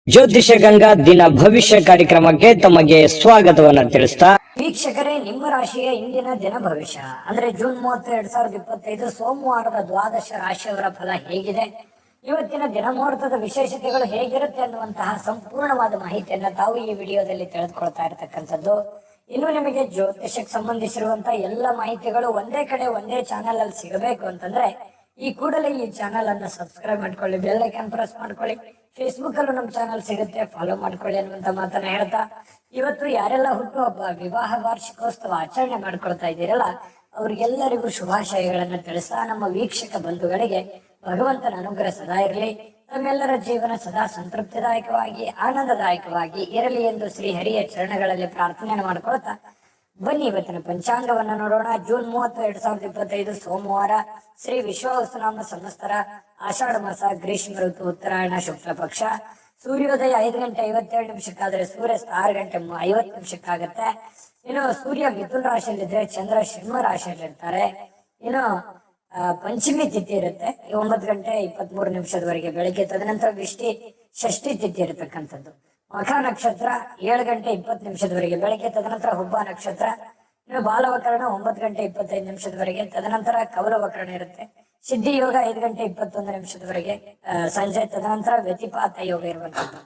ಜ್ಯೋತಿಷ ಗಂಗಾ ದಿನ ಭವಿಷ್ಯ ಕಾರ್ಯಕ್ರಮಕ್ಕೆ ತಮಗೆ ಸ್ವಾಗತವನ್ನ ತಿಳಿಸ್ತಾ ವೀಕ್ಷಕರೇ, ನಿಮ್ಮ ರಾಶಿಯ ಇಂದಿನ ದಿನ ಭವಿಷ್ಯ ಅಂದ್ರೆ ಜೂನ್ 30, 2025 ಸೋಮವಾರದ ದ್ವಾದಶ ರಾಶಿಯವರ ಫಲ ಹೇಗಿದೆ, ಇವತ್ತಿನ ದಿನ ಮುಹೂರ್ತದ ವಿಶೇಷತೆಗಳು ಹೇಗಿರುತ್ತೆ ಅನ್ನುವಂತಹ ಸಂಪೂರ್ಣವಾದ ಮಾಹಿತಿಯನ್ನ ತಾವು ಈ ವಿಡಿಯೋದಲ್ಲಿ ತಿಳಿದುಕೊಳ್ತಾ ಇರತಕ್ಕಂಥದ್ದು. ಇನ್ನು ನಿಮಗೆ ಜ್ಯೋತಿಷಕ್ಕೆ ಸಂಬಂಧಿಸಿರುವಂತಹ ಎಲ್ಲ ಮಾಹಿತಿಗಳು ಒಂದೇ ಕಡೆ ಒಂದೇ ಚಾನೆಲ್ ಅಲ್ಲಿ ಸಿಗಬೇಕು ಅಂತಂದ್ರೆ ಈ ಕೂಡಲೇ ಈ ಚಾನೆಲ್ ಅನ್ನ ಸಬ್ಸ್ಕ್ರೈಬ್ ಮಾಡ್ಕೊಳ್ಳಿ, ಬೆಲ್ ಐಕಾನ್ ಪ್ರೆಸ್ ಮಾಡ್ಕೊಳ್ಳಿ. ಫೇಸ್ಬುಕ್ ಅಲ್ಲೂ ನಮ್ಮ ಚಾನಲ್ ಸಿಗುತ್ತೆ, ಫಾಲೋ ಮಾಡ್ಕೊಳ್ಳಿ ಅನ್ನುವಂತ ಮಾತನ್ನ ಹೇಳ್ತಾ, ಇವತ್ತು ಯಾರೆಲ್ಲ ಹುಟ್ಟುಹಬ್ಬ, ವಿವಾಹ ವಾರ್ಷಿಕೋತ್ಸವ ಆಚರಣೆ ಮಾಡ್ಕೊಳ್ತಾ ಇದ್ದೀರಲ್ಲ ಅವ್ರಿಗೆಲ್ಲರಿಗೂ ಶುಭಾಶಯಗಳನ್ನ ತಿಳಿಸ್ತಾ, ನಮ್ಮ ವೀಕ್ಷಕ ಬಂಧುಗಳಿಗೆ ಭಗವಂತನ ಅನುಗ್ರಹ ಸದಾ ಇರಲಿ, ತಮ್ಮೆಲ್ಲರ ಜೀವನ ಸದಾ ಸಂತೃಪ್ತಿದಾಯಕವಾಗಿ ಆನಂದದಾಯಕವಾಗಿ ಇರಲಿ ಎಂದು ಶ್ರೀ ಹರಿಯ ಚರಣಗಳಲ್ಲಿ ಪ್ರಾರ್ಥನೆಯನ್ನು ಮಾಡ್ಕೊಳ್ತಾ ಬನ್ನಿ ಇವತ್ತಿನ ಪಂಚಾಂಗವನ್ನ ನೋಡೋಣ. ಜೂನ್ 30, 2025 ಸೋಮವಾರ, ಶ್ರೀ ವಿಶ್ವಾವಸುನಾಮ ಸಂವತ್ಸರ, ಆಷಾಢ ಮಾಸ, ಗ್ರೀಷ್ಮ ಋತು, ಉತ್ತರಾಯಣ, ಶುಕ್ಲ ಪಕ್ಷ. ಸೂರ್ಯೋದಯ 5 ಗಂಟೆ 57 ನಿಮಿಷಕ್ಕಾದ್ರೆ ಸೂರ್ಯಾಸ್ತ 6 ಗಂಟೆ 50 ನಿಮಿಷಕ್ಕಾಗತ್ತೆ. ಇನ್ನು ಸೂರ್ಯ ಮಿಥುನ ರಾಶಿಯಲ್ಲಿದ್ರೆ ಚಂದ್ರ ಸಿಂಹ ರಾಶಿಯಲ್ಲಿರ್ತಾರೆ. ಇನ್ನು ಪಂಚಮಿ ತಿಥಿ ಇರುತ್ತೆ 9 ಗಂಟೆ 23 ನಿಮಿಷದವರೆಗೆ ಬೆಳಿಗ್ಗೆ. ತದನಂತರ ಷಷ್ಠಿ ತಿಥಿ ಇರತಕ್ಕಂಥದ್ದು. ಮಖ ನಕ್ಷತ್ರ 7 ಗಂಟೆ 20 ನಿಮಿಷದವರೆಗೆ ಬೆಳಗ್ಗೆ. ತದನಂತರ ಹುಬ್ಬ ನಕ್ಷತ್ರ. ಇನ್ನು ಬಾಲವಕರಣ 9 ಗಂಟೆ 25 ನಿಮಿಷದವರೆಗೆ. ತದನಂತರ ಕವಲವಕರಣ ಇರುತ್ತೆ. ಸಿದ್ಧಿ ಯೋಗ 5 ಗಂಟೆ 21 ನಿಮಿಷದವರೆಗೆ ಸಂಜೆ. ತದನಂತರ ವ್ಯತಿಪಾತ ಯೋಗ ಇರುವಂತದ್ದು.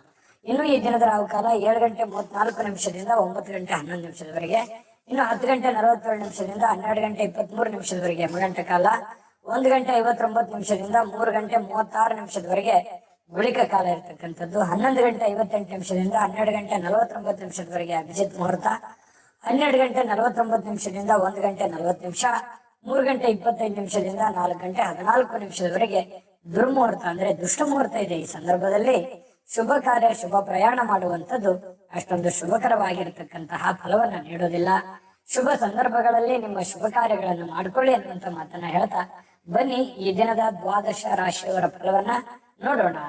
ಇನ್ನು ಈ ದಿನದ ರಾಹುಕಾಲ 7 ಗಂಟೆ 34 ನಿಮಿಷದಿಂದ 9 ಗಂಟೆ 11 ನಿಮಿಷದವರೆಗೆ. ಇನ್ನು 10 ಗಂಟೆ 47 ನಿಮಿಷದಿಂದ 12 ಗಂಟೆ 23 ನಿಮಿಷದವರೆಗೆ ಯಮಗಂಟ ಕಾಲ. 1 ಗಂಟೆ 59 ನಿಮಿಷದಿಂದ 3 ಗಂಟೆ 36 ನಿಮಿಷದವರೆಗೆ ಗುಳಿಕ ಕಾಲ ಇರತಕ್ಕಂಥದ್ದು. 11 ಗಂಟೆ 58 ನಿಮಿಷದಿಂದ 12 ಗಂಟೆ 49 ನಿಮಿಷದವರೆಗೆ ಅಭಿಜಿತ್ ಮುಹೂರ್ತ. 12 ಗಂಟೆ 49 ನಿಮಿಷದಿಂದ 1 ಗಂಟೆ 40 ನಿಮಿಷ. 3 ಗಂಟೆ 25 ನಿಮಿಷದಿಂದ 4 ಗಂಟೆ 14 ನಿಮಿಷದವರೆಗೆ ದುರ್ಮುಹೂರ್ತ ಅಂದ್ರೆ ದುಷ್ಟ ಮುಹೂರ್ತ ಇದೆ. ಈ ಸಂದರ್ಭದಲ್ಲಿ ಶುಭ ಕಾರ್ಯ, ಶುಭ ಪ್ರಯಾಣ ಮಾಡುವಂಥದ್ದು ಅಷ್ಟೊಂದು ಶುಭಕರವಾಗಿರತಕ್ಕಂತಹ ಫಲವನ್ನ ನೀಡೋದಿಲ್ಲ. ಶುಭ ಸಂದರ್ಭಗಳಲ್ಲಿ ನಿಮ್ಮ ಶುಭ ಕಾರ್ಯಗಳನ್ನು ಮಾಡಿಕೊಳ್ಳಿ ಅನ್ನುವಂತ ಮಾತನ್ನ ಹೇಳ್ತಾ ಬನ್ನಿ ಈ ದಿನದ ದ್ವಾದಶ ರಾಶಿಯವರ ಫಲವನ್ನ ನೋಡೋಣ.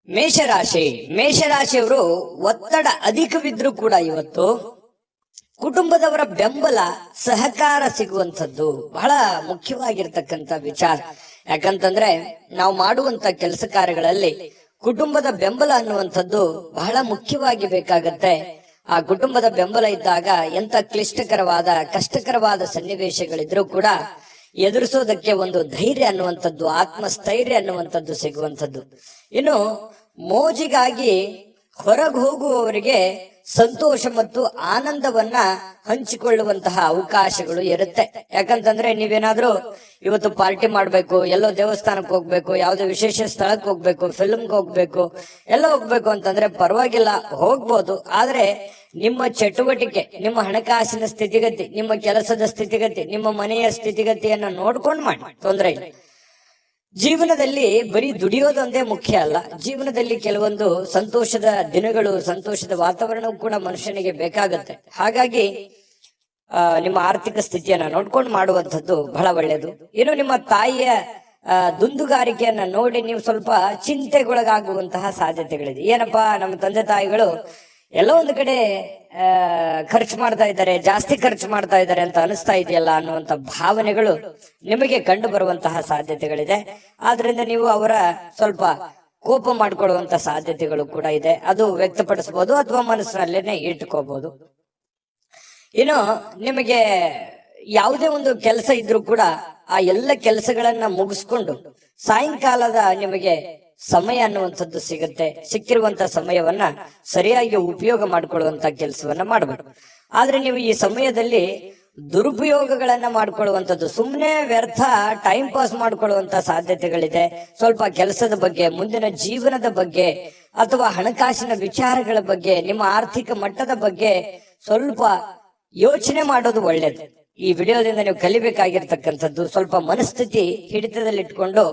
ಮೇಷರಾಶಿಯವರು ಒತ್ತಡ ಅಧಿಕವಿದ್ರೂ ಕೂಡ ಇವತ್ತು ಕುಟುಂಬದವರ ಬೆಂಬಲ, ಸಹಕಾರ ಸಿಗುವಂಥದ್ದು ಬಹಳ ಮುಖ್ಯವಾಗಿರ್ತಕ್ಕಂಥ ವಿಚಾರ. ಯಾಕಂತಂದ್ರೆ ನಾವು ಮಾಡುವಂತ ಕೆಲಸ ಕಾರ್ಯಗಳಲ್ಲಿ ಕುಟುಂಬದ ಬೆಂಬಲ ಅನ್ನುವಂಥದ್ದು ಬಹಳ ಮುಖ್ಯವಾಗಿ ಬೇಕಾಗತ್ತೆ. ಆ ಕುಟುಂಬದ ಬೆಂಬಲ ಇದ್ದಾಗ ಎಂತ ಕ್ಲಿಷ್ಟಕರವಾದ, ಕಷ್ಟಕರವಾದ ಸನ್ನಿವೇಶಗಳಿದ್ರೂ ಕೂಡ ಎದುರಿಸೋದಕ್ಕೆ ಒಂದು ಧೈರ್ಯ ಅನ್ನುವಂಥದ್ದು, ಆತ್ಮಸ್ಥೈರ್ಯ ಅನ್ನುವಂಥದ್ದು ಸಿಗುವಂಥದ್ದು. ಇನ್ನು ಮೋಜಿಗಾಗಿ ಹೊರಗೆ ಹೋಗುವವರಿಗೆ ಸಂತೋಷ ಮತ್ತು ಆನಂದವನ್ನ ಹಂಚಿಕೊಳ್ಳುವಂತಹ ಅವಕಾಶಗಳು ಇರುತ್ತೆ. ಯಾಕಂತಂದ್ರೆ ನೀವೇನಾದ್ರೂ ಇವತ್ತು ಪಾರ್ಟಿ ಮಾಡ್ಬೇಕು, ಎಲ್ಲೋ ದೇವಸ್ಥಾನಕ್ಕೆ ಹೋಗ್ಬೇಕು, ಯಾವುದೇ ವಿಶೇಷ ಸ್ಥಳಕ್ಕೆ ಹೋಗ್ಬೇಕು, ಫಿಲ್ಮ್ಗೆ ಹೋಗ್ಬೇಕು, ಎಲ್ಲ ಹೋಗ್ಬೇಕು ಅಂತಂದ್ರೆ ಪರವಾಗಿಲ್ಲ, ಹೋಗ್ಬೋದು. ಆದ್ರೆ ನಿಮ್ಮ ಚಟುವಟಿಕೆ, ನಿಮ್ಮ ಹಣಕಾಸಿನ ಸ್ಥಿತಿಗತಿ, ನಿಮ್ಮ ಕೆಲಸದ ಸ್ಥಿತಿಗತಿ, ನಿಮ್ಮ ಮನೆಯ ಸ್ಥಿತಿಗತಿಯನ್ನ ನೋಡ್ಕೊಂಡು ಮಾಡಿ, ತೊಂದರೆ ಇಲ್ಲ. ಜೀವನದಲ್ಲಿ ಬರೀ ದುಡಿಯೋದೊಂದೇ ಮುಖ್ಯ ಅಲ್ಲ. ಜೀವನದಲ್ಲಿ ಕೆಲವೊಂದು ಸಂತೋಷದ ದಿನಗಳು, ಸಂತೋಷದ ವಾತಾವರಣವೂ ಕೂಡ ಮನುಷ್ಯನಿಗೆ ಬೇಕಾಗತ್ತೆ. ಹಾಗಾಗಿ ನಿಮ್ಮ ಆರ್ಥಿಕ ಸ್ಥಿತಿಯನ್ನ ನೋಡ್ಕೊಂಡು ಮಾಡುವಂಥದ್ದು ಬಹಳ ಒಳ್ಳೆಯದು. ಇನ್ನು ನಿಮ್ಮ ತಾಯಿಯ ದುಂದುಗಾರಿಕೆಯನ್ನ ನೋಡಿ ನೀವು ಸ್ವಲ್ಪ ಚಿಂತೆಗೊಳಗಾಗುವಂತಹ ಸಾಧ್ಯತೆಗಳಿದೆ. ಏನಪ್ಪಾ, ನಮ್ಮ ತಂದೆ ತಾಯಿಗಳು ಎಲ್ಲೋ ಒಂದು ಕಡೆ ಖರ್ಚು ಮಾಡ್ತಾ ಇದ್ದಾರೆ, ಜಾಸ್ತಿ ಖರ್ಚು ಮಾಡ್ತಾ ಇದ್ದಾರೆ ಅಂತ ಅನಿಸ್ತಾ ಇದೆಯಲ್ಲ ಅನ್ನುವಂತ ಭಾವನೆಗಳು ನಿಮಗೆ ಕಂಡು ಬರುವಂತಹ ಸಾಧ್ಯತೆಗಳಿದೆ. ಆದ್ರಿಂದ ನೀವು ಅವರ ಸ್ವಲ್ಪ ಕೋಪ ಮಾಡಿಕೊಳ್ಳುವಂತ ಸಾಧ್ಯತೆಗಳು ಕೂಡ ಇದೆ. ಅದು ವ್ಯಕ್ತಪಡಿಸಬಹುದು ಅಥವಾ ಮನಸ್ಸಿನಲ್ಲೇನೆ ಇಟ್ಕೋಬಹುದು. ಇನ್ನು ನಿಮಗೆ ಯಾವುದೇ ಒಂದು ಕೆಲಸ ಇದ್ರೂ ಕೂಡ ಆ ಎಲ್ಲ ಕೆಲಸಗಳನ್ನ ಮುಗಿಸ್ಕೊಂಡು ಸಾಯಂಕಾಲದ ನಿಮಗೆ ಸಮಯ ಅನ್ನುವಂಥದ್ದು ಸಿಗುತ್ತೆ. ಸಿಕ್ಕಿರುವಂತ ಸಮಯವನ್ನ ಸರಿಯಾಗಿ ಉಪಯೋಗ ಮಾಡಿಕೊಳ್ಳುವಂತ ಕೆಲಸವನ್ನ ಮಾಡಬೇಕು. ಆದ್ರೆ ನೀವು ಈ ಸಮಯದಲ್ಲಿ ದುರುಪಯೋಗಗಳನ್ನ ಮಾಡ್ಕೊಳ್ಳುವಂಥದ್ದು, ಸುಮ್ಮನೆ ವ್ಯರ್ಥ ಟೈಮ್ ಪಾಸ್ ಮಾಡ್ಕೊಳ್ಳುವಂತ ಸಾಧ್ಯತೆಗಳಿದೆ. ಸ್ವಲ್ಪ ಕೆಲಸದ ಬಗ್ಗೆ, ಮುಂದಿನ ಜೀವನದ ಬಗ್ಗೆ ಅಥವಾ ಹಣಕಾಸಿನ ವಿಚಾರಗಳ ಬಗ್ಗೆ, ನಿಮ್ಮ ಆರ್ಥಿಕ ಮಟ್ಟದ ಬಗ್ಗೆ ಸ್ವಲ್ಪ ಯೋಚನೆ ಮಾಡೋದು ಒಳ್ಳೇದು. ಈ ವಿಡಿಯೋದಿಂದ ನೀವು ಕಲಿಬೇಕಾಗಿರ್ತಕ್ಕಂಥದ್ದು ಸ್ವಲ್ಪ ಮನಸ್ಥಿತಿ ಹಿಡಿತದಲ್ಲಿಟ್ಕೊಂಡು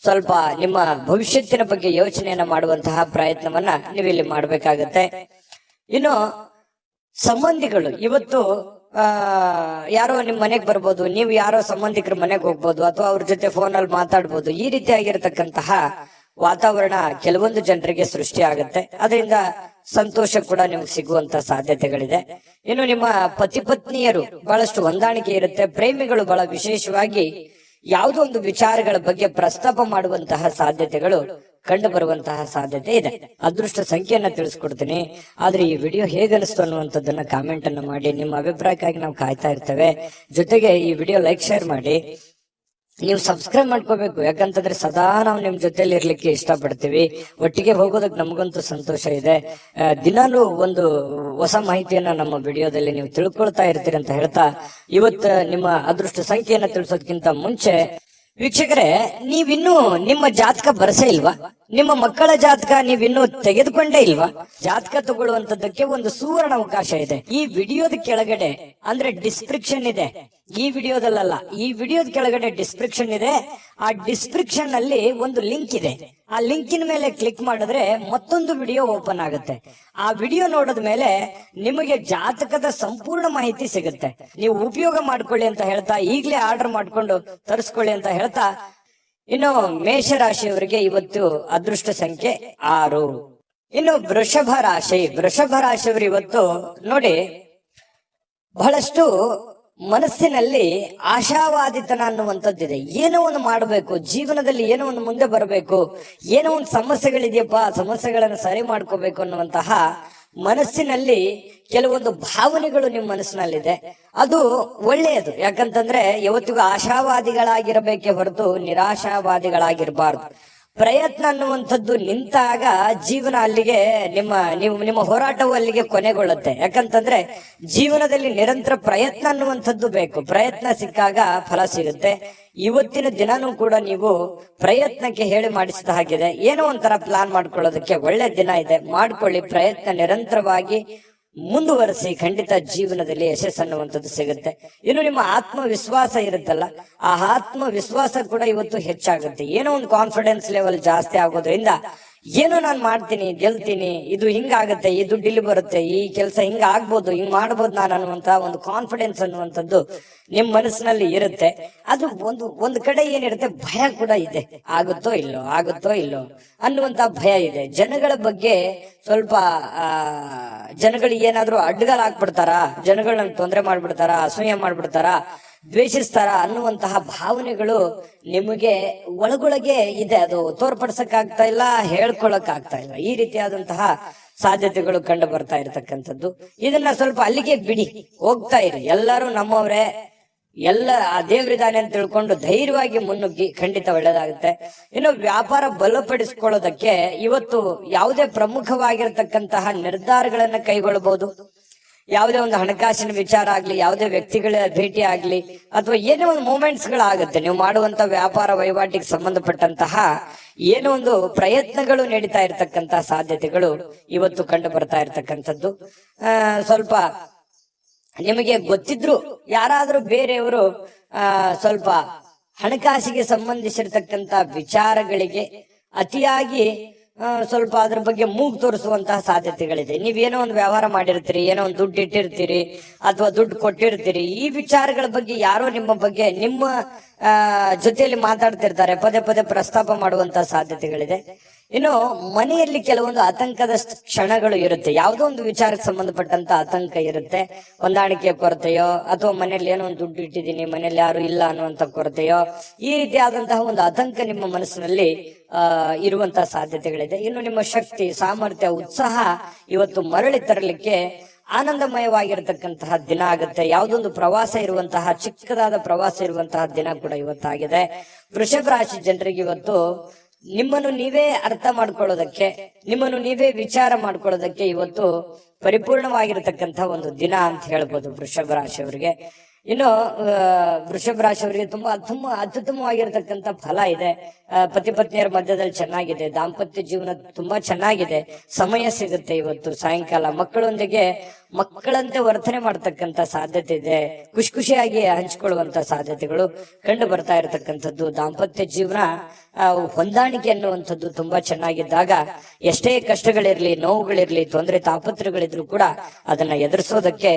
ಸ್ವಲ್ಪ ನಿಮ್ಮ ಭವಿಷ್ಯತ್ತಿನ ಬಗ್ಗೆ ಯೋಚನೆಯನ್ನ ಮಾಡುವಂತಹ ಪ್ರಯತ್ನವನ್ನ ನೀವಿಲ್ಲಿ ಮಾಡ್ಬೇಕಾಗತ್ತೆ. ಇನ್ನು ಸಂಬಂಧಿಗಳು ಇವತ್ತು ಯಾರೋ ನಿಮ್ ಮನೆಗೆ ಬರ್ಬೋದು, ನೀವು ಯಾರೋ ಸಂಬಂಧಿಕರ ಮನೆಗೆ ಹೋಗ್ಬೋದು, ಅಥವಾ ಅವ್ರ ಜೊತೆ ಫೋನಲ್ಲಿ ಮಾತಾಡ್ಬೋದು. ಈ ರೀತಿಯಾಗಿರ್ತಕ್ಕಂತಹ ವಾತಾವರಣ ಕೆಲವೊಂದು ಜನರಿಗೆ ಸೃಷ್ಟಿ ಆಗುತ್ತೆ. ಅದರಿಂದ ಸಂತೋಷ ಕೂಡ ನಿಮ್ಗೆ ಸಿಗುವಂತ ಸಾಧ್ಯತೆಗಳಿದೆ. ಇನ್ನು ನಿಮ್ಮ ಪತಿ ಪತ್ನಿಯರು ಬಹಳಷ್ಟು ಹೊಂದಾಣಿಕೆ ಇರುತ್ತೆ. ಪ್ರೇಮಿಗಳು ಬಹಳ ವಿಶೇಷವಾಗಿ ಯಾವುದೋ ಒಂದು ವಿಚಾರಗಳ ಬಗ್ಗೆ ಪ್ರಸ್ತಾಪ ಮಾಡುವಂತಹ ಸಾಧ್ಯತೆಗಳು ಕಂಡು ಬರುವಂತಹ ಸಾಧ್ಯತೆ ಇದೆ. ಅದೃಷ್ಟ ಸಂಖ್ಯೆಯನ್ನ ತಿಳಿಸ್ಕೊಡ್ತೀನಿ, ಆದ್ರೆ ಈ ವಿಡಿಯೋ ಹೇಗನಿಸ್ತು ಅನ್ನುವಂಥದ್ದನ್ನ ಕಾಮೆಂಟ್ ಅನ್ನ ಮಾಡಿ. ನಿಮ್ಮ ಅಭಿಪ್ರಾಯಕ್ಕಾಗಿ ನಾವು ಕಾಯ್ತಾ ಇರ್ತೇವೆ. ಜೊತೆಗೆ ಈ ವಿಡಿಯೋ ಲೈಕ್ ಶೇರ್ ಮಾಡಿ. ನೀವು ಸಬ್ಸ್ಕ್ರೈಬ್ ಮಾಡ್ಕೋಬೇಕು, ಯಾಕಂತಂದ್ರೆ ಸದಾ ನಾವು ನಿಮ್ ಜೊತೆಲಿ ಇರ್ಲಿಕ್ಕೆ ಇಷ್ಟಪಡ್ತೀವಿ. ಒಟ್ಟಿಗೆ ಹೋಗೋದಕ್ಕೆ ನಮಗಂತೂ ಸಂತೋಷ ಇದೆ. ದಿನಾಲೂ ಒಂದು ಹೊಸ ಮಾಹಿತಿಯನ್ನ ನಮ್ಮ ವಿಡಿಯೋದಲ್ಲಿ ನೀವು ತಿಳ್ಕೊಳ್ತಾ ಇರ್ತೀರಿ ಅಂತ ಹೇಳ್ತಾ, ಇವತ್ತು ನಿಮ್ಮ ಅದೃಷ್ಟ ಸಂಖ್ಯೆಯನ್ನ ತಿಳಿಸೋದಕ್ಕಿಂತ ಮುಂಚೆ ವೀಕ್ಷಕರೇ, ನೀವಿನ್ನೂ ನಿಮ್ಮ ಜಾತಕ ಬರಸೇ ಇಲ್ವಾ? ನಿಮ್ಮ ಮಕ್ಕಳ ಜಾತಕ ನೀವಿನ್ನೂ ತೆಗೆದುಕೊಂಡೇ ಇಲ್ವಾ? ಜಾತಕ ತಗೊಳ್ಳುವಂತದ್ದಕ್ಕೆ ಒಂದು ಸುವರ್ಣ ಅವಕಾಶ ಇದೆ. ಈ ವಿಡಿಯೋದ ಕೆಳಗಡೆ ಅಂದ್ರೆ ಡಿಸ್ಕ್ರಿಪ್ಷನ್ ಇದೆ, ಈ ವಿಡಿಯೋದಲ್ಲ, ಈ ವಿಡಿಯೋದ ಕೆಳಗಡೆ ಡಿಸ್ಕ್ರಿಪ್ಷನ್ ಇದೆ. ಆ ಡಿಸ್ಕ್ರಿಪ್ಷನ್ ಅಲ್ಲಿ ಒಂದು ಲಿಂಕ್ ಇದೆ. ಆ ಲಿಂಕಿನ ಮೇಲೆ ಕ್ಲಿಕ್ ಮಾಡಿದ್ರೆ ಮತ್ತೊಂದು ವಿಡಿಯೋ ಓಪನ್ ಆಗುತ್ತೆ. ಆ ವಿಡಿಯೋ ನೋಡಿದ ಮೇಲೆ ನಿಮಗೆ ಜಾತಕದ ಸಂಪೂರ್ಣ ಮಾಹಿತಿ ಸಿಗುತ್ತೆ. ನೀವು ಉಪಯೋಗ ಮಾಡ್ಕೊಳ್ಳಿ ಅಂತ ಹೇಳ್ತಾ, ಈಗಲೇ ಆರ್ಡರ್ ಮಾಡ್ಕೊಂಡು ತರಿಸ್ಕೊಳ್ಳಿ ಅಂತ ಹೇಳ್ತಾ, ಇನ್ನು ಮೇಷರಾಶಿಯವರಿಗೆ ಇವತ್ತು ಅದೃಷ್ಟ ಸಂಖ್ಯೆ 6. ಇನ್ನು ವೃಷಭ ರಾಶಿಯವರು ಇವತ್ತು ನೋಡಿ, ಬಹಳಷ್ಟು ಮನಸ್ಸಿನಲ್ಲಿ ಆಶಾವಾದಿತನ ಅನ್ನುವಂಥದ್ದಿದೆ. ಏನೋ ಒಂದು ಮಾಡಬೇಕು, ಜೀವನದಲ್ಲಿ ಏನೋ ಒಂದು ಮುಂದೆ ಬರಬೇಕು, ಏನೋ ಒಂದು ಸಮಸ್ಯೆಗಳಿದೆಯಪ್ಪ, ಸಮಸ್ಯೆಗಳನ್ನು ಸರಿ ಮಾಡ್ಕೋಬೇಕು ಅನ್ನುವಂತಹ ಮನಸ್ಸಿನಲ್ಲಿ ಕೆಲವೊಂದು ಭಾವನೆಗಳು ನಿಮ್ಮ ಮನಸ್ಸಿನಲ್ಲಿದೆ. ಅದು ಒಳ್ಳೆಯದು, ಯಾಕಂತಂದ್ರೆ ಯಾವತ್ತಿಗೂ ಆಶಾವಾದಿಗಳಾಗಿರಬೇಕೇ ಹೊರತು ನಿರಾಶಾವಾದಿಗಳಾಗಿರಬಾರ್ದು. ಪ್ರಯತ್ನ ಅನ್ನುವಂಥದ್ದು ನಿಂತಾಗ ಜೀವನ ಅಲ್ಲಿಗೆ ನಿಮ್ಮ ಹೋರಾಟವು ಅಲ್ಲಿಗೆ ಕೊನೆಗೊಳ್ಳುತ್ತೆ. ಯಾಕಂತಂದ್ರೆ ಜೀವನದಲ್ಲಿ ನಿರಂತರ ಪ್ರಯತ್ನ ಅನ್ನುವಂಥದ್ದು ಬೇಕು. ಪ್ರಯತ್ನ ಸಿಕ್ಕಾಗ ಫಲ ಸಿಗುತ್ತೆ. ಇವತ್ತಿನ ದಿನಾನೂ ಕೂಡ ನೀವು ಪ್ರಯತ್ನಕ್ಕೆ ಹೇಳಿ ಮಾಡಿಸಿದ ಹಾಗಿದೆ. ಏನೋ ಒಂಥರ ಪ್ಲಾನ್ ಮಾಡ್ಕೊಳ್ಳೋದಕ್ಕೆ ಒಳ್ಳೆ ದಿನ ಇದೆ, ಮಾಡ್ಕೊಳ್ಳಿ. ಪ್ರಯತ್ನ ನಿರಂತರವಾಗಿ ಮುಂದುವರಿಸಿ, ಖಂಡಿತ ಜೀವನದಲ್ಲಿ ಯಶಸ್ಸು ಅನ್ನುವಂಥದ್ದು ಸಿಗುತ್ತೆ. ಇನ್ನು ನಿಮ್ಮ ಆತ್ಮವಿಶ್ವಾಸ ಇರುತ್ತಲ್ಲ, ಆ ಆತ್ಮವಿಶ್ವಾಸ ಕೂಡ ಇವತ್ತು ಹೆಚ್ಚಾಗುತ್ತೆ. ಏನೋ ಒಂದು ಕಾನ್ಫಿಡೆನ್ಸ್ ಲೆವೆಲ್ ಜಾಸ್ತಿ ಆಗೋದ್ರಿಂದ ಏನೋ ನಾನು ಮಾಡ್ತೀನಿ, ಗೆಲ್ತೀನಿ, ಇದು ಹಿಂಗಾಗತ್ತೆ, ಈ ದುಡ್ಡು ಇಲ್ಲಿ ಬರುತ್ತೆ, ಈ ಕೆಲಸ ಹಿಂಗ ಆಗ್ಬೋದು, ಹಿಂಗ್ ಮಾಡ್ಬೋದು ನಾನು ಅನ್ನುವಂತ ಒಂದು ಕಾನ್ಫಿಡೆನ್ಸ್ ಅನ್ನುವಂಥದ್ದು ನಿಮ್ ಮನಸ್ಸಿನಲ್ಲಿ ಇರುತ್ತೆ. ಅದು ಒಂದು ಕಡೆ ಏನಿರುತ್ತೆ, ಭಯ ಕೂಡ ಇದೆ. ಆಗುತ್ತೋ ಇಲ್ಲೋ ಅನ್ನುವಂತ ಭಯ ಇದೆ. ಜನಗಳ ಬಗ್ಗೆ ಸ್ವಲ್ಪ ಜನಗಳಿಗೆ ಏನಾದ್ರೂ ಅಡ್ಡಗಾಲಾಗ್ಬಿಡ್ತಾರ, ಜನಗಳನ್ನ ತೊಂದರೆ ಮಾಡ್ಬಿಡ್ತಾರ, ಅಸೂಯೆ ಮಾಡ್ಬಿಡ್ತಾರ, ದ್ವೇಷಿಸ್ತಾರ ಅನ್ನುವಂತಹ ಭಾವನೆಗಳು ನಿಮಗೆ ಒಳಗೊಳಗೆ ಇದೆ. ಅದು ತೋರ್ಪಡಿಸಕ್ ಆಗ್ತಾ ಇಲ್ಲ, ಹೇಳ್ಕೊಳಕ್ ಆಗ್ತಾ ಇಲ್ಲ. ಈ ರೀತಿಯಾದಂತಹ ಸಾಧ್ಯತೆಗಳು ಕಂಡು ಬರ್ತಾ ಇರತಕ್ಕಂಥದ್ದು. ಇದನ್ನ ಸ್ವಲ್ಪ ಅಲ್ಲಿಗೆ ಬಿಡಿ, ಹೋಗ್ತಾ ಇರಿ. ಎಲ್ಲರೂ ನಮ್ಮವರೇ, ಎಲ್ಲ ಆ ದೇವ್ರಿದಾನೆ ಅಂತ ತಿಳ್ಕೊಂಡು ಧೈರ್ಯವಾಗಿ ಮುನ್ನುಗ್ಗಿ, ಖಂಡಿತ ಒಳ್ಳೇದಾಗುತ್ತೆ. ಇನ್ನು ವ್ಯಾಪಾರ ಬಲಪಡಿಸ್ಕೊಳ್ಳೋದಕ್ಕೆ ಇವತ್ತು ಯಾವುದೇ ಪ್ರಮುಖವಾಗಿರತಕ್ಕಂತಹ ನಿರ್ಧಾರಗಳನ್ನ ಕೈಗೊಳ್ಳಬಹುದು. ಯಾವುದೇ ಒಂದು ಹಣಕಾಸಿನ ವಿಚಾರ ಆಗ್ಲಿ, ಯಾವುದೇ ವ್ಯಕ್ತಿಗಳ ಭೇಟಿ ಆಗ್ಲಿ, ಅಥವಾ ಏನೋ ಒಂದು ಮೂಮೆಂಟ್ಸ್ ಗಳಾಗುತ್ತೆ. ನೀವು ಮಾಡುವಂತ ವ್ಯಾಪಾರ ವಹಿವಾಟಿಗೆ ಸಂಬಂಧಪಟ್ಟಂತಹ ಏನೋ ಒಂದು ಪ್ರಯತ್ನಗಳು ನಡೀತಾ ಇರತಕ್ಕಂತಹ ಸಾಧ್ಯತೆಗಳು ಇವತ್ತು ಕಂಡು ಬರ್ತಾ ಇರತಕ್ಕಂಥದ್ದು. ಸ್ವಲ್ಪ ನಿಮಗೆ ಗೊತ್ತಿದ್ರು ಯಾರಾದ್ರೂ ಬೇರೆಯವರು ಸ್ವಲ್ಪ ಹಣಕಾಸಿಗೆ ಸಂಬಂಧಿಸಿರ್ತಕ್ಕಂತ ವಿಚಾರಗಳಿಗೆ ಅತಿಯಾಗಿ ಸ್ವಲ್ಪ ಅದ್ರ ಬಗ್ಗೆ ಮೂಗು ತೋರಿಸುವಂತಹ ಸಾಧ್ಯತೆಗಳಿದೆ. ನೀವೇನೋ ಒಂದು ವ್ಯವಹಾರ ಮಾಡಿರ್ತೀರಿ, ಏನೋ ಒಂದು ದುಡ್ಡು ಇಟ್ಟಿರ್ತೀರಿ ಅಥವಾ ದುಡ್ಡು ಕೊಟ್ಟಿರ್ತೀರಿ, ಈ ವಿಚಾರಗಳ ಬಗ್ಗೆ ಯಾರೋ ನಿಮ್ಮ ಬಗ್ಗೆ ನಿಮ್ಮ ಜೊತೆಯಲ್ಲಿ ಮಾತಾಡ್ತಿರ್ತಾರೆ, ಪದೇ ಪದೇ ಪ್ರಸ್ತಾಪ ಮಾಡುವಂತಹ ಸಾಧ್ಯತೆಗಳಿದೆ. ಇನ್ನು ಮನೆಯಲ್ಲಿ ಕೆಲವೊಂದು ಆತಂಕದ ಕ್ಷಣಗಳು ಇರುತ್ತೆ. ಯಾವುದೋ ಒಂದು ವಿಚಾರಕ್ಕೆ ಸಂಬಂಧಪಟ್ಟಂತ ಆತಂಕ ಇರುತ್ತೆ. ಹೊಂದಾಣಿಕೆಯ ಕೊರತೆಯೋ, ಅಥವಾ ಮನೆಯಲ್ಲಿ ಏನೋ ಒಂದು ದುಡ್ಡು ಇಟ್ಟಿದ್ದೀನಿ, ಮನೆಯಲ್ಲಿ ಯಾರು ಇಲ್ಲ ಅನ್ನುವಂತ ಕೊರತೆಯೋ, ಈ ರೀತಿಯಾದಂತಹ ಒಂದು ಆತಂಕ ನಿಮ್ಮ ಮನಸ್ಸಿನಲ್ಲಿ ಇರುವಂತಹ ಸಾಧ್ಯತೆಗಳಿದೆ. ಇನ್ನು ನಿಮ್ಮ ಶಕ್ತಿ, ಸಾಮರ್ಥ್ಯ, ಉತ್ಸಾಹ ಇವತ್ತು ಮರಳಿ ತರಲಿಕ್ಕೆ ಆನಂದಮಯವಾಗಿರತಕ್ಕಂತಹ ದಿನ ಆಗುತ್ತೆ. ಯಾವುದೊಂದು ಪ್ರವಾಸ ಇರುವಂತಹ, ಚಿಕ್ಕದಾದ ಪ್ರವಾಸ ಇರುವಂತಹ ದಿನ ಕೂಡ ಇವತ್ತಾಗಿದೆ. ವೃಷಭ ರಾಶಿ ಜನರಿಗೆ ಇವತ್ತು ನಿಮ್ಮನ್ನು ನೀವೇ ಅರ್ಥ ಮಾಡ್ಕೊಳ್ಳೋದಕ್ಕೆ, ನಿಮ್ಮನ್ನು ನೀವೇ ವಿಚಾರ ಮಾಡ್ಕೊಳ್ಳೋದಕ್ಕೆ ಇವತ್ತು ಪರಿಪೂರ್ಣವಾಗಿರತಕ್ಕಂತಹ ಒಂದು ದಿನ ಅಂತ ಹೇಳ್ಬೋದು ವೃಷಭ ರಾಶಿಯವರಿಗೆ. ಇನ್ನು ವೃಷಭ ರಾಶಿಯವರಿಗೆ ತುಂಬಾ ಅತ್ಯುತ್ತಮವಾಗಿರತಕ್ಕಂತ ಫಲ ಇದೆ. ಪತಿ ಪತ್ನಿಯರ ಮಧ್ಯದಲ್ಲಿ ಚೆನ್ನಾಗಿದೆ, ದಾಂಪತ್ಯ ಜೀವನ ತುಂಬಾ ಚೆನ್ನಾಗಿದೆ. ಸಮಯ ಸಿಗುತ್ತೆ ಇವತ್ತು ಸಾಯಂಕಾಲ. ಮಕ್ಕಳೊಂದಿಗೆ ಮಕ್ಕಳಂತೆ ವರ್ತನೆ ಮಾಡ್ತಕ್ಕಂತ ಸಾಧ್ಯತೆ ಇದೆ. ಖುಷಿಯಾಗಿ ಹಂಚಿಕೊಳ್ಳುವಂತ ಸಾಧ್ಯತೆಗಳು ಕಂಡು ಬರ್ತಾ ಇರತಕ್ಕಂಥದ್ದು. ದಾಂಪತ್ಯ ಜೀವನ ಹೊಂದಾಣಿಕೆ ಅನ್ನುವಂಥದ್ದು ತುಂಬಾ ಚೆನ್ನಾಗಿದ್ದಾಗ ಎಷ್ಟೇ ಕಷ್ಟಗಳಿರ್ಲಿ, ನೋವುಗಳಿರ್ಲಿ, ತೊಂದರೆ ತಾಪತ್ರಗಳಿದ್ರು ಕೂಡ ಅದನ್ನ ಎದುರಿಸೋದಕ್ಕೆ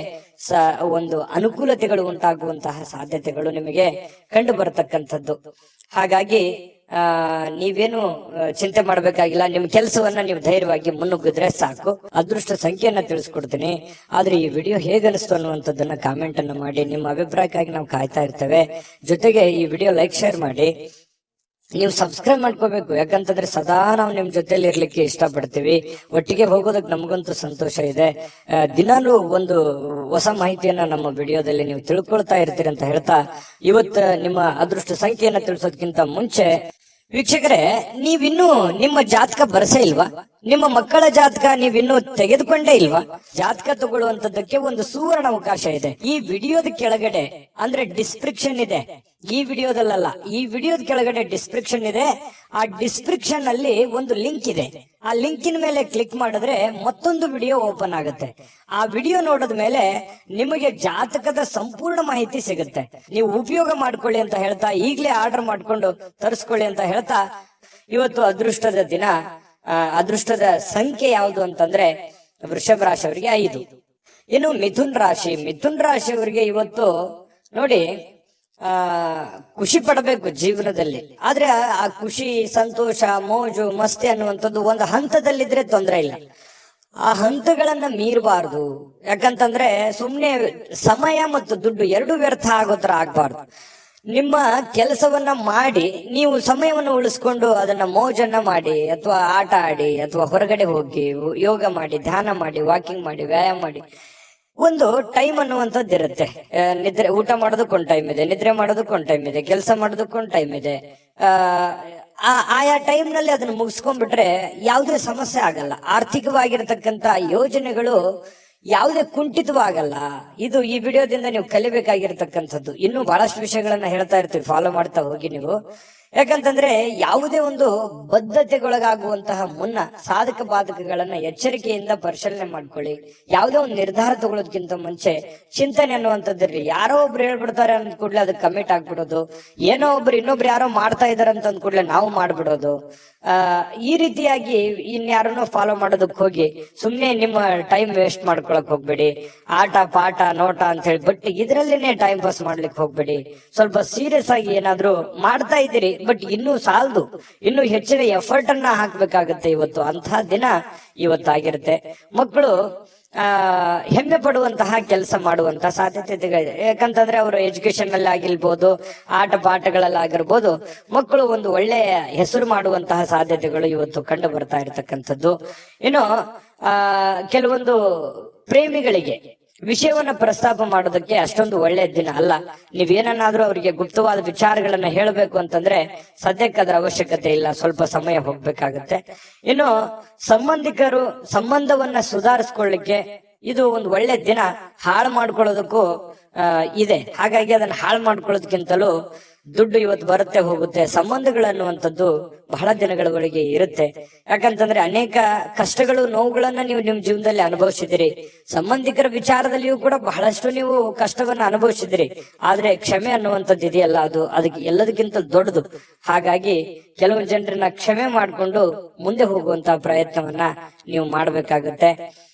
ಒಂದು ಅನುಕೂಲತೆಗಳು ಉಂಟಾಗುವಂತಹ ಸಾಧ್ಯತೆಗಳು ನಿಮಗೆ ಕಂಡು ಬರತಕ್ಕಂಥದ್ದು. ಹಾಗಾಗಿ ನೀವೇನು ಚಿಂತೆ ಮಾಡ್ಬೇಕಾಗಿಲ್ಲ. ನಿಮ್ ಕೆಲಸವನ್ನ ನೀವು ಧೈರ್ಯವಾಗಿ ಮುನ್ನುಗ್ಗಿದ್ರೆ ಸಾಕು. ಅದೃಷ್ಟ ಸಂಖ್ಯೆಯನ್ನ ತಿಳಿಸ್ಕೊಡ್ತೀನಿ, ಆದ್ರೆ ಈ ವಿಡಿಯೋ ಹೇಗನಿಸ್ತು ಅನ್ನುವಂಥದ್ದನ್ನ ಕಾಮೆಂಟ್ ಅನ್ನ ಮಾಡಿ. ನಿಮ್ಮ ಅಭಿಪ್ರಾಯಕ್ಕಾಗಿ ನಾವು ಕಾಯ್ತಾ ಇರ್ತೇವೆ. ಜೊತೆಗೆ ಈ ವಿಡಿಯೋ ಲೈಕ್ ಶೇರ್ ಮಾಡಿ. ನೀವು ಸಬ್ಸ್ಕ್ರೈಬ್ ಮಾಡ್ಕೋಬೇಕು. ಯಾಕಂತಂದ್ರೆ ಸದಾ ನಾವು ನಿಮ್ ಜೊತೆಲಿ ಇರ್ಲಿಕ್ಕೆ ಇಷ್ಟಪಡ್ತೀವಿ. ಒಟ್ಟಿಗೆ ಹೋಗೋದಕ್ಕೆ ನಮಗಂತೂ ಸಂತೋಷ ಇದೆ. ದಿನಾಲೂ ಒಂದು ಹೊಸ ಮಾಹಿತಿಯನ್ನ ನಮ್ಮ ವಿಡಿಯೋದಲ್ಲಿ ನೀವು ತಿಳ್ಕೊಳ್ತಾ ಇರ್ತೀರಿ ಅಂತ ಹೇಳ್ತಾ, ಇವತ್ತು ನಿಮ್ಮ ಅದೃಷ್ಟ ಸಂಖ್ಯೆಯನ್ನ ತಿಳಿಸೋದಕ್ಕಿಂತ ಮುಂಚೆ ವೀಕ್ಷಕರೇ, ನೀವಿನ್ನೂ ನಿಮ್ಮ ಜಾತಕ ಬರಸೇ ಇಲ್ವಾ? ನಿಮ್ಮ ಮಕ್ಕಳ ಜಾತಕ ನೀವಿನ್ನೂ ತೆಗೆದುಕೊಂಡೇ ಇಲ್ವಾ? ಜಾತಕ ತಗೊಳ್ಳುವಂತದ್ದಕ್ಕೆ ಒಂದು ಸುವರ್ಣ ಅವಕಾಶ ಇದೆ. ಈ ವಿಡಿಯೋದ ಕೆಳಗಡೆ ಅಂದ್ರೆ ಡಿಸ್ಕ್ರಿಪ್ಷನ್ ಇದೆ. ಈ ವಿಡಿಯೋದಲ್ಲ, ಈ ವಿಡಿಯೋದ ಕೆಳಗಡೆ ಡಿಸ್ಕ್ರಿಪ್ಷನ್ ಇದೆ. ಆ ಡಿಸ್ಕ್ರಿಪ್ಷನ್ ಅಲ್ಲಿ ಒಂದು ಲಿಂಕ್ ಇದೆ. ಆ ಲಿಂಕಿನ ಮೇಲೆ ಕ್ಲಿಕ್ ಮಾಡಿದ್ರೆ ಮತ್ತೊಂದು ವಿಡಿಯೋ ಓಪನ್ ಆಗುತ್ತೆ. ಆ ವಿಡಿಯೋ ನೋಡಿದ ಮೇಲೆ ನಿಮಗೆ ಜಾತಕದ ಸಂಪೂರ್ಣ ಮಾಹಿತಿ ಸಿಗುತ್ತೆ. ನೀವು ಉಪಯೋಗ ಮಾಡ್ಕೊಳ್ಳಿ ಅಂತ ಹೇಳ್ತಾ, ಈಗಲೇ ಆರ್ಡರ್ ಮಾಡ್ಕೊಂಡು ತರಿಸ್ಕೊಳ್ಳಿ ಅಂತ ಹೇಳ್ತಾ, ಇವತ್ತು ಅದೃಷ್ಟದ ದಿನ. ಅದೃಷ್ಟದ ಸಂಖ್ಯೆ ಯಾವುದು ಅಂತಂದ್ರೆ ವೃಷಭ ರಾಶಿಯವರಿಗೆ 5. ಇನ್ನು ಮಿಥುನ್ ರಾಶಿಯವರಿಗೆ ಇವತ್ತು ನೋಡಿ, ಖುಷಿ ಪಡಬೇಕು ಜೀವನದಲ್ಲಿ. ಆದ್ರೆ ಆ ಖುಷಿ, ಸಂತೋಷ, ಮೋಜು, ಮಸ್ತಿ ಅನ್ನುವಂಥದ್ದು ಒಂದು ಹಂತದಲ್ಲಿದ್ರೆ ತೊಂದರೆ ಇಲ್ಲ. ಆ ಹಂತಗಳನ್ನ ಮೀರಬಾರ್ದು. ಯಾಕಂತಂದ್ರೆ ಸುಮ್ನೆ ಸಮಯ ಮತ್ತು ದುಡ್ಡು ಎರಡು ವ್ಯರ್ಥ ಆಗೋ ತರ ಆಗ್ಬಾರ್ದು. ನಿಮ್ಮ ಕೆಲಸವನ್ನ ಮಾಡಿ ನೀವು ಸಮಯವನ್ನು ಉಳಿಸ್ಕೊಂಡು ಅದನ್ನ ಮೋಜನ್ನ ಮಾಡಿ, ಅಥವಾ ಆಟ ಆಡಿ, ಅಥವಾ ಹೊರಗಡೆ ಹೋಗಿ ಯೋಗ ಮಾಡಿ, ಧ್ಯಾನ ಮಾಡಿ, ವಾಕಿಂಗ್ ಮಾಡಿ, ವ್ಯಾಯಾಮ ಮಾಡಿ. ಒಂದು ಟೈಮ್ ಅನ್ನುವಂಥದ್ದು ಇರುತ್ತೆ. ನಿದ್ರೆ, ಊಟ ಮಾಡೋದಕ್ಕೊಂದು ಟೈಮ್ ಇದೆ, ನಿದ್ರೆ ಮಾಡೋದಕ್ಕೊಂದು ಟೈಮ್ ಇದೆ, ಕೆಲಸ ಮಾಡೋದಕ್ಕೊಂದು ಟೈಮ್ ಇದೆ. ಆಯಾ ಟೈಮ್ ನಲ್ಲಿ ಅದನ್ನ ಮುಗಿಸ್ಕೊಂಡ್ಬಿಟ್ರೆ ಯಾವುದೇ ಸಮಸ್ಯೆ ಆಗಲ್ಲ. ಆರ್ಥಿಕವಾಗಿರ್ತಕ್ಕಂತ ಯೋಜನೆಗಳು ಯಾವುದೇ ಕುಂಠಿತವಾಗಲ್ಲ. ಇದು ಈ ವಿಡಿಯೋದಿಂದ ನೀವು ಕಲಿಬೇಕಾಗಿರ್ತಕ್ಕಂಥದ್ದು. ಇನ್ನೂ ಬಹಳಷ್ಟು ವಿಷಯಗಳನ್ನ ಹೇಳ್ತಾ ಇರ್ತೀವಿ, ಫಾಲೋ ಮಾಡ್ತಾ ಹೋಗಿ ನೀವು. ಯಾಕಂತಂದ್ರೆ ಯಾವುದೇ ಒಂದು ಬದ್ಧತೆಗೊಳಗಾಗುವಂತಹ ಮುನ್ನ ಸಾಧಕ ಬಾಧಕಗಳನ್ನ ಎಚ್ಚರಿಕೆಯಿಂದ ಪರಿಶೀಲನೆ ಮಾಡ್ಕೊಳ್ಳಿ. ಯಾವುದೇ ಒಂದು ನಿರ್ಧಾರ ತಗೊಳ್ಳೋದಕ್ಕಿಂತ ಮುಂಚೆ ಚಿಂತನೆ ಅನ್ನುವಂಥದ್ದಿರ್ಲಿ. ಯಾರೋ ಒಬ್ರು ಹೇಳ್ಬಿಡ್ತಾರೆ ಅಂದ ಕೂಡಲೇ ಅದಕ್ಕೆ ಕಮಿಟ್ ಆಗ್ಬಿಡೋದು, ಏನೋ ಒಬ್ರು ಇನ್ನೊಬ್ರು ಯಾರೋ ಮಾಡ್ತಾ ಇದಾರೆ ಅಂತ ಅಂದ ಕೂಡಲೇ ನಾವು ಮಾಡ್ಬಿಡೋದು. ಈ ರೀತಿಯಾಗಿ ಇನ್ಯಾರನ್ನೋ ಫಾಲೋ ಮಾಡೋದಕ್ಕೆ ಹೋಗಿ ಸುಮ್ನೆ ನಿಮ್ಮ ಟೈಮ್ ವೇಸ್ಟ್ ಮಾಡ್ಕೊಳಕ್ ಹೋಗ್ಬೇಡಿ. ಆಟ ಪಾಠ ನೋಟ ಅಂತ ಹೇಳಿ ಬಟ್ ಇದ್ರಲ್ಲೇನೆ ಟೈಮ್ ಪಾಸ್ ಮಾಡ್ಲಿಕ್ಕೆ ಹೋಗ್ಬೇಡಿ. ಸ್ವಲ್ಪ ಸೀರಿಯಸ್ ಆಗಿ ಏನಾದ್ರು ಮಾಡ್ತಾ ಇದ್ದೀರಿ, ಬಟ್ ಇನ್ನೂ ಸಾಲದು, ಇನ್ನೂ ಹೆಚ್ಚಿನ ಎಫರ್ಟ್ ಅನ್ನ ಹಾಕ್ಬೇಕಾಗತ್ತೆ. ಇವತ್ತು ಅಂತಹ ದಿನ ಇವತ್ತಾಗಿರುತ್ತೆ. ಮಕ್ಕಳು ಹೆಮ್ಮೆ ಪಡುವಂತಹ ಕೆಲಸ ಮಾಡುವಂತಹ ಸಾಧ್ಯತೆಗಳಿದೆ. ಯಾಕಂತಂದ್ರೆ ಅವರು ಎಜುಕೇಶನ್ ಅಲ್ಲಿ ಆಗಿರ್ಬೋದು, ಆಟ ಪಾಠಗಳಲ್ಲಾಗಿರ್ಬೋದು, ಮಕ್ಕಳು ಒಂದು ಒಳ್ಳೆಯ ಹೆಸರು ಮಾಡುವಂತಹ ಸಾಧ್ಯತೆಗಳು ಇವತ್ತು ಕಂಡು ಬರ್ತಾ ಇರತಕ್ಕಂಥದ್ದು. ಇನ್ನು ಕೆಲವೊಂದು ಪ್ರೇಮಿಗಳಿಗೆ ವಿಷಯವನ್ನ ಪ್ರಸ್ತಾಪ ಮಾಡೋದಕ್ಕೆ ಅಷ್ಟೊಂದು ಒಳ್ಳೆಯ ದಿನ ಅಲ್ಲ. ನೀವೇನಾದ್ರೂ ಅವರಿಗೆ ಗುಪ್ತವಾದ ವಿಚಾರಗಳನ್ನ ಹೇಳಬೇಕು ಅಂತಂದ್ರೆ ಸದ್ಯಕ್ಕೆ ಅದರ ಅವಶ್ಯಕತೆ ಇಲ್ಲ, ಸ್ವಲ್ಪ ಸಮಯ ಹೋಗ್ಬೇಕಾಗತ್ತೆ. ಇನ್ನು ಸಂಬಂಧಿಕರು ಸಂಬಂಧವನ್ನ ಸುಧಾರಿಸ್ಕೊಳ್ಳಿಕ್ಕೆ ಇದು ಒಂದು ಒಳ್ಳೆ ದಿನ. ಹಾಳು ಮಾಡ್ಕೊಳ್ಳೋದಕ್ಕೂ ಇದೆ. ಹಾಗಾಗಿ ಅದನ್ನ ಹಾಳು ಮಾಡ್ಕೊಳ್ಳೋದಕ್ಕಿಂತಲೂ ದುಡ್ಡು ಇವತ್ತು ಬರುತ್ತೆ ಹೋಗುತ್ತೆ. ಸಂಬಂಧಗಳನ್ನುವಂಥದ್ದು ಬಹಳ ದಿನಗಳವರೆಗೆ ಇರುತ್ತೆ. ಯಾಕಂತಂದ್ರೆ ಅನೇಕ ಕಷ್ಟಗಳು, ನೋವುಗಳನ್ನ ನೀವು ನಿಮ್ ಜೀವನದಲ್ಲಿ ಅನುಭವಿಸಿದಿರಿ. ಸಂಬಂಧಿಕರ ವಿಚಾರದಲ್ಲಿಯೂ ಕೂಡ ಬಹಳಷ್ಟು ನೀವು ಕಷ್ಟವನ್ನ ಅನುಭವಿಸಿದಿರಿ. ಆದ್ರೆ ಕ್ಷಮೆ ಅನ್ನುವಂಥದ್ದು ಇದೆಯಲ್ಲ, ಅದಕ್ಕೆ ಎಲ್ಲದಕ್ಕಿಂತ ದೊಡ್ಡದು. ಹಾಗಾಗಿ ಕೆಲವು ಜನರನ್ನ ಕ್ಷಮೆ ಮಾಡಿಕೊಂಡು ಮುಂದೆ ಹೋಗುವಂತಹ ಪ್ರಯತ್ನವನ್ನ ನೀವು ಮಾಡ್ಬೇಕಾಗತ್ತೆ.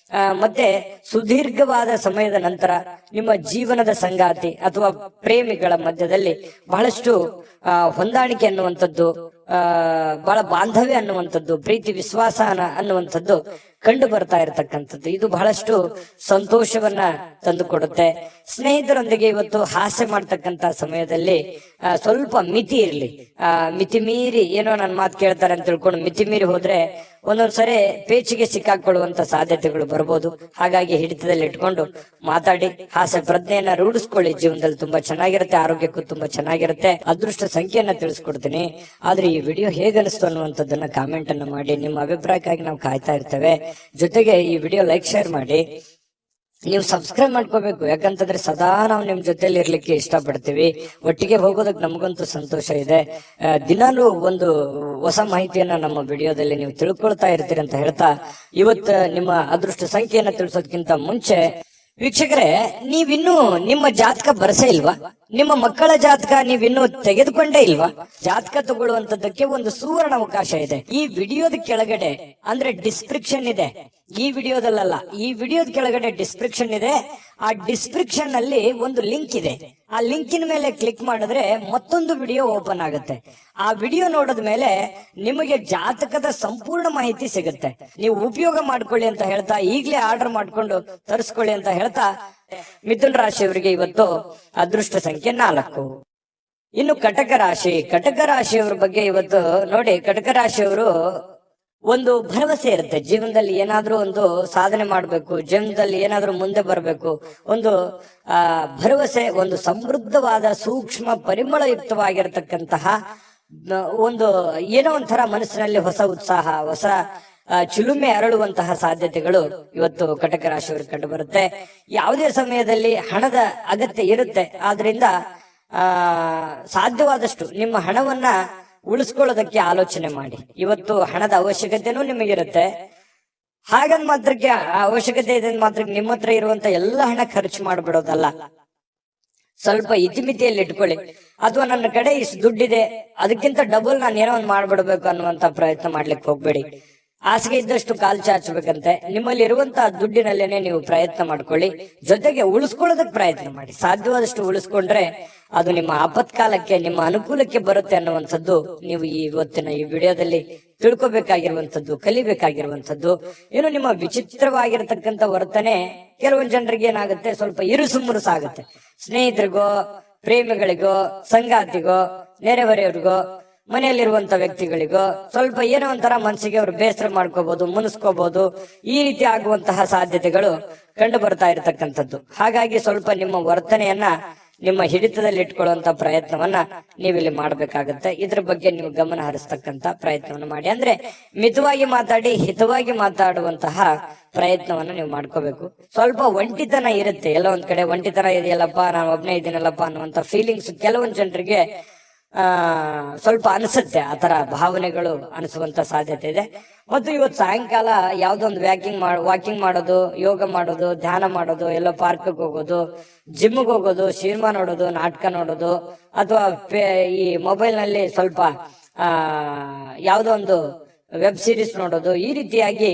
ಮತ್ತೆ ಸುದೀರ್ಘವಾದ ಸಮಯದ ನಂತರ ನಿಮ್ಮ ಜೀವನದ ಸಂಗಾತಿ ಅಥವಾ ಪ್ರೇಮಿಗಳ ಮಧ್ಯದಲ್ಲಿ ಬಹಳಷ್ಟು ಹೊಂದಾಣಿಕೆ ಅನ್ನುವಂಥದ್ದು, ಬಹಳ ಬಾಂಧವ್ಯ ಅನ್ನುವಂಥದ್ದು, ಪ್ರೀತಿ ವಿಶ್ವಾಸ ಅನ್ನುವಂಥದ್ದು ಕಂಡು ಬರ್ತಾ ಇರತಕ್ಕಂಥದ್ದು. ಇದು ಬಹಳಷ್ಟು ಸಂತೋಷವನ್ನ ತಂದು ಕೊಡುತ್ತೆ. ಸ್ನೇಹಿತರೊಂದಿಗೆ ಇವತ್ತು ಹಾಸ್ಯ ಮಾಡ್ತಕ್ಕಂತ ಸಮಯದಲ್ಲಿ ಸ್ವಲ್ಪ ಮಿತಿ ಇರ್ಲಿ. ಮಿತಿ ಮೀರಿ ಏನೋ ನನ್ನ ಮಾತು ಕೇಳ್ತಾರೆ ಅಂತ ತಿಳ್ಕೊಂಡು ಮಿತಿ ಮೀರಿ ಹೋದ್ರೆ ಒಂದೊಂದ್ಸರಿ ಪೇಚಿಗೆ ಸಿಕ್ಕಾಕೊಳ್ಳುವಂತ ಸಾಧ್ಯತೆಗಳು ಬರ್ಬೋದು. ಹಾಗಾಗಿ ಹಿಡಿತದಲ್ಲಿ ಇಟ್ಕೊಂಡು ಮಾತಾಡಿ ಹಾಸ್ಯ ಪ್ರಜ್ಞೆಯನ್ನ ರೂಢಿಸ್ಕೊಳ್ಳಿ. ಜೀವನದಲ್ಲಿ ತುಂಬಾ ಚೆನ್ನಾಗಿರುತ್ತೆ, ಆರೋಗ್ಯಕ್ಕೂ ತುಂಬಾ ಚೆನ್ನಾಗಿರುತ್ತೆ. ಅದೃಷ್ಟ ಸಂಖ್ಯೆಯನ್ನ ತಿಳಿಸ್ಕೊಡ್ತೀನಿ. ಆದ್ರೆ ಈ ವಿಡಿಯೋ ಹೇಗನಿಸ್ತು ಅನ್ನುವಂಥದ್ದನ್ನ ಕಾಮೆಂಟ್ ಅನ್ನ ಮಾಡಿ. ನಿಮ್ಮ ಅಭಿಪ್ರಾಯಕ್ಕಾಗಿ ನಾವು ಕಾಯ್ತಾ ಇರ್ತೇವೆ. ಜೊತೆಗೆ ಈ ವಿಡಿಯೋ ಲೈಕ್, ಶೇರ್ ಮಾಡಿ. ನೀವು ಸಬ್ಸ್ಕ್ರೈಬ್ ಮಾಡ್ಕೋಬೇಕು. ಯಾಕಂತಂದ್ರೆ ಸದಾ ನಾವು ನಿಮ್ ಜೊತೆಲಿ ಇರ್ಲಿಕ್ಕೆ ಇಷ್ಟಪಡ್ತೀವಿ. ಒಟ್ಟಿಗೆ ಹೋಗೋದಕ್ಕೆ ನಮಗಂತೂ ಸಂತೋಷ ಇದೆ. ದಿನಾಲೂ ಒಂದು ಹೊಸ ಮಾಹಿತಿಯನ್ನ ನಮ್ಮ ವಿಡಿಯೋದಲ್ಲಿ ನೀವು ತಿಳ್ಕೊಳ್ತಾ ಇರ್ತೀರಿ ಅಂತ ಹೇಳ್ತಾ, ಇವತ್ತು ನಿಮ್ಮ ಅದೃಷ್ಟ ಸಂಖ್ಯೆಯನ್ನ ತಿಳಿಸೋದಕ್ಕಿಂತ ಮುಂಚೆ ವೀಕ್ಷಕರೇ, ನೀವಿನ್ನೂ ನಿಮ್ಮ ಜಾತಕ ಬರಸೇ ಇಲ್ವಾ? ನಿಮ್ಮ ಮಕ್ಕಳ ಜಾತಕ ನೀವಿನ್ನೂ ತೆಗೆದುಕೊಂಡೇ ಇಲ್ವಾ? ಜಾತಕ ತಗೊಳ್ಳುವಂತದ್ದಕ್ಕೆ ಒಂದು ಸುವರ್ಣ ಅವಕಾಶ ಇದೆ. ಈ ವಿಡಿಯೋದ ಕೆಳಗಡೆ ಅಂದ್ರೆ ಡಿಸ್ಕ್ರಿಪ್ಷನ್ ಇದೆ. ಈ ವಿಡಿಯೋದಲ್ಲ, ಈ ವಿಡಿಯೋದ ಕೆಳಗಡೆ ಡಿಸ್ಕ್ರಿಪ್ಷನ್ ಇದೆ. ಆ ಡಿಸ್ಕ್ರಿಪ್ಷನ್ ಅಲ್ಲಿ ಒಂದು ಲಿಂಕ್ ಇದೆ. ಆ ಲಿಂಕಿನ ಮೇಲೆ ಕ್ಲಿಕ್ ಮಾಡಿದ್ರೆ ಮತ್ತೊಂದು ವಿಡಿಯೋ ಓಪನ್ ಆಗುತ್ತೆ. ಆ ವಿಡಿಯೋ ನೋಡಿದ ಮೇಲೆ ನಿಮಗೆ ಜಾತಕದ ಸಂಪೂರ್ಣ ಮಾಹಿತಿ ಸಿಗುತ್ತೆ. ನೀವು ಉಪಯೋಗ ಮಾಡ್ಕೊಳ್ಳಿ ಅಂತ ಹೇಳ್ತಾ, ಈಗಲೇ ಆರ್ಡರ್ ಮಾಡ್ಕೊಂಡು ತರಿಸ್ಕೊಳ್ಳಿ ಅಂತ ಹೇಳ್ತಾ, ಮಿಥುನ್ ರಾಶಿಯವರಿಗೆ ಇವತ್ತು ಅದೃಷ್ಟ ಸಂಖ್ಯೆ 4. ಇನ್ನು ಕಟಕ ರಾಶಿಯವರ ಬಗ್ಗೆ ಇವತ್ತು ನೋಡಿ, ಕಟಕ ರಾಶಿಯವರು ಒಂದು ಭರವಸೆ ಇರುತ್ತೆ. ಜೀವನದಲ್ಲಿ ಏನಾದ್ರೂ ಒಂದು ಸಾಧನೆ ಮಾಡ್ಬೇಕು, ಜೀವನದಲ್ಲಿ ಏನಾದ್ರೂ ಮುಂದೆ ಬರಬೇಕು, ಒಂದು ಭರವಸೆ, ಒಂದು ಸಮೃದ್ಧವಾದ ಸೂಕ್ಷ್ಮ ಪರಿಮಳಯುಕ್ತವಾಗಿರತಕ್ಕಂತಹ ಒಂದು ಏನೋ ಒಂಥರ ಮನಸ್ಸಿನಲ್ಲಿ ಹೊಸ ಉತ್ಸಾಹ, ಹೊಸ ಚಿಲುಮೆ ಅರಳುವಂತಹ ಸಾಧ್ಯತೆಗಳು ಇವತ್ತು ಕಟಕ ರಾಶಿಯವರು ಕಂಡು ಬರುತ್ತೆ. ಯಾವುದೇ ಸಮಯದಲ್ಲಿ ಹಣದ ಅಗತ್ಯ ಇರುತ್ತೆ. ಆದ್ರಿಂದ ಸಾಧ್ಯವಾದಷ್ಟು ನಿಮ್ಮ ಹಣವನ್ನ ಉಳಿಸ್ಕೊಳ್ಳೋದಕ್ಕೆ ಆಲೋಚನೆ ಮಾಡಿ. ಇವತ್ತು ಹಣದ ಅವಶ್ಯಕತೆನೂ ನಿಮಗಿರುತ್ತೆ. ಹಾಗಂದ್ ಮಾತ್ರಕ್ಕೆ ಅವಶ್ಯಕತೆ ಇದೆ ಮಾತ್ರಕ್ಕೆ ನಿಮ್ಮ ಹತ್ರ ಇರುವಂತ ಎಲ್ಲ ಹಣ ಖರ್ಚು ಮಾಡ್ಬಿಡೋದಲ್ಲ. ಸ್ವಲ್ಪ ಇತಿಮಿತಿಯಲ್ಲಿ ಇಟ್ಕೊಳ್ಳಿ. ಅಥವಾ ನನ್ನ ಕಡೆ ಇಷ್ಟು ದುಡ್ಡಿದೆ, ಅದಕ್ಕಿಂತ ಡಬಲ್ ನಾನು ಏನೋ ಒಂದು ಮಾಡ್ಬಿಡ್ಬೇಕು ಅನ್ನುವಂತ ಪ್ರಯತ್ನ ಮಾಡ್ಲಿಕ್ಕೆ ಹೋಗ್ಬೇಡಿ. ಹಾಸಿಗೆ ಇದ್ದಷ್ಟು ಕಾಲ್ ಚಾಚಬೇಕಂತೆ. ನಿಮ್ಮಲ್ಲಿ ಇರುವಂತಹ ದುಡ್ಡಿನಲ್ಲೇನೆ ನೀವು ಪ್ರಯತ್ನ ಮಾಡ್ಕೊಳ್ಳಿ. ಜೊತೆಗೆ ಉಳಿಸ್ಕೊಳ್ಳೋದಕ್ಕೆ ಪ್ರಯತ್ನ ಮಾಡಿ. ಸಾಧ್ಯವಾದಷ್ಟು ಉಳಿಸ್ಕೊಂಡ್ರೆ ಅದು ನಿಮ್ಮ ಆಪತ್ಕಾಲಕ್ಕೆ, ನಿಮ್ಮ ಅನುಕೂಲಕ್ಕೆ ಬರುತ್ತೆ ಅನ್ನುವಂಥದ್ದು ನೀವು ಇವತ್ತಿನ ಈ ವಿಡಿಯೋದಲ್ಲಿ ತಿಳ್ಕೊಬೇಕಾಗಿರುವಂತದ್ದು, ಕಲಿಬೇಕಾಗಿರುವಂತದ್ದು. ಏನು ನಿಮ್ಮ ವಿಚಿತ್ರವಾಗಿರತಕ್ಕಂತ ವರ್ತನೆ ಕೆಲವೊಂದು ಜನರಿಗೆ ಏನಾಗುತ್ತೆ, ಸ್ವಲ್ಪ ಇರುಸು ಮುರುಸಾಗುತ್ತೆ. ಸ್ನೇಹಿತರಿಗೋ, ಪ್ರೇಮಿಗಳಿಗೋ, ಸಂಗಾತಿಗೋ, ನೆರೆಹೊರೆಯವರಿಗೋ, ಮನೆಯಲ್ಲಿರುವಂತ ವ್ಯಕ್ತಿಗಳಿಗೋ ಸ್ವಲ್ಪ ಏನೋ ಒಂಥರ ಮನಸ್ಸಿಗೆ ಅವರು ಬೇಸರ ಮಾಡ್ಕೋಬಹುದು, ಮುನಿಸ್ಕೋಬಹುದು. ಈ ರೀತಿ ಆಗುವಂತಹ ಸಾಧ್ಯತೆಗಳು ಕಂಡು ಬರ್ತಾ ಇರತಕ್ಕಂಥದ್ದು. ಹಾಗಾಗಿ ಸ್ವಲ್ಪ ನಿಮ್ಮ ವರ್ತನೆಯನ್ನ ನಿಮ್ಮ ಹಿಡಿತದಲ್ಲಿ ಇಟ್ಕೊಳ್ಳುವಂತ ಪ್ರಯತ್ನವನ್ನ ನೀವಿಲ್ಲಿ ಮಾಡ್ಬೇಕಾಗತ್ತೆ. ಇದ್ರ ಬಗ್ಗೆ ನೀವು ಗಮನ ಹರಿಸ್ತಕ್ಕಂತ ಪ್ರಯತ್ನವನ್ನ ಮಾಡಿ. ಅಂದ್ರೆ ಮಿತವಾಗಿ ಮಾತಾಡಿ, ಹಿತವಾಗಿ ಮಾತಾಡುವಂತಹ ಪ್ರಯತ್ನವನ್ನ ನೀವು ಮಾಡ್ಕೋಬೇಕು. ಸ್ವಲ್ಪ ಒಂಟಿತನ ಇರುತ್ತೆ, ಎಲ್ಲೋ ಒಂದ್ ಕಡೆ ಒಂಟಿತನ ಇದೆಯಲ್ಲಪ್ಪ, ನಾನು ಒಬ್ನೇ ಇದ್ದೀನಲ್ಲಪ್ಪ ಅನ್ನುವಂತ ಫೀಲಿಂಗ್ಸ್ ಕೆಲವೊಂದು ಜನರಿಗೆ ಸ್ವಲ್ಪ ಅನಿಸುತ್ತೆ. ಆ ತರ ಭಾವನೆಗಳು ಅನಿಸುವಂತ ಸಾಧ್ಯತೆ ಇದೆ. ಮತ್ತು ಇವತ್ತು ಸಾಯಂಕಾಲ ಯಾವ್ದೋ ಒಂದು ವಾಕಿಂಗ್ ಮಾಡೋದು, ಯೋಗ ಮಾಡೋದು, ಧ್ಯಾನ ಮಾಡೋದು, ಎಲ್ಲೋ ಪಾರ್ಕ್ಗೆ ಹೋಗೋದು, ಜಿಮ್ಗೆ ಹೋಗೋದು, ಸಿನಿಮಾ ನೋಡೋದು, ನಾಟಕ ನೋಡೋದು, ಅಥವಾ ಈ ಮೊಬೈಲ್ ನಲ್ಲಿ ಸ್ವಲ್ಪ ಯಾವ್ದೋ ಒಂದು ವೆಬ್ ಸೀರೀಸ್ ನೋಡೋದು, ಈ ರೀತಿಯಾಗಿ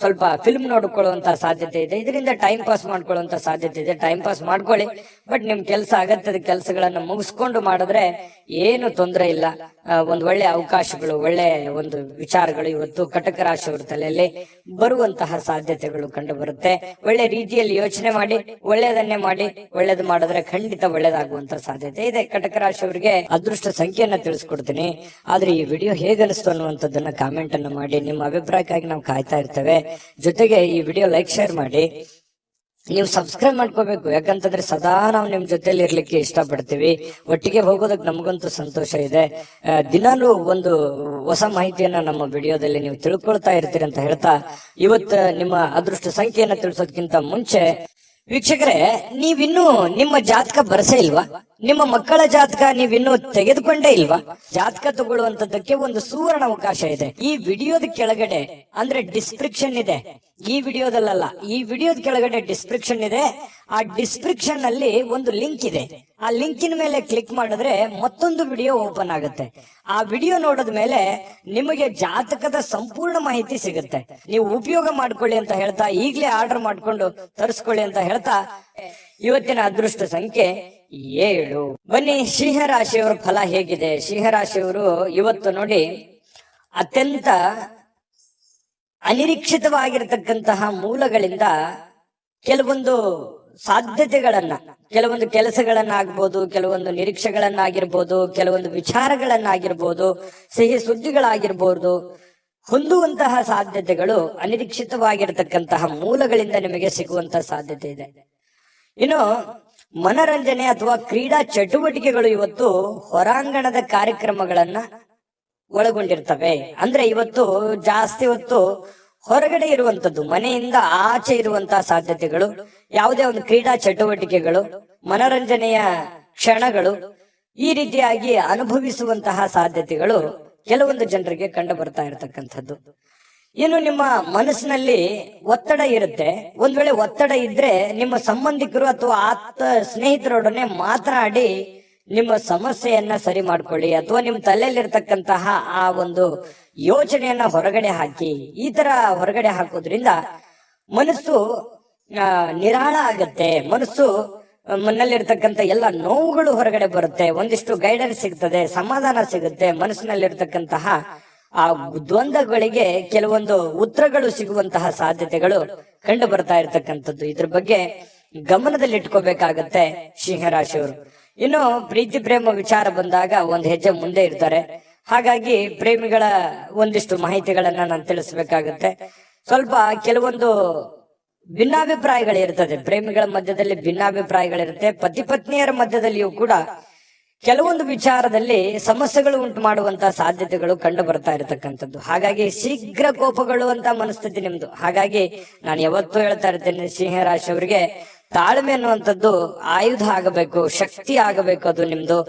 ಸ್ವಲ್ಪ ಫಿಲ್ಮ್ ನೋಡ್ಕೊಳ್ಳುವಂತ ಸಾಧ್ಯತೆ ಇದೆ. ಇದರಿಂದ ಟೈಮ್ ಪಾಸ್ ಮಾಡ್ಕೊಳ್ಳುವಂತ ಸಾಧ್ಯತೆ ಇದೆ. ಟೈಮ್ ಪಾಸ್ ಮಾಡ್ಕೊಳ್ಳಿ, ಬಟ್ ನಿಮ್ ಕೆಲಸ, ಅಗತ್ಯದ ಕೆಲಸಗಳನ್ನ ಮುಗಿಸ್ಕೊಂಡು ಮಾಡಿದ್ರೆ ಏನು ತೊಂದರೆ ಇಲ್ಲ. ಒಂದು ಒಳ್ಳೆ ಅವಕಾಶಗಳು, ಒಳ್ಳೆ ಒಂದು ವಿಚಾರಗಳು ಇವತ್ತು ಕಟಕ ರಾಶಿಯವರ ತಲೆಯಲ್ಲಿ ಬರುವಂತಹ ಸಾಧ್ಯತೆಗಳು ಕಂಡು ಬರುತ್ತೆ. ಒಳ್ಳೆ ರೀತಿಯಲ್ಲಿ ಯೋಚನೆ ಮಾಡಿ, ಒಳ್ಳೆಯದನ್ನೇ ಮಾಡಿ. ಒಳ್ಳೇದು ಮಾಡಿದ್ರೆ ಖಂಡಿತ ಒಳ್ಳೇದಾಗುವಂತ ಸಾಧ್ಯತೆ ಇದೆ. ಕಟಕ ರಾಶಿಯವರಿಗೆ ಅದೃಷ್ಟ ಸಂಖ್ಯೆಯನ್ನ ತಿಳಿಸ್ಕೊಡ್ತೀನಿ. ಆದ್ರೆ ಈ ವಿಡಿಯೋ ಹೇಗನಿಸ್ತು ಅನ್ನುವಂಥದ್ದನ್ನ ಕಾಮೆಂಟ್ ಅನ್ನ ಮಾಡಿ. ನಿಮ್ಮ ಅಭಿಪ್ರಾಯಕ್ಕಾಗಿ ನಾವು ಕಾಯ್ತಾ ಇರ್ತೇವೆ. ಜೊತೆಗೆ ಈ ವಿಡಿಯೋ ಲೈಕ್, ಶೇರ್ ಮಾಡಿ. ನೀವು ಸಬ್ಸ್ಕ್ರೈಬ್ ಮಾಡ್ಕೋಬೇಕು. ಯಾಕಂತಂದ್ರೆ ಸದಾ ನಾವು ನಿಮ್ ಜೊತೆಲಿ ಇರ್ಲಿಕ್ಕೆ ಇಷ್ಟಪಡ್ತೀವಿ. ಒಟ್ಟಿಗೆ ಹೋಗೋದಕ್ಕೆ ನಮಗಂತೂ ಸಂತೋಷ ಇದೆ. ದಿನಾಲೂ ಒಂದು ಹೊಸ ಮಾಹಿತಿಯನ್ನ ನಮ್ಮ ವಿಡಿಯೋದಲ್ಲಿ ನೀವು ತಿಳ್ಕೊಳ್ತಾ ಇರ್ತೀರಿ ಅಂತ ಹೇಳ್ತಾ, ಇವತ್ತು ನಿಮ್ಮ ಅದೃಷ್ಟ ಸಂಖ್ಯೆಯನ್ನ ತಿಳಿಸೋದಕ್ಕಿಂತ ಮುಂಚೆ ವೀಕ್ಷಕರೇ, ನೀವಿನ್ನೂ ನಿಮ್ಮ ಜಾತಕ ಬರಸೇ ಇಲ್ವಾ? ನಿಮ್ಮ ಮಕ್ಕಳ ಜಾತಕ ನೀವಿನ್ನೂ ತೆಗೆದುಕೊಂಡೇ ಇಲ್ವಾ? ಜಾತಕ ತಗೊಳ್ಳುವಂತದ್ದಕ್ಕೆ ಒಂದು ಸುವರ್ಣ ಅವಕಾಶ ಇದೆ. ಈ ವಿಡಿಯೋದ ಕೆಳಗಡೆ, ಅಂದ್ರೆ ಡಿಸ್ಕ್ರಿಪ್ಷನ್ ಇದೆ, ಈ ವಿಡಿಯೋದಲ್ಲ, ಈ ವಿಡಿಯೋದ ಕೆಳಗಡೆ ಡಿಸ್ಕ್ರಿಪ್ಷನ್ ಇದೆ. ಆ ಡಿಸ್ಕ್ರಿಪ್ಷನ್ ಅಲ್ಲಿ ಒಂದು ಲಿಂಕ್ ಇದೆ. ಆ ಲಿಂಕಿನ ಮೇಲೆ ಕ್ಲಿಕ್ ಮಾಡಿದ್ರೆ ಮತ್ತೊಂದು ವಿಡಿಯೋ ಓಪನ್ ಆಗುತ್ತೆ. ಆ ವಿಡಿಯೋ ನೋಡಿದ ಮೇಲೆ ನಿಮಗೆ ಜಾತಕದ ಸಂಪೂರ್ಣ ಮಾಹಿತಿ ಸಿಗುತ್ತೆ. ನೀವು ಉಪಯೋಗ ಮಾಡ್ಕೊಳ್ಳಿ ಅಂತ ಹೇಳ್ತಾ, ಈಗಲೇ ಆರ್ಡರ್ ಮಾಡ್ಕೊಂಡು ತರಿಸ್ಕೊಳ್ಳಿ ಅಂತ ಹೇಳ್ತಾ, ಇವತ್ತಿನ ಅದೃಷ್ಟ ಸಂಖ್ಯೆ 7. ಬನ್ನಿ, ಸಿಂಹರಾಶಿಯವರ ಫಲ ಹೇಗಿದೆ. ಸಿಂಹರಾಶಿಯವರು ಇವತ್ತು ನೋಡಿ, ಅತ್ಯಂತ ಅನಿರೀಕ್ಷಿತವಾಗಿರತಕ್ಕಂತಹ ಮೂಲಗಳಿಂದ ಕೆಲವೊಂದು ಸಾಧ್ಯತೆಗಳನ್ನ, ಕೆಲವೊಂದು ಕೆಲಸಗಳನ್ನಾಗ್ಬೋದು, ಕೆಲವೊಂದು ನಿರೀಕ್ಷೆಗಳನ್ನಾಗಿರ್ಬೋದು, ಕೆಲವೊಂದು ವಿಚಾರಗಳನ್ನಾಗಿರ್ಬೋದು, ಸಿಹಿ ಸುದ್ದಿಗಳಾಗಿರ್ಬೋದು, ಹೊಂದುವಂತಹ ಸಾಧ್ಯತೆಗಳು ಅನಿರೀಕ್ಷಿತವಾಗಿರತಕ್ಕಂತಹ ಮೂಲಗಳಿಂದ ನಿಮಗೆ ಸಿಗುವಂತಹ ಸಾಧ್ಯತೆ ಇದೆ. ಇನ್ನು ಮನರಂಜನೆ ಅಥವಾ ಕ್ರೀಡಾ ಚಟುವಟಿಕೆಗಳು ಇವತ್ತು ಹೊರಾಂಗಣದ ಕಾರ್ಯಕ್ರಮಗಳನ್ನ ಒಳಗೊಂಡಿರ್ತವೆ. ಅಂದ್ರೆ ಇವತ್ತು ಜಾಸ್ತಿ ಹೊತ್ತು ಹೊರಗಡೆ ಇರುವಂತದ್ದು, ಮನೆಯಿಂದ ಆಚೆ ಇರುವಂತಹ ಸಾಧ್ಯತೆಗಳು, ಯಾವುದೇ ಒಂದು ಕ್ರೀಡಾ ಚಟುವಟಿಕೆಗಳು, ಮನರಂಜನೆಯ ಕ್ಷಣಗಳು, ಈ ರೀತಿಯಾಗಿ ಅನುಭವಿಸುವಂತಹ ಸಾಧ್ಯತೆಗಳು ಕೆಲವೊಂದು ಜನರಿಗೆ ಕಂಡು ಬರ್ತಾ ಇರತಕ್ಕಂಥದ್ದು. ಇನ್ನು ನಿಮ್ಮ ಮನಸ್ಸಿನಲ್ಲಿ ಒತ್ತಡ ಇರುತ್ತೆ. ಒಂದ್ ವೇಳೆ ಒತ್ತಡ ಇದ್ರೆ ನಿಮ್ಮ ಸಂಬಂಧಿಕರು ಅಥವಾ ಸ್ನೇಹಿತರೊಡನೆ ಮಾತನಾಡಿ ನಿಮ್ಮ ಸಮಸ್ಯೆಯನ್ನ ಸರಿ ಮಾಡ್ಕೊಳ್ಳಿ, ಅಥವಾ ನಿಮ್ಮ ತಲೆಯಲ್ಲಿರ್ತಕ್ಕಂತಹ ಆ ಒಂದು ಯೋಚನೆಯನ್ನ ಹೊರಗಡೆ ಹಾಕಿ. ಈ ತರ ಹೊರಗಡೆ ಹಾಕೋದ್ರಿಂದ ಮನಸ್ಸು ನಿರಾಳ ಆಗತ್ತೆ. ಮನಸ್ಸು ಮನಲ್ಲಿರ್ತಕ್ಕಂಥ ಎಲ್ಲ ನೋವುಗಳು ಹೊರಗಡೆ ಬರುತ್ತೆ. ಒಂದಿಷ್ಟು ಗೈಡೆನ್ಸ್ ಸಿಗ್ತದೆ, ಸಮಾಧಾನ ಸಿಗುತ್ತೆ. ಮನಸ್ಸಿನಲ್ಲಿರ್ತಕ್ಕಂತಹ ಆ ದ್ವಂದ್ವಗಳಿಗೆ ಕೆಲವೊಂದು ಉತ್ತರಗಳು ಸಿಗುವಂತಹ ಸಾಧ್ಯತೆಗಳು ಕಂಡು ಬರ್ತಾ ಇರ್ತಕ್ಕಂಥದ್ದು. ಇದ್ರ ಬಗ್ಗೆ ಗಮನದಲ್ಲಿ ಇಟ್ಕೋಬೇಕಾಗತ್ತೆ ಸಿಂಹರಾಶಿಯವರು. ಇನ್ನು ಪ್ರೀತಿ ಪ್ರೇಮ ವಿಚಾರ ಬಂದಾಗ ಒಂದ್ ಹೆಜ್ಜೆ ಮುಂದೆ ಇರ್ತಾರೆ. ಹಾಗಾಗಿ ಪ್ರೇಮಿಗಳ ಒಂದಿಷ್ಟು ಮಾಹಿತಿಗಳನ್ನ ನಾನು ತಿಳಿಸ್ಬೇಕಾಗತ್ತೆ. ಸ್ವಲ್ಪ ಕೆಲವೊಂದು ಭಿನ್ನಾಭಿಪ್ರಾಯಗಳಿರ್ತದೆ, ಪ್ರೇಮಿಗಳ ಮಧ್ಯದಲ್ಲಿ ಭಿನ್ನಾಭಿಪ್ರಾಯಗಳಿರುತ್ತೆ. ಪತಿ ಪತ್ನಿಯರ ಮಧ್ಯದಲ್ಲಿಯೂ ಕೂಡ ಕೆಲವೊಂದು ವಿಚಾರದಲ್ಲಿ ಸಮಸ್ಯೆಗಳು ಉಂಟು ಮಾಡುವಂತಹ ಸಾಧ್ಯತೆಗಳು ಕಂಡು ಬರ್ತಾ ಇರತಕ್ಕಂಥದ್ದು. ಹಾಗಾಗಿ ಶೀಘ್ರ ಕೋಪಗೊಳ್ಳುವಂತ ಮನಸ್ಥಿತಿ ನಿಮ್ದು. ಹಾಗಾಗಿ ನಾನು ಯಾವತ್ತೂ ಹೇಳ್ತಾ ಇರ್ತೇನೆ, ಸಿಂಹರಾಶಿಯವರಿಗೆ ತಾಳ್ಮೆ ಅನ್ನುವಂಥದ್ದು ಆಯುಧ ಆಗಬೇಕು, ಶಕ್ತಿ ಆಗಬೇಕು. ಅದು ನಿಮ್ದು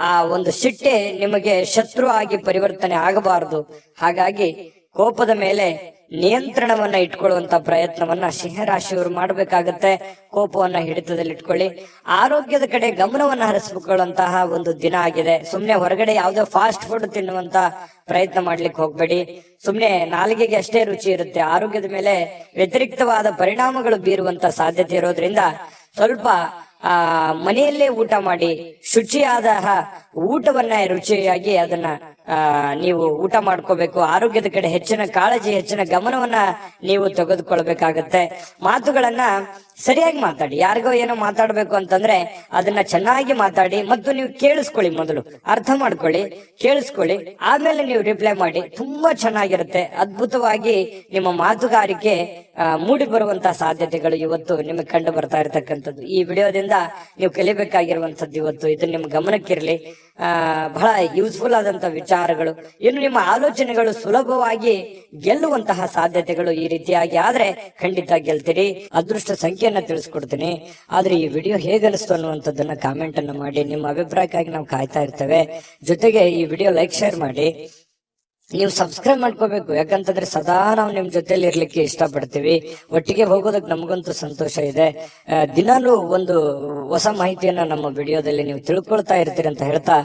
ಆ ಒಂದು ಸಿಟ್ಟೆ ನಿಮಗೆ ಶತ್ರು ಆಗಿ ಪರಿವರ್ತನೆ ಆಗಬಾರದು. ಹಾಗಾಗಿ ಕೋಪದ ಮೇಲೆ ನಿಯಂತ್ರಣವನ್ನ ಇಟ್ಕೊಳ್ಳುವಂತ ಪ್ರಯತ್ನವನ್ನ ಸಿಂಹರಾಶಿಯವರು ಮಾಡ್ಬೇಕಾಗತ್ತೆ. ಕೋಪವನ್ನ ಹಿಡಿತದಲ್ಲಿ ಇಟ್ಕೊಳ್ಳಿ. ಆರೋಗ್ಯದ ಕಡೆ ಗಮನವನ್ನ ಹರಿಸಿಕೊಳ್ಳುವಂತಹ ಒಂದು ದಿನ ಆಗಿದೆ. ಸುಮ್ನೆ ಹೊರಗಡೆ ಯಾವುದೋ ಫಾಸ್ಟ್ ಫುಡ್ ತಿನ್ನುವಂತ ಪ್ರಯತ್ನ ಮಾಡ್ಲಿಕ್ಕೆ ಹೋಗ್ಬೇಡಿ. ಸುಮ್ನೆ ನಾಲಿಗೆಗೆ ಅಷ್ಟೇ ರುಚಿ ಇರುತ್ತೆ, ಆರೋಗ್ಯದ ಮೇಲೆ ವ್ಯತಿರಿಕ್ತವಾದ ಪರಿಣಾಮಗಳು ಬೀರುವಂತ ಸಾಧ್ಯತೆ ಇರೋದ್ರಿಂದ ಸ್ವಲ್ಪ ಮನೆಯಲ್ಲೇ ಊಟ ಮಾಡಿ, ಶುಚಿಯಾದ ಊಟವನ್ನ ರುಚಿಯಾಗಿ ಅದನ್ನ ನೀವು ಊಟ ಮಾಡ್ಕೋಬೇಕು. ಆರೋಗ್ಯದ ಕಡೆ ಹೆಚ್ಚಿನ ಕಾಳಜಿ, ಹೆಚ್ಚಿನ ಗಮನವನ್ನ ನೀವು ತೆಗೆದುಕೊಳ್ಬೇಕಾಗತ್ತೆ. ಮಾತುಗಳನ್ನ ಸರಿಯಾಗಿ ಮಾತಾಡಿ. ಯಾರಿಗೋ ಏನೋ ಮಾತಾಡ್ಬೇಕು ಅಂತಂದ್ರೆ ಅದನ್ನ ಚೆನ್ನಾಗಿ ಮಾತಾಡಿ ಮತ್ತು ನೀವು ಕೇಳಿಸ್ಕೊಳ್ಳಿ. ಮೊದಲು ಅರ್ಥ ಮಾಡ್ಕೊಳ್ಳಿ, ಕೇಳಿಸ್ಕೊಳ್ಳಿ, ಆಮೇಲೆ ನೀವು ರಿಪ್ಲೈ ಮಾಡಿ. ತುಂಬಾ ಚೆನ್ನಾಗಿರುತ್ತೆ. ಅದ್ಭುತವಾಗಿ ನಿಮ್ಮ ಮಾತುಗಾರಿಕೆ ಮೂಡಿ ಬರುವಂತಹ ಸಾಧ್ಯತೆಗಳು ಇವತ್ತು ನಿಮಗೆ ಕಂಡು ಬರ್ತಾ ಇರತಕ್ಕಂಥದ್ದು. ಈ ವಿಡಿಯೋದಿಂದ ನೀವು ಕಲಿಬೇಕಾಗಿರುವಂತದ್ದು ಇವತ್ತು ಇದು ನಿಮ್ಮ ಗಮನಕ್ಕಿರಲಿ. ಬಹಳ ಯೂಸ್ಫುಲ್ ಆದಂತಹ ವಿಚಾರಗಳು. ಇನ್ನು ನಿಮ್ಮ ಆಲೋಚನೆಗಳು ಸುಲಭವಾಗಿ ಗೆಲ್ಲುವಂತಹ ಸಾಧ್ಯತೆಗಳು ಈ ರೀತಿಯಾಗಿ ಆದ್ರೆ ಖಂಡಿತ ಗೆಲ್ತೀರಿ. ಅದೃಷ್ಟ ಸಂಖ್ಯೆಯನ್ನ ತಿಳಿಸ್ಕೊಡ್ತೀನಿ. ಆದ್ರೆ ಈ ವಿಡಿಯೋ ಹೇಗನಿಸ್ತು ಅನ್ನುವಂಥದ್ದನ್ನ ಕಾಮೆಂಟ್ ಅನ್ನ ಮಾಡಿ. ನಿಮ್ಮ ಅಭಿಪ್ರಾಯಕ್ಕಾಗಿ ನಾವು ಕಾಯ್ತಾ ಇರ್ತೇವೆ. ಜೊತೆಗೆ ಈ ವಿಡಿಯೋ ಲೈಕ್, ಶೇರ್ ಮಾಡಿ. ನೀವು ಸಬ್ಸ್ಕ್ರೈಬ್ ಮಾಡ್ಕೋಬೇಕು. ಯಾಕಂತಂದ್ರೆ ಸದಾ ನಾವು ನಿಮ್ ಜೊತೆಲಿ ಇರ್ಲಿಕ್ಕೆ ಇಷ್ಟಪಡ್ತೀವಿ. ಒಟ್ಟಿಗೆ ಹೋಗೋದಕ್ಕೆ ನಮಗಂತೂ ಸಂತೋಷ ಇದೆ. ದಿನಾಲೂ ಒಂದು ಹೊಸ ಮಾಹಿತಿಯನ್ನ ನಮ್ಮ ವಿಡಿಯೋದಲ್ಲಿ ನೀವು ತಿಳ್ಕೊಳ್ತಾ ಇರ್ತೀರಿ ಅಂತ ಹೇಳ್ತಾ,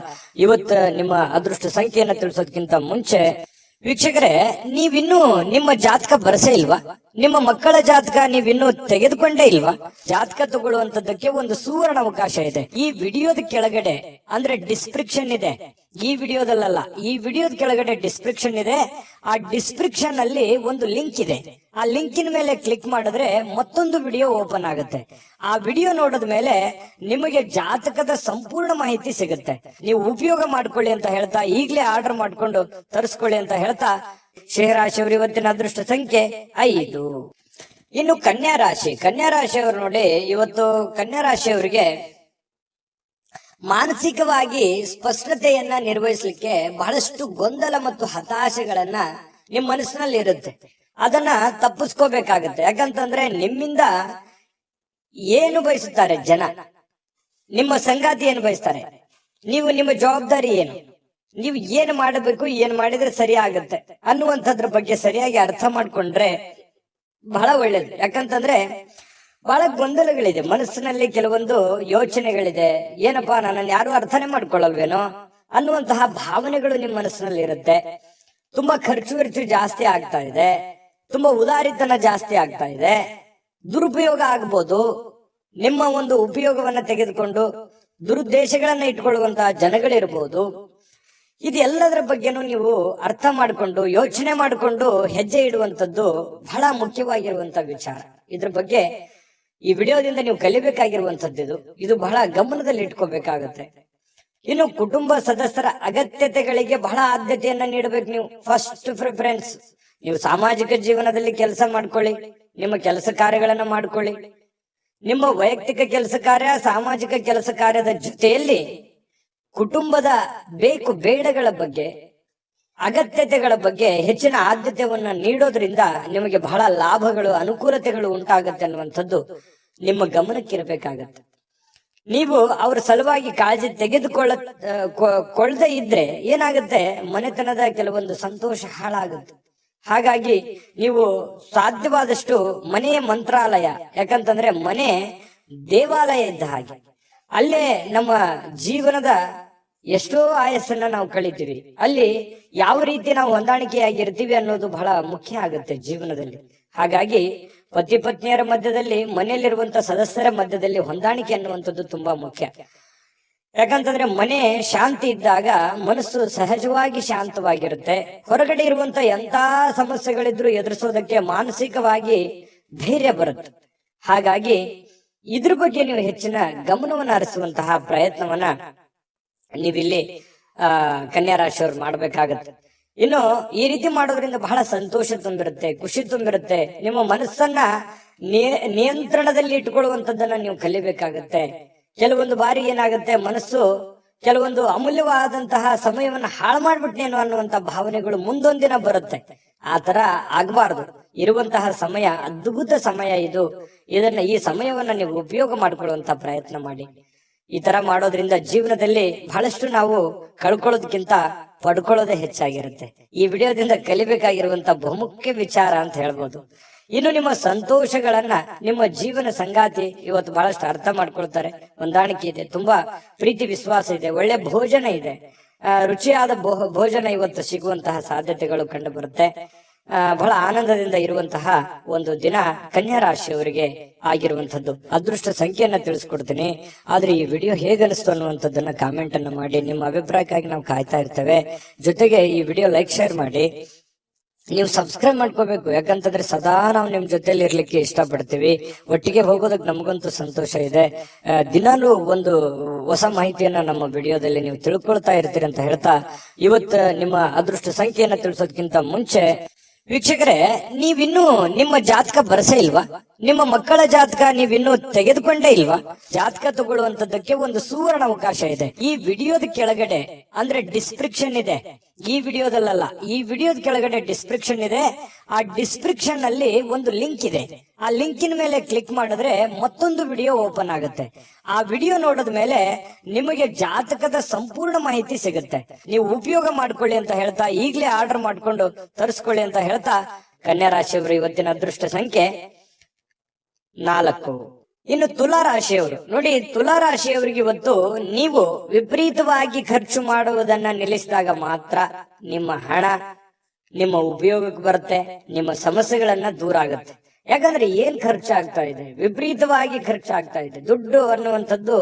ಇವತ್ತು ನಿಮ್ಮ ಅದೃಷ್ಟ ಸಂಖ್ಯೆಯನ್ನ ತಿಳಿಸೋದಕ್ಕಿಂತ ಮುಂಚೆ ವೀಕ್ಷಕರೇ, ನೀವಿನ್ನೂ ನಿಮ್ಮ ಜಾತಕ ಬರಸೇ ಇಲ್ವಾ? ನಿಮ್ಮ ಮಕ್ಕಳ ಜಾತಕ ನೀವಿನ್ನೂ ತೆಗೆದುಕೊಂಡೇ ಇಲ್ವಾ? ಜಾತಕ ತಗೊಳ್ಳುವಂತದ್ದಕ್ಕೆ ಒಂದು ಸುವರ್ಣ ಅವಕಾಶ ಇದೆ. ಈ ವಿಡಿಯೋದ ಕೆಳಗಡೆ ಅಂದ್ರೆ ಡಿಸ್ಕ್ರಿಪ್ಷನ್ ಇದೆ. ಈ ವಿಡಿಯೋದಲ್ಲ, ಈ ವಿಡಿಯೋದ ಕೆಳಗಡೆ ಡಿಸ್ಕ್ರಿಪ್ಷನ್ ಇದೆ. ಆ ಡಿಸ್ಕ್ರಿಪ್ಷನ್ ಅಲ್ಲಿ ಒಂದು ಲಿಂಕ್ ಇದೆ. ಆ ಲಿಂಕಿನ ಮೇಲೆ ಕ್ಲಿಕ್ ಮಾಡಿದ್ರೆ ಮತ್ತೊಂದು ವಿಡಿಯೋ ಓಪನ್ ಆಗುತ್ತೆ. ಆ ವಿಡಿಯೋ ನೋಡಿದ ಮೇಲೆ ನಿಮಗೆ ಜಾತಕದ ಸಂಪೂರ್ಣ ಮಾಹಿತಿ ಸಿಗುತ್ತೆ. ನೀವು ಉಪಯೋಗ ಮಾಡ್ಕೊಳ್ಳಿ ಅಂತ ಹೇಳ್ತಾ, ಈಗಲೇ ಆರ್ಡರ್ ಮಾಡ್ಕೊಂಡು ತರಿಸ್ಕೊಳ್ಳಿ ಅಂತ ಹೇಳ್ತಾ, ಸಿಂಹರಾಶಿಯವರು ಇವತ್ತಿನ ಅದೃಷ್ಟ ಸಂಖ್ಯೆ 5. ಇನ್ನು ಕನ್ಯಾ ರಾಶಿ. ಕನ್ಯಾ ರಾಶಿಯವರು ನೋಡಿ, ಇವತ್ತು ಕನ್ಯಾ ರಾಶಿಯವರಿಗೆ ಮಾನಸಿಕವಾಗಿ ಸ್ಪಷ್ಟತೆಯನ್ನ ನಿರ್ವಹಿಸಲಿಕ್ಕೆ ಬಹಳಷ್ಟು ಗೊಂದಲ ಮತ್ತು ಹತಾಶೆಗಳನ್ನ ನಿಮ್ ಮನಸ್ಸಿನಲ್ಲಿ ಇರುತ್ತೆ. ಅದನ್ನ ತಪ್ಪಿಸ್ಕೋಬೇಕಾಗತ್ತೆ. ಯಾಕಂತಂದ್ರೆ ನಿಮ್ಮಿಂದ ಏನು ಬಯಸುತ್ತಾರೆ ಜನ, ನಿಮ್ಮ ಸಂಗಾತಿ ಏನು ಬಯಸ್ತಾರೆ, ನೀವು ನಿಮ್ಮ ಜವಾಬ್ದಾರಿ ಏನು, ನೀವು ಏನು ಮಾಡಬೇಕು, ಏನು ಮಾಡಿದ್ರೆ ಸರಿ ಆಗುತ್ತೆ ಅನ್ನುವಂಥದ್ರ ಬಗ್ಗೆ ಸರಿಯಾಗಿ ಅರ್ಥ ಮಾಡ್ಕೊಂಡ್ರೆ ಬಹಳ ಒಳ್ಳೇದು. ಯಾಕಂತಂದ್ರೆ ಬಹಳ ಗೊಂದಲಗಳಿದೆ ಮನಸ್ಸಿನಲ್ಲಿ, ಕೆಲವೊಂದು ಯೋಚನೆಗಳಿದೆ. ಏನಪ್ಪಾ, ನನ್ನನ್ನು ಯಾರು ಅರ್ಥನೇ ಮಾಡ್ಕೊಳ್ಳಲ್ವೇನೋ ಅನ್ನುವಂತಹ ಭಾವನೆಗಳು ನಿಮ್ಮ ಮನಸ್ಸಿನಲ್ಲಿ ಇರುತ್ತೆ. ತುಂಬಾ ಖರ್ಚು ಜಾಸ್ತಿ ಆಗ್ತಾ ಇದೆ, ತುಂಬಾ ಉದಾರಿತನ ಜಾಸ್ತಿ ಆಗ್ತಾ ಇದೆ, ದುರುಪಯೋಗ ಆಗ್ಬೋದು. ನಿಮ್ಮ ಒಂದು ಉಪಯೋಗವನ್ನ ತೆಗೆದುಕೊಂಡು ದುರುದ್ದೇಶಗಳನ್ನ ಇಟ್ಕೊಳ್ಳುವಂತಹ ಜನಗಳಿರ್ಬೋದು. ಇದೆಲ್ಲದರ ಬಗ್ಗೆನೂ ನೀವು ಅರ್ಥ ಮಾಡಿಕೊಂಡು ಯೋಚನೆ ಮಾಡಿಕೊಂಡು ಹೆಜ್ಜೆ ಇಡುವಂತದ್ದು ಬಹಳ ಮುಖ್ಯವಾಗಿರುವಂತ ವಿಚಾರ. ಇದ್ರ ಬಗ್ಗೆ ಈ ವಿಡಿಯೋದಿಂದ ನೀವು ಕಲಿಬೇಕಾಗಿರುವಂತದ್ದು ಇದು ಬಹಳ ಗಮನದಲ್ಲಿ ಇಟ್ಕೋಬೇಕಾಗತ್ತೆ. ಇನ್ನು ಕುಟುಂಬ ಸದಸ್ಯರ ಅಗತ್ಯತೆಗಳಿಗೆ ಬಹಳ ಆದ್ಯತೆಯನ್ನ ನೀಡಬೇಕು. ನೀವು ಫಸ್ಟ್ ಪ್ರಿಫರೆನ್ಸ್. ನೀವು ಸಾಮಾಜಿಕ ಜೀವನದಲ್ಲಿ ಕೆಲಸ ಮಾಡ್ಕೊಳ್ಳಿ, ನಿಮ್ಮ ಕೆಲಸ ಕಾರ್ಯಗಳನ್ನ ಮಾಡ್ಕೊಳ್ಳಿ. ನಿಮ್ಮ ವೈಯಕ್ತಿಕ ಕೆಲಸ ಕಾರ್ಯ, ಸಾಮಾಜಿಕ ಕೆಲಸ ಕಾರ್ಯದ ಜೊತೆಯಲ್ಲಿ ಕುಟುಂಬದ ಬೇಕು ಬೇಡಗಳ ಬಗ್ಗೆ, ಅಗತ್ಯತೆಗಳ ಬಗ್ಗೆ ಹೆಚ್ಚಿನ ಆದ್ಯತೆಯನ್ನ ನೀಡೋದ್ರಿಂದ ನಿಮಗೆ ಬಹಳ ಲಾಭಗಳು, ಅನುಕೂಲತೆಗಳು ಉಂಟಾಗತ್ತೆ ಅನ್ನುವಂಥದ್ದು ನಿಮ್ಮ ಗಮನಕ್ಕಿರಬೇಕಾಗತ್ತೆ. ನೀವು ಅವ್ರ ಸಲುವಾಗಿ ಕಾಳಜಿ ತೆಗೆದುಕೊಳ್ಳದೆ ಇದ್ರೆ ಏನಾಗುತ್ತೆ, ಮನೆತನದ ಕೆಲವೊಂದು ಸಂತೋಷ ಹಾಳಾಗುತ್ತೆ. ಹಾಗಾಗಿ ನೀವು ಸಾಧ್ಯವಾದಷ್ಟು ಮನೆಯ ಮಂತ್ರಾಲಯ, ಯಾಕಂತಂದ್ರೆ ಮನೆ ದೇವಾಲಯ ಇದ್ದ ಹಾಗೆ. ಅಲ್ಲೇ ನಮ್ಮ ಜೀವನದ ಎಷ್ಟೋ ಆಯಸ್ಸನ್ನ ನಾವು ಕಳಿತೀವಿ. ಅಲ್ಲಿ ಯಾವ ರೀತಿ ನಾವು ಹೊಂದಾಣಿಕೆಯಾಗಿರ್ತೀವಿ ಅನ್ನೋದು ಬಹಳ ಮುಖ್ಯ ಆಗುತ್ತೆ ಜೀವನದಲ್ಲಿ. ಹಾಗಾಗಿ ಪತಿ ಪತ್ನಿಯರ ಮಧ್ಯದಲ್ಲಿ, ಮನೆಯಲ್ಲಿರುವಂತ ಸದಸ್ಯರ ಮಧ್ಯದಲ್ಲಿ ಹೊಂದಾಣಿಕೆ ಅನ್ನುವಂಥದ್ದು ತುಂಬಾ ಮುಖ್ಯ. ಯಾಕಂತಂದ್ರೆ ಮನೆ ಶಾಂತಿ ಇದ್ದಾಗ ಮನಸ್ಸು ಸಹಜವಾಗಿ ಶಾಂತವಾಗಿರುತ್ತೆ. ಹೊರಗಡೆ ಇರುವಂತ ಎಂತ ಸಮಸ್ಯೆಗಳಿದ್ರು ಎದುರಿಸೋದಕ್ಕೆ ಮಾನಸಿಕವಾಗಿ ಧೈರ್ಯ ಬರುತ್ತೆ. ಹಾಗಾಗಿ ಇದ್ರ ಬಗ್ಗೆ ನೀವು ಹೆಚ್ಚಿನ ಗಮನವನ್ನ ಹರಿಸುವಂತಹ ಪ್ರಯತ್ನವನ್ನ ನೀವಿಲ್ಲಿ ಕನ್ಯಾ ರಾಶಿಯವ್ರು ಮಾಡ್ಬೇಕಾಗತ್ತೆ. ಇನ್ನು ಈ ರೀತಿ ಮಾಡೋದ್ರಿಂದ ಬಹಳ ಸಂತೋಷ ತುಂಬಿರುತ್ತೆ, ಖುಷಿ ತುಂಬಿರುತ್ತೆ. ನಿಮ್ಮ ಮನಸ್ಸನ್ನ ನಿಯಂತ್ರಣದಲ್ಲಿ ಇಟ್ಕೊಳ್ಳುವಂತದ್ದನ್ನ ನೀವು ಕಲಿಬೇಕಾಗತ್ತೆ. ಕೆಲವೊಂದು ಬಾರಿ ಏನಾಗುತ್ತೆ, ಮನಸ್ಸು ಕೆಲವೊಂದು ಅಮೂಲ್ಯವಾದಂತಹ ಸಮಯವನ್ನ ಹಾಳು ಮಾಡ್ಬಿಟ್ನೇನೋ ಅನ್ನುವಂತ ಭಾವನೆಗಳು ಮುಂದೊಂದಿನ ಬರುತ್ತೆ. ಆ ತರ ಆಗ್ಬಾರ್ದು. ಇರುವಂತಹ ಸಮಯ ಅದ್ಭುತ ಸಮಯ ಇದು. ಈ ಸಮಯವನ್ನ ನೀವು ಉಪಯೋಗ ಮಾಡ್ಕೊಳ್ಳುವಂತ ಪ್ರಯತ್ನ ಮಾಡಿ. ಈ ತರ ಮಾಡೋದ್ರಿಂದ ಜೀವನದಲ್ಲಿ ಬಹಳಷ್ಟು ನಾವು ಕಳ್ಕೊಳ್ಳೋದಕ್ಕಿಂತ ಪಡ್ಕೊಳ್ಳೋದೇ ಹೆಚ್ಚಾಗಿರುತ್ತೆ. ಈ ವಿಡಿಯೋದಿಂದ ಕಲಿಬೇಕಾಗಿರುವಂತ ಬಹುಮುಖ್ಯ ವಿಚಾರ ಅಂತ ಹೇಳ್ಬೋದು. ಇನ್ನು ನಿಮ್ಮ ಸಂತೋಷಗಳನ್ನ ನಿಮ್ಮ ಜೀವನ ಸಂಗಾತಿ ಇವತ್ತು ಬಹಳಷ್ಟು ಅರ್ಥ ಮಾಡ್ಕೊಳ್ತಾರೆ. ಹೊಂದಾಣಿಕೆ ಇದೆ, ತುಂಬಾ ಪ್ರೀತಿ ವಿಶ್ವಾಸ ಇದೆ, ಒಳ್ಳೆ ಭೋಜನ ಇದೆ, ರುಚಿಯಾದ ಭೋಜನ ಇವತ್ತು ಸಿಗುವಂತಹ ಸಾಧ್ಯತೆಗಳು ಕಂಡು ಬರುತ್ತೆ. ಬಹಳ ಆನಂದದಿಂದ ಇರುವಂತಹ ಒಂದು ದಿನ ಕನ್ಯಾ ರಾಶಿಯವರಿಗೆ ಆಗಿರುವಂತದ್ದು. ಅದೃಷ್ಟ ಸಂಖ್ಯೆಯನ್ನ ತಿಳಿಸ್ಕೊಡ್ತೀನಿ. ಆದ್ರೆ ಈ ವಿಡಿಯೋ ಹೇಗನಿಸ್ತು ಅನ್ನುವಂಥದ್ದನ್ನ ಕಾಮೆಂಟ್ ಅನ್ನ ಮಾಡಿ. ನಿಮ್ಮ ಅಭಿಪ್ರಾಯಕ್ಕಾಗಿ ನಾವು ಕಾಯ್ತಾ ಇರ್ತೇವೆ. ಜೊತೆಗೆ ಈ ವಿಡಿಯೋ ಲೈಕ್ ಶೇರ್ ಮಾಡಿ. ನೀವು ಸಬ್ಸ್ಕ್ರೈಬ್ ಮಾಡ್ಕೋಬೇಕು, ಯಾಕಂತಂದ್ರೆ ಸದಾ ನಾವು ನಿಮ್ ಜೊತೆಲಿ ಇರ್ಲಿಕ್ಕೆ ಇಷ್ಟಪಡ್ತೀವಿ. ಒಟ್ಟಿಗೆ ಹೋಗೋದಕ್ಕೆ ನಮಗಂತೂ ಸಂತೋಷ ಇದೆ. ದಿನಾಲೂ ಒಂದು ಹೊಸ ಮಾಹಿತಿಯನ್ನ ನಮ್ಮ ವಿಡಿಯೋದಲ್ಲಿ ನೀವು ತಿಳ್ಕೊಳ್ತಾ ಇರ್ತೀರಿ ಅಂತ ಹೇಳ್ತಾ, ಇವತ್ತು ನಿಮ್ಮ ಅದೃಷ್ಟ ಸಂಖ್ಯೆಯನ್ನ ತಿಳಿಸೋದಕ್ಕಿಂತ ಮುಂಚೆ ವೀಕ್ಷಕರೇ, ನೀವಿನ್ನೂ ನಿಮ್ಮ ಜಾತಕ ಬರಸೇ ಇಲ್ವಾ? ನಿಮ್ಮ ಮಕ್ಕಳ ಜಾತಕ ನೀವಿನ್ನೂ ತೆಗೆದುಕೊಂಡೇ ಇಲ್ವಾ? ಜಾತಕ ತಗೊಳ್ಳುವಂತದ್ದಕ್ಕೆ ಒಂದು ಸುವರ್ಣ ಅವಕಾಶ ಇದೆ. ಈ ವಿಡಿಯೋದ ಕೆಳಗಡೆ ಅಂದ್ರೆ ಡಿಸ್ಕ್ರಿಪ್ಷನ್ ಇದೆ. ಈ ವಿಡಿಯೋದಲ್ಲ, ಈ ವಿಡಿಯೋದ ಕೆಳಗಡೆ ಡಿಸ್ಕ್ರಿಪ್ಷನ್ ಇದೆ. ಆ ಡಿಸ್ಕ್ರಿಪ್ಷನ್ ಅಲ್ಲಿ ಒಂದು ಲಿಂಕ್ ಇದೆ. ಆ ಲಿಂಕಿನ ಮೇಲೆ ಕ್ಲಿಕ್ ಮಾಡಿದ್ರೆ ಮತ್ತೊಂದು ವಿಡಿಯೋ ಓಪನ್ ಆಗುತ್ತೆ. ಆ ವಿಡಿಯೋ ನೋಡಿದ ಮೇಲೆ ನಿಮಗೆ ಜಾತಕದ ಸಂಪೂರ್ಣ ಮಾಹಿತಿ ಸಿಗುತ್ತೆ. ನೀವು ಉಪಯೋಗ ಮಾಡ್ಕೊಳ್ಳಿ ಅಂತ ಹೇಳ್ತಾ, ಈಗಲೇ ಆರ್ಡರ್ ಮಾಡ್ಕೊಂಡು ತರಿಸ್ಕೊಳ್ಳಿ ಅಂತ ಹೇಳ್ತಾ, ಕನ್ಯಾ ರಾಶಿಯವರು ಇವತ್ತಿನ ಅದೃಷ್ಟ ಸಂಖ್ಯೆ 4. ಇನ್ನು ತುಲಾ ರಾಶಿಯವರು ನೋಡಿ, ತುಲಾ ರಾಶಿಯವರಿಗೆ ಇವತ್ತು ನೀವು ವಿಪರೀತವಾಗಿ ಖರ್ಚು ಮಾಡುವುದನ್ನ ನಿಲ್ಲಿಸಿದಾಗ ಮಾತ್ರ ನಿಮ್ಮ ಹಣ ನಿಮ್ಮ ಉಪಯೋಗಕ್ಕೆ ಬರುತ್ತೆ, ನಿಮ್ಮ ಸಮಸ್ಯೆಗಳನ್ನ ದೂರ ಆಗುತ್ತೆ. ಯಾಕಂದ್ರೆ ಏನ್ ಖರ್ಚಾಗ್ತಾ ಇದೆ, ವಿಪರೀತವಾಗಿ ಖರ್ಚಾಗ್ತಾ ಇದೆ. ದುಡ್ಡು ಅನ್ನುವಂಥದ್ದು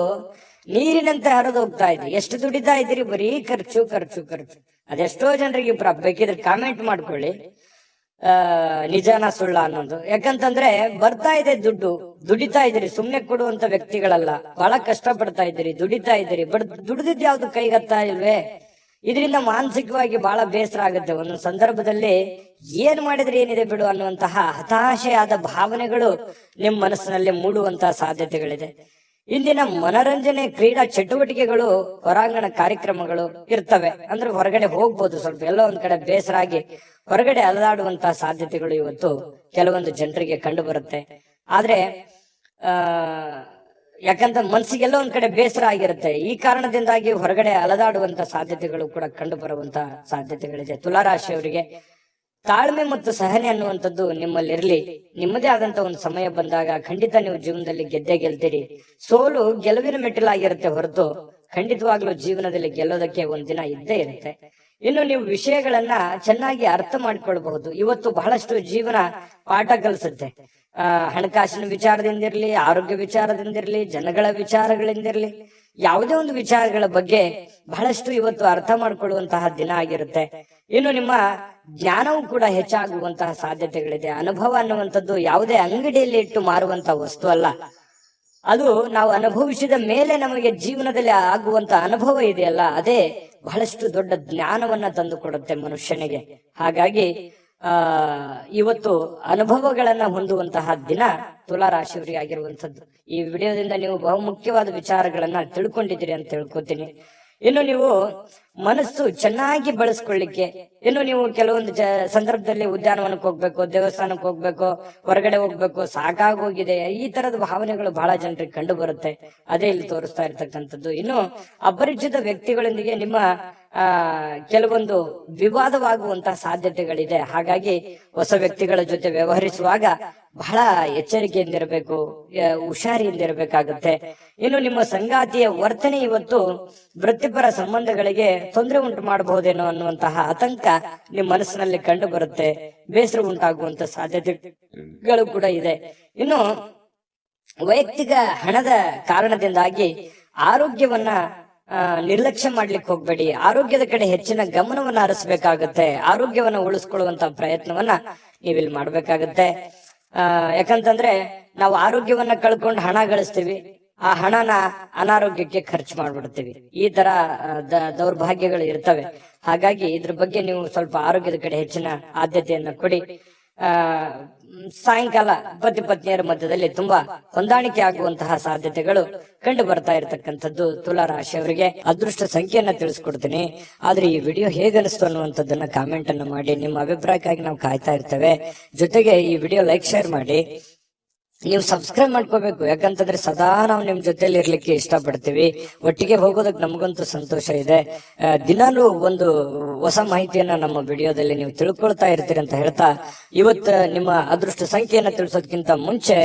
ನೀರಿನಂತೆ ಹರಿದು ಹೋಗ್ತಾ ಇದೆ. ಎಷ್ಟು ದುಡಿತಾ ಇದ್ದೀರಿ, ಬರೀ ಖರ್ಚು ಖರ್ಚು ಖರ್ಚು. ಅದೆಷ್ಟೋ ಜನರಿಗೆ ಬೇಕಿದ್ರೆ ಕಾಮೆಂಟ್ ಮಾಡ್ಕೊಳ್ಳಿ, ನಿಜಾನ ಸುಳ್ಳ ಅನ್ನೋದು. ಯಾಕಂತಂದ್ರೆ ಬರ್ತಾ ಇದೆ ದುಡ್ಡು, ದುಡಿತಾ ಇದ್ದೀರಿ, ಸುಮ್ನೆ ಕೊಡುವಂತ ವ್ಯಕ್ತಿಗಳಲ್ಲ. ಬಹಳ ಕಷ್ಟ ಪಡ್ತಾ ಇದ್ದೀರಿ, ದುಡಿತಾ ಇದ್ದೀರಿ, ಬಟ್ ದುಡಿದಿದ್ ಯಾವ್ದು ಕೈಗತ್ತಾ ಇಲ್ವೇ? ಇದರಿಂದ ಮಾನಸಿಕವಾಗಿ ಬಹಳ ಬೇಸರ ಆಗುತ್ತೆ. ಒಂದು ಸಂದರ್ಭದಲ್ಲಿ ಏನ್ ಮಾಡಿದ್ರೆ ಏನಿದೆ ಬಿಡು ಅನ್ನುವಂತಹ ಹತಾಶೆಯಾದ ಭಾವನೆಗಳು ನಿಮ್ಮ ಮನಸ್ಸಿನಲ್ಲಿ ಮೂಡುವಂತಹ ಸಾಧ್ಯತೆಗಳಿದೆ. ಇಂದಿನ ಮನರಂಜನೆ ಕ್ರೀಡಾ ಚಟುವಟಿಕೆಗಳು, ಹೊರಾಂಗಣ ಕಾರ್ಯಕ್ರಮಗಳು ಇರ್ತವೆ. ಅಂದ್ರೆ ಹೊರಗಡೆ ಹೋಗ್ಬೋದು, ಸ್ವಲ್ಪ ಎಲ್ಲೋ ಒಂದ್ ಕಡೆ ಬೇಸರ ಆಗಿ ಹೊರಗಡೆ ಅಲದಾಡುವಂತಹ ಸಾಧ್ಯತೆಗಳು ಇವತ್ತು ಕೆಲವೊಂದು ಜನರಿಗೆ ಕಂಡು ಬರುತ್ತೆ. ಆದ್ರೆ ಯಾಕಂತ ಮನ್ಸಿಗೆಲ್ಲೋ ಒಂದ್ ಕಡೆ ಬೇಸರ ಆಗಿರುತ್ತೆ. ಈ ಕಾರಣದಿಂದಾಗಿ ಹೊರಗಡೆ ಅಲದಾಡುವಂತ ಸಾಧ್ಯತೆಗಳು ಕೂಡ ಕಂಡು ಬರುವಂತ ಸಾಧ್ಯತೆಗಳಿದೆ. ತುಲಾರಾಶಿಯವರಿಗೆ ತಾಳ್ಮೆ ಮತ್ತು ಸಹನೆ ಅನ್ನುವಂಥದ್ದು ನಿಮ್ಮಲ್ಲಿರ್ಲಿ. ನಿಮ್ಮದೇ ಆದಂತ ಒಂದು ಸಮಯ ಬಂದಾಗ ಖಂಡಿತ ನೀವು ಜೀವನದಲ್ಲಿ ಗೆದ್ದೇ ಗೆಲ್ತೀರಿ. ಸೋಲು ಗೆಲುವಿನ ಮೆಟ್ಟಿಲಾಗಿರುತ್ತೆ ಹೊರತು ಖಂಡಿತವಾಗ್ಲೂ ಜೀವನದಲ್ಲಿ ಗೆಲ್ಲೋದಕ್ಕೆ ಒಂದಿನ ಇದ್ದೇ ಇರುತ್ತೆ. ಇನ್ನು ನೀವು ವಿಷಯಗಳನ್ನ ಚೆನ್ನಾಗಿ ಅರ್ಥ ಮಾಡ್ಕೊಳ್ಬಹುದು. ಇವತ್ತು ಬಹಳಷ್ಟು ಜೀವನ ಪಾಠ ಕಲಿಸುತ್ತೆ. ಹಣಕಾಸಿನ ವಿಚಾರದಿಂದಿರ್ಲಿ, ಆರೋಗ್ಯ ವಿಚಾರದಿಂದಿರ್ಲಿ, ಜನಗಳ ವಿಚಾರಗಳಿಂದಿರ್ಲಿ, ಯಾವುದೇ ಒಂದು ವಿಚಾರಗಳ ಬಗ್ಗೆ ಬಹಳಷ್ಟು ಇವತ್ತು ಅರ್ಥ ಮಾಡ್ಕೊಳ್ಳುವಂತಹ ದಿನ ಆಗಿರುತ್ತೆ. ಇನ್ನು ನಿಮ್ಮ ಜ್ಞಾನವೂ ಕೂಡ ಹೆಚ್ಚಾಗುವಂತಹ ಸಾಧ್ಯತೆಗಳಿದೆ. ಅನುಭವ ಅನ್ನುವಂಥದ್ದು ಯಾವುದೇ ಅಂಗಡಿಯಲ್ಲಿ ಇಟ್ಟು ಮಾರುವಂತಹ ವಸ್ತು ಅಲ್ಲ. ಅದು ನಾವು ಅನುಭವಿಸಿದ ಮೇಲೆ ನಮಗೆ ಜೀವನದಲ್ಲಿ ಆಗುವಂತ ಅನುಭವ ಇದೆಯಲ್ಲ, ಅದೇ ಬಹಳಷ್ಟು ದೊಡ್ಡ ಜ್ಞಾನವನ್ನ ತಂದು ಕೊಡುತ್ತೆ ಮನುಷ್ಯನಿಗೆ. ಹಾಗಾಗಿ ಇವತ್ತು ಅನುಭವಗಳನ್ನ ಹೊಂದುವಂತಹ ದಿನ ತುಲಾರಾಶಿಯವರಿಗೆ ಆಗಿರುವಂತದ್ದು. ಈ ವಿಡಿಯೋದಿಂದ ನೀವು ಬಹುಮುಖ್ಯವಾದ ವಿಚಾರಗಳನ್ನ ತಿಳ್ಕೊಂಡಿದ್ದೀರಿ ಅಂತ ತಿಳ್ಕೊತೀನಿ. ಇನ್ನು ನೀವು ಮನಸ್ಸು ಚೆನ್ನಾಗಿ ಬಳಸ್ಕೊಳ್ಳಿಕ್ಕೆ, ಇನ್ನು ನೀವು ಕೆಲವೊಂದು ಸಂದರ್ಭದಲ್ಲಿ ಉದ್ಯಾನವನಕ್ಕೆ ಹೋಗ್ಬೇಕು, ದೇವಸ್ಥಾನಕ್ಕೆ ಹೋಗ್ಬೇಕು, ಹೊರಗಡೆ ಹೋಗ್ಬೇಕು, ಸಾಕಾಗೋಗಿದೆ, ಈ ತರದ ಭಾವನೆಗಳು ಬಹಳ ಜನರಿಗೆ ಕಂಡು ಬರುತ್ತೆ. ಅದೇ ಇಲ್ಲಿ ತೋರಿಸ್ತಾ ಇರ್ತಕ್ಕಂಥದ್ದು. ಇನ್ನು ಅಪರಿಚಿತ ವ್ಯಕ್ತಿಗಳೊಂದಿಗೆ ನಿಮ್ಮ ಕೆಲವೊಂದು ವಿವಾದವಾಗುವಂತಹ ಸಾಧ್ಯತೆಗಳಿದೆ. ಹಾಗಾಗಿ ಹೊಸ ವ್ಯಕ್ತಿಗಳ ಜೊತೆ ವ್ಯವಹರಿಸುವಾಗ ಬಹಳ ಎಚ್ಚರಿಕೆಯಿಂದಿರಬೇಕು, ಹುಷಾರಿಯಿಂದಿರಬೇಕಾಗುತ್ತೆ. ಇನ್ನು ನಿಮ್ಮ ಸಂಗಾತಿಯ ವರ್ತನೆ ಇವತ್ತು ವೃತ್ತಿಪರ ಸಂಬಂಧಗಳಿಗೆ ತೊಂದರೆ ಉಂಟು ಮಾಡಬಹುದೇನೋ ಅನ್ನುವಂತಹ ಆತಂಕ ನಿಮ್ಮ ಮನಸ್ಸಿನಲ್ಲಿ ಕಂಡು ಬರುತ್ತೆ. ಬೇಸರ ಉಂಟಾಗುವಂತ ಸಾಧ್ಯತೆಗಳು ಕೂಡ ಇದೆ. ಇನ್ನು ವೈಯಕ್ತಿಕ ಹಣದ ಕಾರಣದಿಂದಾಗಿ ಆರೋಗ್ಯವನ್ನ ನಿರ್ಲಕ್ಷ್ಯ ಮಾಡ್ಲಿಕ್ಕೆ ಹೋಗ್ಬೇಡಿ. ಆರೋಗ್ಯದ ಕಡೆ ಹೆಚ್ಚಿನ ಗಮನವನ್ನ ಹರಿಸಬೇಕಾಗುತ್ತೆ. ಆರೋಗ್ಯವನ್ನ ಉಳಿಸ್ಕೊಳ್ಳುವಂತ ಪ್ರಯತ್ನವನ್ನ ನೀವಿಲ್ಲಿ ಮಾಡ್ಬೇಕಾಗತ್ತೆ. ಯಾಕಂತಂದ್ರೆ ನಾವು ಆರೋಗ್ಯವನ್ನ ಕಳ್ಕೊಂಡು ಹಣ ಗಳಿಸ್ತೀವಿ, ಆ ಹಣನ ಅನಾರೋಗ್ಯಕ್ಕೆ ಖರ್ಚು ಮಾಡ್ಬಿಡ್ತೀವಿ. ಈ ತರ ದೌರ್ಭಾಗ್ಯಗಳು ಇರ್ತವೆ. ಹಾಗಾಗಿ ಇದ್ರ ಬಗ್ಗೆ ನೀವು ಸ್ವಲ್ಪ ಆರೋಗ್ಯದ ಕಡೆ ಹೆಚ್ಚಿನ ಆದ್ಯತೆಯನ್ನ ಕೊಡಿ. ಸಾಯಂಕಾಲ ಪತಿ ಪತ್ನಿಯರ ಮಧ್ಯದಲ್ಲಿ ತುಂಬಾ ಹೊಂದಾಣಿಕೆ ಆಗುವಂತಹ ಸಾಧ್ಯತೆಗಳು ಕಂಡು ಬರ್ತಾ ಇರತಕ್ಕಂಥದ್ದು ತುಲಾ ರಾಶಿಯವರಿಗೆ. ಅದೃಷ್ಟ ಸಂಖ್ಯೆಯನ್ನ ತಿಳಿಸ್ಕೊಡ್ತೀನಿ. ಆದ್ರೆ ಈ ವಿಡಿಯೋ ಹೇಗನಿಸ್ತು ಅನ್ನುವಂಥದ್ದನ್ನ ಕಾಮೆಂಟ್ ಅನ್ನ ಮಾಡಿ. ನಿಮ್ಮ ಅಭಿಪ್ರಾಯಕ್ಕಾಗಿ ನಾವು ಕಾಯ್ತಾ ಇರ್ತೇವೆ. ಜೊತೆಗೆ ಈ ವಿಡಿಯೋ ಲೈಕ್ ಶೇರ್ ಮಾಡಿ. ನೀವು ಸಬ್ಸ್ಕ್ರೈಬ್ ಮಾಡ್ಕೋಬೇಕು, ಯಾಕಂತಂದ್ರೆ ಸದಾ ನಾವು ನಿಮ್ ಜೊತೆಲಿ ಇರ್ಲಿಕ್ಕೆ ಇಷ್ಟಪಡ್ತೀವಿ. ಒಟ್ಟಿಗೆ ಹೋಗೋದಕ್ಕೆ ನಮಗಂತೂ ಸಂತೋಷ ಇದೆ. ದಿನಾಲೂ ಒಂದು ಹೊಸ ಮಾಹಿತಿಯನ್ನ ನಮ್ಮ ವಿಡಿಯೋದಲ್ಲಿ ನೀವು ತಿಳ್ಕೊಳ್ತಾ ಇರ್ತೀರಿ ಅಂತ ಹೇಳ್ತಾ, ಇವತ್ತು ನಿಮ್ಮ ಅದೃಷ್ಟ ಸಂಖ್ಯೆಯನ್ನ ತಿಳಿಸೋದಕ್ಕಿಂತ ಮುಂಚೆ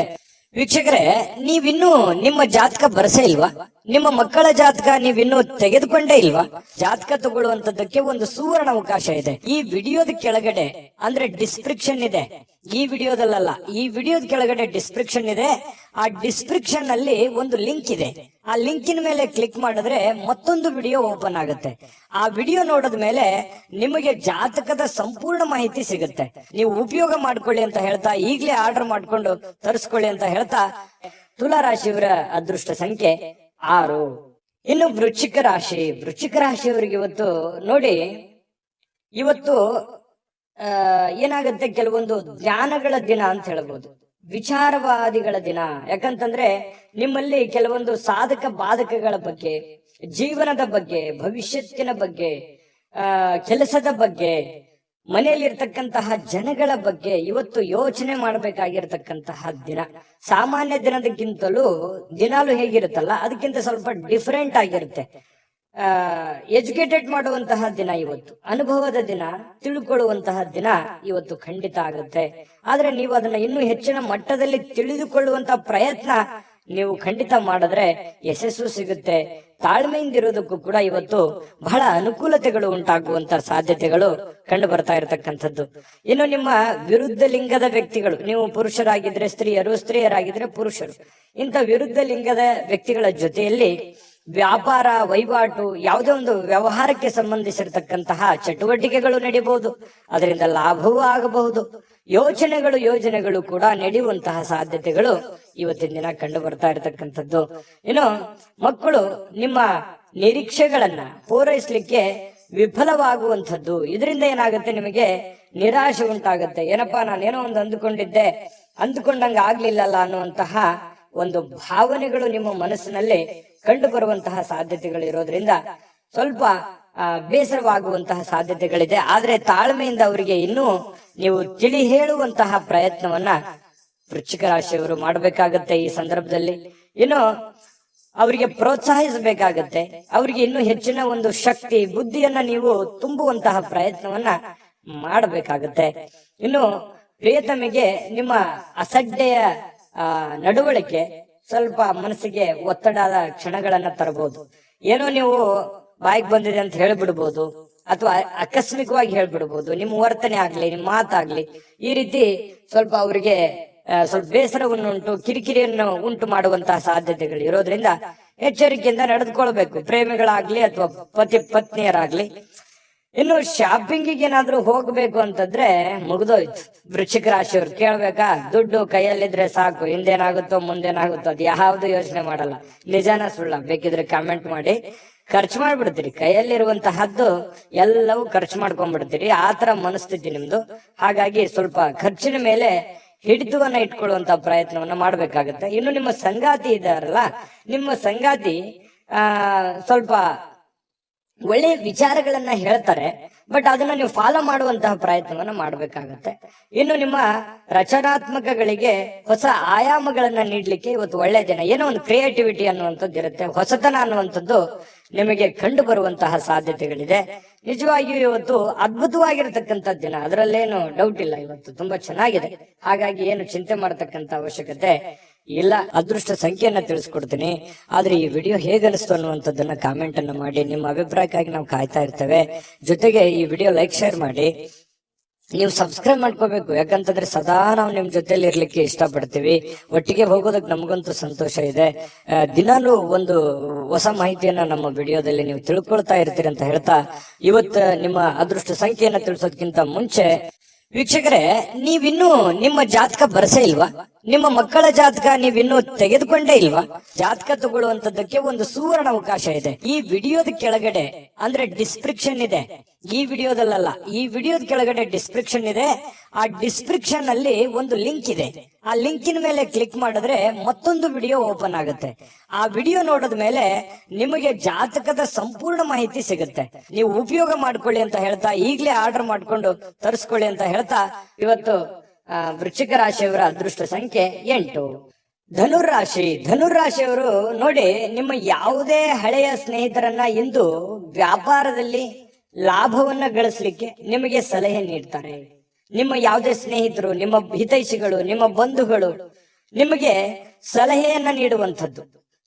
ವೀಕ್ಷಕರೇ, ನೀವಿನ್ನೂ ನಿಮ್ಮ ಜಾತಕ ಬರಸೇ ಇಲ್ವಾ? ನಿಮ್ಮ ಮಕ್ಕಳ ಜಾತಕ ನೀವಿನ್ನೂ ತೆಗೆದುಕೊಂಡೇ ಇಲ್ವಾ? ಜಾತಕ ತಗೊಳ್ಳುವಂತದ್ದಕ್ಕೆ ಒಂದು ಸುವರ್ಣ ಅವಕಾಶ ಇದೆ. ಈ ವಿಡಿಯೋದ ಕೆಳಗಡೆ ಅಂದ್ರೆ ಡಿಸ್ಕ್ರಿಪ್ಷನ್ ಇದೆ. ಈ ವಿಡಿಯೋದಲ್ಲ, ಈ ವಿಡಿಯೋದ ಕೆಳಗಡೆ ಡಿಸ್ಕ್ರಿಪ್ಷನ್ ಇದೆ. ಆ ಡಿಸ್ಕ್ರಿಪ್ಷನ್ ಅಲ್ಲಿ ಒಂದು ಲಿಂಕ್ ಇದೆ. ಆ ಲಿಂಕಿನ ಮೇಲೆ ಕ್ಲಿಕ್ ಮಾಡಿದ್ರೆ ಮತ್ತೊಂದು ವಿಡಿಯೋ ಓಪನ್ ಆಗುತ್ತೆ. ಆ ವಿಡಿಯೋ ನೋಡಿದ ಮೇಲೆ ನಿಮಗೆ ಜಾತಕದ ಸಂಪೂರ್ಣ ಮಾಹಿತಿ ಸಿಗುತ್ತೆ. ನೀವು ಉಪಯೋಗ ಮಾಡ್ಕೊಳ್ಳಿ ಅಂತ ಹೇಳ್ತಾ, ಈಗಲೇ ಆರ್ಡರ್ ಮಾಡ್ಕೊಂಡು ತರಿಸ್ಕೊಳ್ಳಿ ಅಂತ ಹೇಳ್ತಾ, ತುಲಾ ರಾಶಿಯವರ ಅದೃಷ್ಟ ಸಂಖ್ಯೆ 6. ಇನ್ನು ವೃಶ್ಚಿಕ ರಾಶಿ. ವೃಶ್ಚಿಕ ರಾಶಿಯವರಿಗೆ ಇವತ್ತು ನೋಡಿ, ಇವತ್ತು ಏನಾಗುತ್ತೆ, ಕೆಲವೊಂದು ಜ್ಞಾನಗಳ ದಿನ ಅಂತ ಹೇಳ್ಬೋದು, ವಿಚಾರವಾದಿಗಳ ದಿನ. ಯಾಕಂತಂದ್ರೆ ನಿಮ್ಮಲ್ಲಿ ಕೆಲವೊಂದು ಸಾಧಕ ಬಾಧಕಗಳ ಬಗ್ಗೆ, ಜೀವನದ ಬಗ್ಗೆ, ಭವಿಷ್ಯತ್ತಿನ ಬಗ್ಗೆ, ಕೆಲಸದ ಬಗ್ಗೆ, ಮನೆಯಲ್ಲಿರ್ತಕ್ಕಂತಹ ಜನಗಳ ಬಗ್ಗೆ ಇವತ್ತು ಯೋಚನೆ ಮಾಡಬೇಕಾಗಿರ್ತಕ್ಕಂತಹ ದಿನ. ಸಾಮಾನ್ಯ ದಿನದಕ್ಕಿಂತಲೂ ದಿನಾಲು ಹೇಗಿರುತ್ತಲ್ಲ ಅದಕ್ಕಿಂತ ಸ್ವಲ್ಪ ಡಿಫರೆಂಟ್ ಆಗಿರುತ್ತೆ. ಎಜುಕೇಟೆಡ್ ಮಾಡುವಂತಹ ದಿನ ಇವತ್ತು, ಅನುಭವದ ದಿನ, ತಿಳ್ಕೊಳ್ಳುವಂತಹ ದಿನ ಇವತ್ತು ಖಂಡಿತ ಆಗುತ್ತೆ. ಆದ್ರೆ ನೀವು ಅದನ್ನ ಇನ್ನೂ ಹೆಚ್ಚಿನ ಮಟ್ಟದಲ್ಲಿ ತಿಳಿದುಕೊಳ್ಳುವಂತಹ ಪ್ರಯತ್ನ ನೀವು ಖಂಡಿತ ಮಾಡಿದ್ರೆ ಯಶಸ್ಸು ಸಿಗುತ್ತೆ. ತಾಳ್ಮೆಯಿಂದಿರೋದಕ್ಕೂ ಕೂಡ ಇವತ್ತು ಬಹಳ ಅನುಕೂಲತೆಗಳು ಉಂಟಾಗುವಂತ ಸಾಧ್ಯತೆಗಳು ಕಂಡು ಬರ್ತಾ ಇರತಕ್ಕಂಥದ್ದು. ಇನ್ನು ನಿಮ್ಮ ವಿರುದ್ಧ ಲಿಂಗದ ವ್ಯಕ್ತಿಗಳು, ನೀವು ಪುರುಷರಾಗಿದ್ರೆ ಸ್ತ್ರೀಯರು, ಸ್ತ್ರೀಯರಾಗಿದ್ರೆ ಪುರುಷರು, ಇಂಥ ವಿರುದ್ಧ ಲಿಂಗದ ವ್ಯಕ್ತಿಗಳ ಜೊತೆಯಲ್ಲಿ ವ್ಯಾಪಾರ ವಹಿವಾಟು, ಯಾವುದೇ ಒಂದು ವ್ಯವಹಾರಕ್ಕೆ ಸಂಬಂಧಿಸಿರತಕ್ಕಂತಹ ಚಟುವಟಿಕೆಗಳು ನಡೀಬಹುದು. ಅದರಿಂದ ಲಾಭವೂ ಆಗಬಹುದು. ಯೋಜನೆಗಳು ಕೂಡ ನಡೆಯುವಂತಹ ಸಾಧ್ಯತೆಗಳು ಇವತ್ತಿನ ದಿನ ಕಂಡು ಬರ್ತಾ ಇರತಕ್ಕಂಥದ್ದು. ಇನ್ನು ಮಕ್ಕಳು ನಿಮ್ಮ ನಿರೀಕ್ಷೆಗಳನ್ನ ಪೂರೈಸಲಿಕ್ಕೆ ವಿಫಲವಾಗುವಂಥದ್ದು. ಇದರಿಂದ ಏನಾಗುತ್ತೆ, ನಿಮಗೆ ನಿರಾಶೆ ಉಂಟಾಗುತ್ತೆ. ಏನಪ್ಪಾ, ನಾನೇನೋ ಒಂದು ಅಂದುಕೊಂಡಂಗ ಆಗ್ಲಿಲ್ಲಲ್ಲ ಅನ್ನುವಂತಹ ಒಂದು ಭಾವನೆಗಳು ನಿಮ್ಮ ಮನಸ್ಸಿನಲ್ಲಿ ಕಂಡು ಬರುವಂತಹ ಸಾಧ್ಯತೆಗಳು ಇರೋದ್ರಿಂದ ಸ್ವಲ್ಪ ಬೇಸರವಾಗುವಂತಹ ಸಾಧ್ಯತೆಗಳಿದೆ. ಆದ್ರೆ ತಾಳ್ಮೆಯಿಂದ ಅವರಿಗೆ ಇನ್ನೂ ನೀವು ತಿಳಿ ಹೇಳುವಂತಹ ಪ್ರಯತ್ನವನ್ನ ವೃಶ್ಚಿಕ ರಾಶಿಯವರು ಮಾಡಬೇಕಾಗತ್ತೆ. ಈ ಸಂದರ್ಭದಲ್ಲಿ ಇನ್ನು ಅವರಿಗೆ ಪ್ರೋತ್ಸಾಹಿಸಬೇಕಾಗತ್ತೆ. ಅವರಿಗೆ ಇನ್ನೂ ಹೆಚ್ಚಿನ ಒಂದು ಶಕ್ತಿ, ಬುದ್ಧಿಯನ್ನ ನೀವು ತುಂಬುವಂತಹ ಪ್ರಯತ್ನವನ್ನ ಮಾಡಬೇಕಾಗತ್ತೆ. ಇನ್ನು ಪ್ರಿಯತಮೆಗೆ ನಿಮ್ಮ ಅಸಡ್ಡೆಯ ನಡವಳಿಕೆ ಸ್ವಲ್ಪ ಮನಸ್ಸಿಗೆ ಒತ್ತಡದ ಕ್ಷಣಗಳನ್ನ ತರಬಹುದು. ಏನೋ ನೀವು ಬಾಯಿಗೆ ಬಂದಿದೆ ಅಂತ ಹೇಳ್ಬಿಡ್ಬೋದು, ಅಥವಾ ಆಕಸ್ಮಿಕವಾಗಿ ಹೇಳ್ಬಿಡ್ಬೋದು. ನಿಮ್ಮ ವರ್ತನೆ ಆಗ್ಲಿ, ನಿಮ್ಮ ಮಾತಾಗ್ಲಿ ಈ ರೀತಿ ಸ್ವಲ್ಪ ಅವರಿಗೆ ಸ್ವಲ್ಪ ಬೇಸರವನ್ನುಂಟು, ಕಿರಿಕಿರಿಯನ್ನು ಉಂಟು ಮಾಡುವಂತಹ ಸಾಧ್ಯತೆಗಳು ಇರೋದ್ರಿಂದ ಎಚ್ಚರಿಕೆಯಿಂದ ನಡೆದುಕೊಳ್ಬೇಕು, ಪ್ರೇಮಿಗಳಾಗ್ಲಿ ಅಥವಾ ಪತ್ನಿಯರಾಗ್ಲಿ. ಇನ್ನು ಶಾಪಿಂಗಿಗೆ ಏನಾದ್ರೂ ಹೋಗ್ಬೇಕು ಅಂತಂದ್ರೆ ಮುಗ್ದೋಯ್ತು. ವೃಶ್ಚಿಕ ರಾಶಿಯವ್ರು ಕೇಳ್ಬೇಕಾ, ದುಡ್ಡು ಕೈಯಲ್ಲಿದ್ರೆ ಸಾಕು, ಹಿಂದೇನಾಗುತ್ತೋ ಮುಂದೇನಾಗುತ್ತೋ ಅದು ಯಾವ್ದು ಯೋಚನೆ ಮಾಡಲ್ಲ. ನಿಜಾನ ಸುಳ್ಳ ಬೇಕಿದ್ರೆ ಕಾಮೆಂಟ್ ಮಾಡಿ. ಖರ್ಚು ಮಾಡ್ಬಿಡ್ತೀರಿ, ಕೈಯಲ್ಲಿರುವಂತಹದ್ದು ಎಲ್ಲವೂ ಖರ್ಚು ಮಾಡ್ಕೊಂಡ್ಬಿಡ್ತೀರಿ. ಆತರ ಮನಸ್ಥಿತಿ ನಿಮ್ದು. ಹಾಗಾಗಿ ಸ್ವಲ್ಪ ಖರ್ಚಿನ ಮೇಲೆ ಹಿಡಿತವನ್ನ ಇಟ್ಕೊಳ್ಳುವಂತ ಪ್ರಯತ್ನವನ್ನ ಮಾಡ್ಬೇಕಾಗತ್ತೆ. ಇನ್ನು ನಿಮ್ಮ ಸಂಗಾತಿ ಇದಾರಲ್ಲ, ನಿಮ್ಮ ಸಂಗಾತಿ ಸ್ವಲ್ಪ ಒಳ್ಳೆಯ ವಿಚಾರಗಳನ್ನ ಹೇಳ್ತಾರೆ, ಬಟ್ ಅದನ್ನ ನೀವು ಫಾಲೋ ಮಾಡುವಂತಹ ಪ್ರಯತ್ನವನ್ನ ಮಾಡ್ಬೇಕಾಗತ್ತೆ. ಇನ್ನು ನಿಮ್ಮ ರಚನಾತ್ಮಕಗಳಿಗೆ ಹೊಸ ಆಯಾಮಗಳನ್ನ ನೀಡ್ಲಿಕ್ಕೆ ಇವತ್ತು ಒಳ್ಳೆಯ ದಿನ. ಏನೋ ಒಂದು ಕ್ರಿಯೇಟಿವಿಟಿ ಅನ್ನುವಂಥದ್ದು ಇರುತ್ತೆ, ಹೊಸತನ ಅನ್ನುವಂಥದ್ದು ನಿಮಗೆ ಕಂಡು ಬರುವಂತಹ ಸಾಧ್ಯತೆಗಳಿದೆ. ನಿಜವಾಗಿಯೂ ಇವತ್ತು ಅದ್ಭುತವಾಗಿರತಕ್ಕಂಥ ದಿನ, ಅದರಲ್ಲೇನು ಡೌಟ್ ಇಲ್ಲ. ಇವತ್ತು ತುಂಬಾ ಚೆನ್ನಾಗಿದೆ. ಹಾಗಾಗಿ ಏನು ಚಿಂತೆ ಮಾಡತಕ್ಕಂತ ಅವಶ್ಯಕತೆ ಇಲ್ಲ. ಅದೃಷ್ಟ ಸಂಖ್ಯೆಯನ್ನ ತಿಳಿಸ್ಕೊಡ್ತೀನಿ. ಆದ್ರೆ ಈ ವಿಡಿಯೋ ಹೇಗನಿಸ್ತು ಅನ್ನುವಂಥದ್ದನ್ನ ಕಾಮೆಂಟ್ ಅನ್ನ ಮಾಡಿ. ನಿಮ್ಮ ಅಭಿಪ್ರಾಯಕ್ಕಾಗಿ ನಾವು ಕಾಯ್ತಾ ಇರ್ತೇವೆ. ಜೊತೆಗೆ ಈ ವಿಡಿಯೋ ಲೈಕ್ ಶೇರ್ ಮಾಡಿ. ನೀವು ಸಬ್ಸ್ಕ್ರೈಬ್ ಮಾಡ್ಕೋಬೇಕು, ಯಾಕಂತಂದ್ರೆ ಸದಾ ನಾವು ನಿಮ್ ಜೊತೆಲಿ ಇರ್ಲಿಕ್ಕೆ ಇಷ್ಟಪಡ್ತೀವಿ. ಒಟ್ಟಿಗೆ ಹೋಗೋದಕ್ಕೆ ನಮಗಂತೂ ಸಂತೋಷ ಇದೆ. ದಿನಾಲೂ ಒಂದು ಹೊಸ ಮಾಹಿತಿಯನ್ನ ನಮ್ಮ ವಿಡಿಯೋದಲ್ಲಿ ನೀವು ತಿಳ್ಕೊಳ್ತಾ ಇರ್ತೀರಿ ಅಂತ ಹೇಳ್ತಾ, ಇವತ್ತು ನಿಮ್ಮ ಅದೃಷ್ಟ ಸಂಖ್ಯೆಯನ್ನ ತಿಳಿಸೋದಕ್ಕಿಂತ ಮುಂಚೆ ವೀಕ್ಷಕರೇ, ನೀವಿನ್ನೂ ನಿಮ್ಮ ಜಾತಕ ಬರಸೇ ಇಲ್ವಾ? ನಿಮ್ಮ ಮಕ್ಕಳ ಜಾತಕ ನೀವಿನ್ನೂ ತೆಗೆದುಕೊಂಡೇ ಇಲ್ವಾ? ಜಾತಕ ತಗೊಳ್ಳುವಂತದ್ದಕ್ಕೆ ಒಂದು ಸುವರ್ಣ ಅವಕಾಶ ಇದೆ. ಈ ವಿಡಿಯೋದ ಕೆಳಗಡೆ ಅಂದ್ರೆ ಡಿಸ್ಕ್ರಿಪ್ಷನ್ ಇದೆ. ಈ ವಿಡಿಯೋದಲ್ಲ, ಈ ವಿಡಿಯೋದ ಕೆಳಗಡೆ ಡಿಸ್ಕ್ರಿಪ್ಷನ್ ಇದೆ. ಆ ಡಿಸ್ಕ್ರಿಪ್ಷನ್ ಅಲ್ಲಿ ಒಂದು ಲಿಂಕ್ ಇದೆ. ಆ ಲಿಂಕಿನ ಮೇಲೆ ಕ್ಲಿಕ್ ಮಾಡಿದ್ರೆ ಮತ್ತೊಂದು ವಿಡಿಯೋ ಓಪನ್ ಆಗುತ್ತೆ. ಆ ವಿಡಿಯೋ ನೋಡಿದ ಮೇಲೆ ನಿಮಗೆ ಜಾತಕದ ಸಂಪೂರ್ಣ ಮಾಹಿತಿ ಸಿಗುತ್ತೆ. ನೀವು ಉಪಯೋಗ ಮಾಡ್ಕೊಳ್ಳಿ ಅಂತ ಹೇಳ್ತಾ, ಈಗಲೇ ಆರ್ಡರ್ ಮಾಡ್ಕೊಂಡು ತರಿಸ್ಕೊಳ್ಳಿ ಅಂತ ಹೇಳ್ತಾ, ಇವತ್ತು ವೃಶ್ಚಿಕ ರಾಶಿಯವರ ಅದೃಷ್ಟ ಸಂಖ್ಯೆ 8. ಧನುರಾಶಿಯವರು ನೋಡಿ, ನಿಮ್ಮ ಯಾವುದೇ ಹಳೆಯ ಸ್ನೇಹಿತರನ್ನ ಇಂದು ವ್ಯಾಪಾರದಲ್ಲಿ ಲಾಭವನ್ನ ಗಳಿಸ್ಲಿಕ್ಕೆ ನಿಮಗೆ ಸಲಹೆ ನೀಡ್ತಾರೆ. ನಿಮ್ಮ ಯಾವುದೇ ಸ್ನೇಹಿತರು, ನಿಮ್ಮ ಹಿತೈಷಿಗಳು, ನಿಮ್ಮ ಬಂಧುಗಳು ನಿಮಗೆ ಸಲಹೆಯನ್ನ ನೀಡುವಂಥದ್ದು,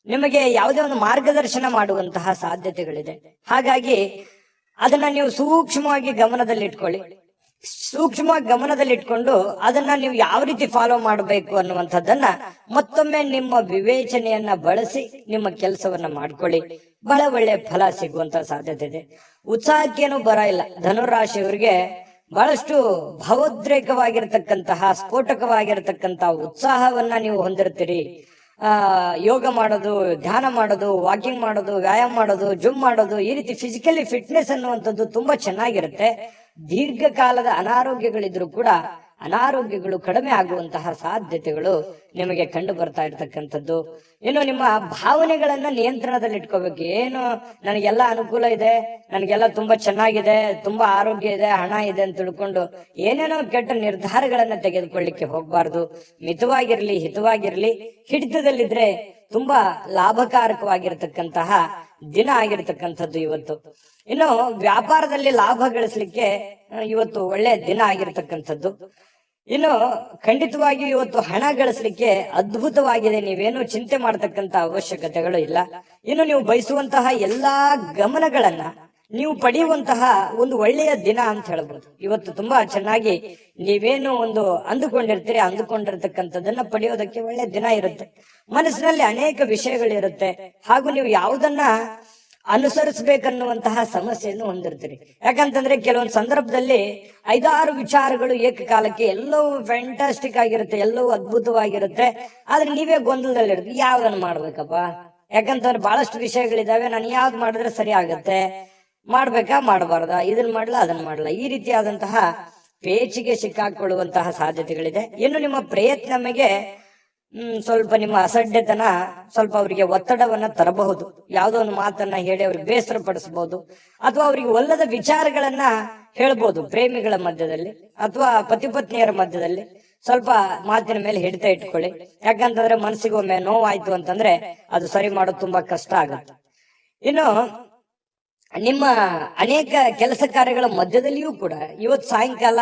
ನಿಮಗೆ ಯಾವುದೇ ಒಂದು ಮಾರ್ಗದರ್ಶನ ಮಾಡುವಂತಹ ಸಾಧ್ಯತೆಗಳಿದೆ. ಹಾಗಾಗಿ ಅದನ್ನ ನೀವು ಸೂಕ್ಷ್ಮವಾಗಿ ಗಮನದಲ್ಲಿಟ್ಕೊಂಡು ಅದನ್ನ ನೀವು ಯಾವ ರೀತಿ ಫಾಲೋ ಮಾಡಬೇಕು ಅನ್ನುವಂಥದ್ದನ್ನ ಮತ್ತೊಮ್ಮೆ ನಿಮ್ಮ ವಿವೇಚನೆಯನ್ನ ಬಳಸಿ ನಿಮ್ಮ ಕೆಲಸವನ್ನ ಮಾಡ್ಕೊಳ್ಳಿ. ಬಹಳ ಒಳ್ಳೆ ಫಲ ಸಿಗುವಂತ ಸಾಧ್ಯತೆ ಇದೆ. ಉತ್ಸಾಹಕ್ಕೇನು ಬರ ಇಲ್ಲ. ಧನುರಾಶಿಯವರಿಗೆ ಬಹಳಷ್ಟು ಭಾವೋದ್ರೇಕವಾಗಿರತಕ್ಕಂತಹ, ಸ್ಫೋಟಕವಾಗಿರತಕ್ಕಂತಹ ಉತ್ಸಾಹವನ್ನ ನೀವು ಹೊಂದಿರ್ತೀರಿ. ಯೋಗ ಮಾಡೋದು, ಧ್ಯಾನ ಮಾಡೋದು, ವಾಕಿಂಗ್ ಮಾಡೋದು, ವ್ಯಾಯಾಮ ಮಾಡೋದು, ಜಿಮ್ ಮಾಡೋದು, ಈ ರೀತಿ ಫಿಸಿಕಲಿ ಫಿಟ್ನೆಸ್ ಅನ್ನುವಂಥದ್ದು ತುಂಬಾ ಚೆನ್ನಾಗಿರುತ್ತೆ. ದೀರ್ಘಕಾಲದ ಅನಾರೋಗ್ಯಗಳಿದ್ರು ಕೂಡ ಅನಾರೋಗ್ಯಗಳು ಕಡಿಮೆ ಆಗುವಂತಹ ಸಾಧ್ಯತೆಗಳು ನಿಮಗೆ ಕಂಡು ಬರ್ತಾ ಇರ್ತಕ್ಕಂಥದ್ದು. ಇನ್ನು ನಿಮ್ಮ ಭಾವನೆಗಳನ್ನ ನಿಯಂತ್ರಣದಲ್ಲಿ ಇಟ್ಕೋಬೇಕು. ಏನು ನನಗೆಲ್ಲ ಅನುಕೂಲ ಇದೆ, ನನಗೆಲ್ಲ ತುಂಬಾ ಚೆನ್ನಾಗಿದೆ, ತುಂಬಾ ಆರೋಗ್ಯ ಇದೆ, ಹಣ ಇದೆ ಅಂತ ತಿಳ್ಕೊಂಡು ಏನೇನೋ ಕೆಟ್ಟ ನಿರ್ಧಾರಗಳನ್ನ ತೆಗೆದುಕೊಳ್ಳಿಕ್ಕೆ ಹೋಗ್ಬಾರ್ದು. ಮಿತವಾಗಿರ್ಲಿ, ಹಿತವಾಗಿರ್ಲಿ. ಹಿಡಿತದಲ್ಲಿದ್ರೆ ತುಂಬಾ ಲಾಭಕಾರಕವಾಗಿರ್ತಕ್ಕಂತಹ ದಿನ ಆಗಿರ್ತಕ್ಕಂಥದ್ದು ಇವತ್ತು. ಇನ್ನು ವ್ಯಾಪಾರದಲ್ಲಿ ಲಾಭ ಗಳಿಸ್ಲಿಕ್ಕೆ ಇವತ್ತು ಒಳ್ಳೆ ದಿನ ಆಗಿರ್ತಕ್ಕಂಥದ್ದು. ಇನ್ನು ಖಂಡಿತವಾಗಿ ಇವತ್ತು ಹಣ ಗಳಿಸ್ಲಿಕ್ಕೆ ಅದ್ಭುತವಾಗಿದೆ. ನೀವೇನು ಚಿಂತೆ ಮಾಡತಕ್ಕಂತ ಅವಶ್ಯಕತೆಗಳು ಇಲ್ಲ. ಇನ್ನು ನೀವು ಬಯಸುವಂತಹ ಎಲ್ಲಾ ಗಮನಗಳನ್ನ ನೀವು ಪಡೆಯುವಂತಹ ಒಂದು ಒಳ್ಳೆಯ ದಿನ ಅಂತ ಹೇಳ್ಬೋದು. ಇವತ್ತು ತುಂಬಾ ಚೆನ್ನಾಗಿ ನೀವೇನು ಒಂದು ಅಂದುಕೊಂಡಿರ್ತಕ್ಕಂಥದ್ದನ್ನ ಪಡೆಯೋದಕ್ಕೆ ಒಳ್ಳೆ ದಿನ ಇರುತ್ತೆ. ಮನಸ್ಸಿನಲ್ಲಿ ಅನೇಕ ವಿಷಯಗಳಿರುತ್ತೆ. ಹಾಗೂ ನೀವು ಯಾವುದನ್ನ ಅನುಸರಿಸಬೇಕನ್ನುವಂತಹ ಸಮಸ್ಯೆಯನ್ನು ಹೊಂದಿರ್ತೀರಿ. ಯಾಕಂತಂದ್ರೆ ಕೆಲವೊಂದು ಸಂದರ್ಭದಲ್ಲಿ 5-6 ವಿಚಾರಗಳು ಏಕಕಾಲಕ್ಕೆ ಎಲ್ಲವೂ ಫ್ಯಾಂಟಾಸ್ಟಿಕ್ ಆಗಿರುತ್ತೆ, ಎಲ್ಲವೂ ಅದ್ಭುತವಾಗಿರುತ್ತೆ. ಆದ್ರೆ ನೀವೇ ಗೊಂದಲದಲ್ಲಿರುತ್ತೆ, ಯಾವ್ದನ್ನ ಮಾಡ್ಬೇಕಪ್ಪ? ಯಾಕಂತಂದ್ರೆ ಬಹಳಷ್ಟು ವಿಷಯಗಳಿದಾವೆ, ನಾನು ಯಾವ್ದು ಮಾಡಿದ್ರೆ ಸರಿ ಆಗತ್ತೆ, ಮಾಡ್ಬೇಕಾ ಮಾಡಬಾರ್ದ, ಇದನ್ನ ಮಾಡ್ಲಾ ಅದನ್ನ ಮಾಡ್ಲಾ, ಈ ರೀತಿಯಾದಂತಹ ಪೇಚಿಗೆ ಸಿಕ್ಕಾಕೊಳ್ಳುವಂತಹ ಸಾಧ್ಯತೆಗಳಿದೆ. ಇನ್ನು ನಿಮ್ಮ ಪ್ರಯತ್ನ ನಮಗೆ ಸ್ವಲ್ಪ ನಿಮ್ಮ ಅಸಡ್ಡೆತನ ಸ್ವಲ್ಪ ಅವರಿಗೆ ಒತ್ತಡವನ್ನ ತರಬಹುದು. ಯಾವುದೋ ಒಂದು ಮಾತನ್ನ ಹೇಳಿ ಅವ್ರಿಗೆ ಬೇಸರ ಪಡಿಸಬಹುದು, ಅಥವಾ ಅವರಿಗೆ ಒಲ್ಲದ ವಿಚಾರಗಳನ್ನ ಹೇಳ್ಬೋದು. ಪ್ರೇಮಿಗಳ ಮಧ್ಯದಲ್ಲಿ ಅಥವಾ ಪತಿ ಪತ್ನಿಯರ ಮಧ್ಯದಲ್ಲಿ ಸ್ವಲ್ಪ ಮಾತಿನ ಮೇಲೆ ಹಿಡಿತ ಇಟ್ಕೊಳ್ಳಿ. ಯಾಕಂತಂದ್ರೆ ಮನಸ್ಸಿಗೆ ಒಮ್ಮೆ ನೋವಾಯ್ತು ಅಂತಂದ್ರೆ ಅದು ಸರಿ ಮಾಡೋದು ತುಂಬಾ ಕಷ್ಟ ಆಗುತ್ತೆ. ಇನ್ನು ನಿಮ್ಮ ಅನೇಕ ಕೆಲಸ ಕಾರ್ಯಗಳ ಮಧ್ಯದಲ್ಲಿಯೂ ಕೂಡ ಇವತ್ತು ಸಾಯಂಕಾಲ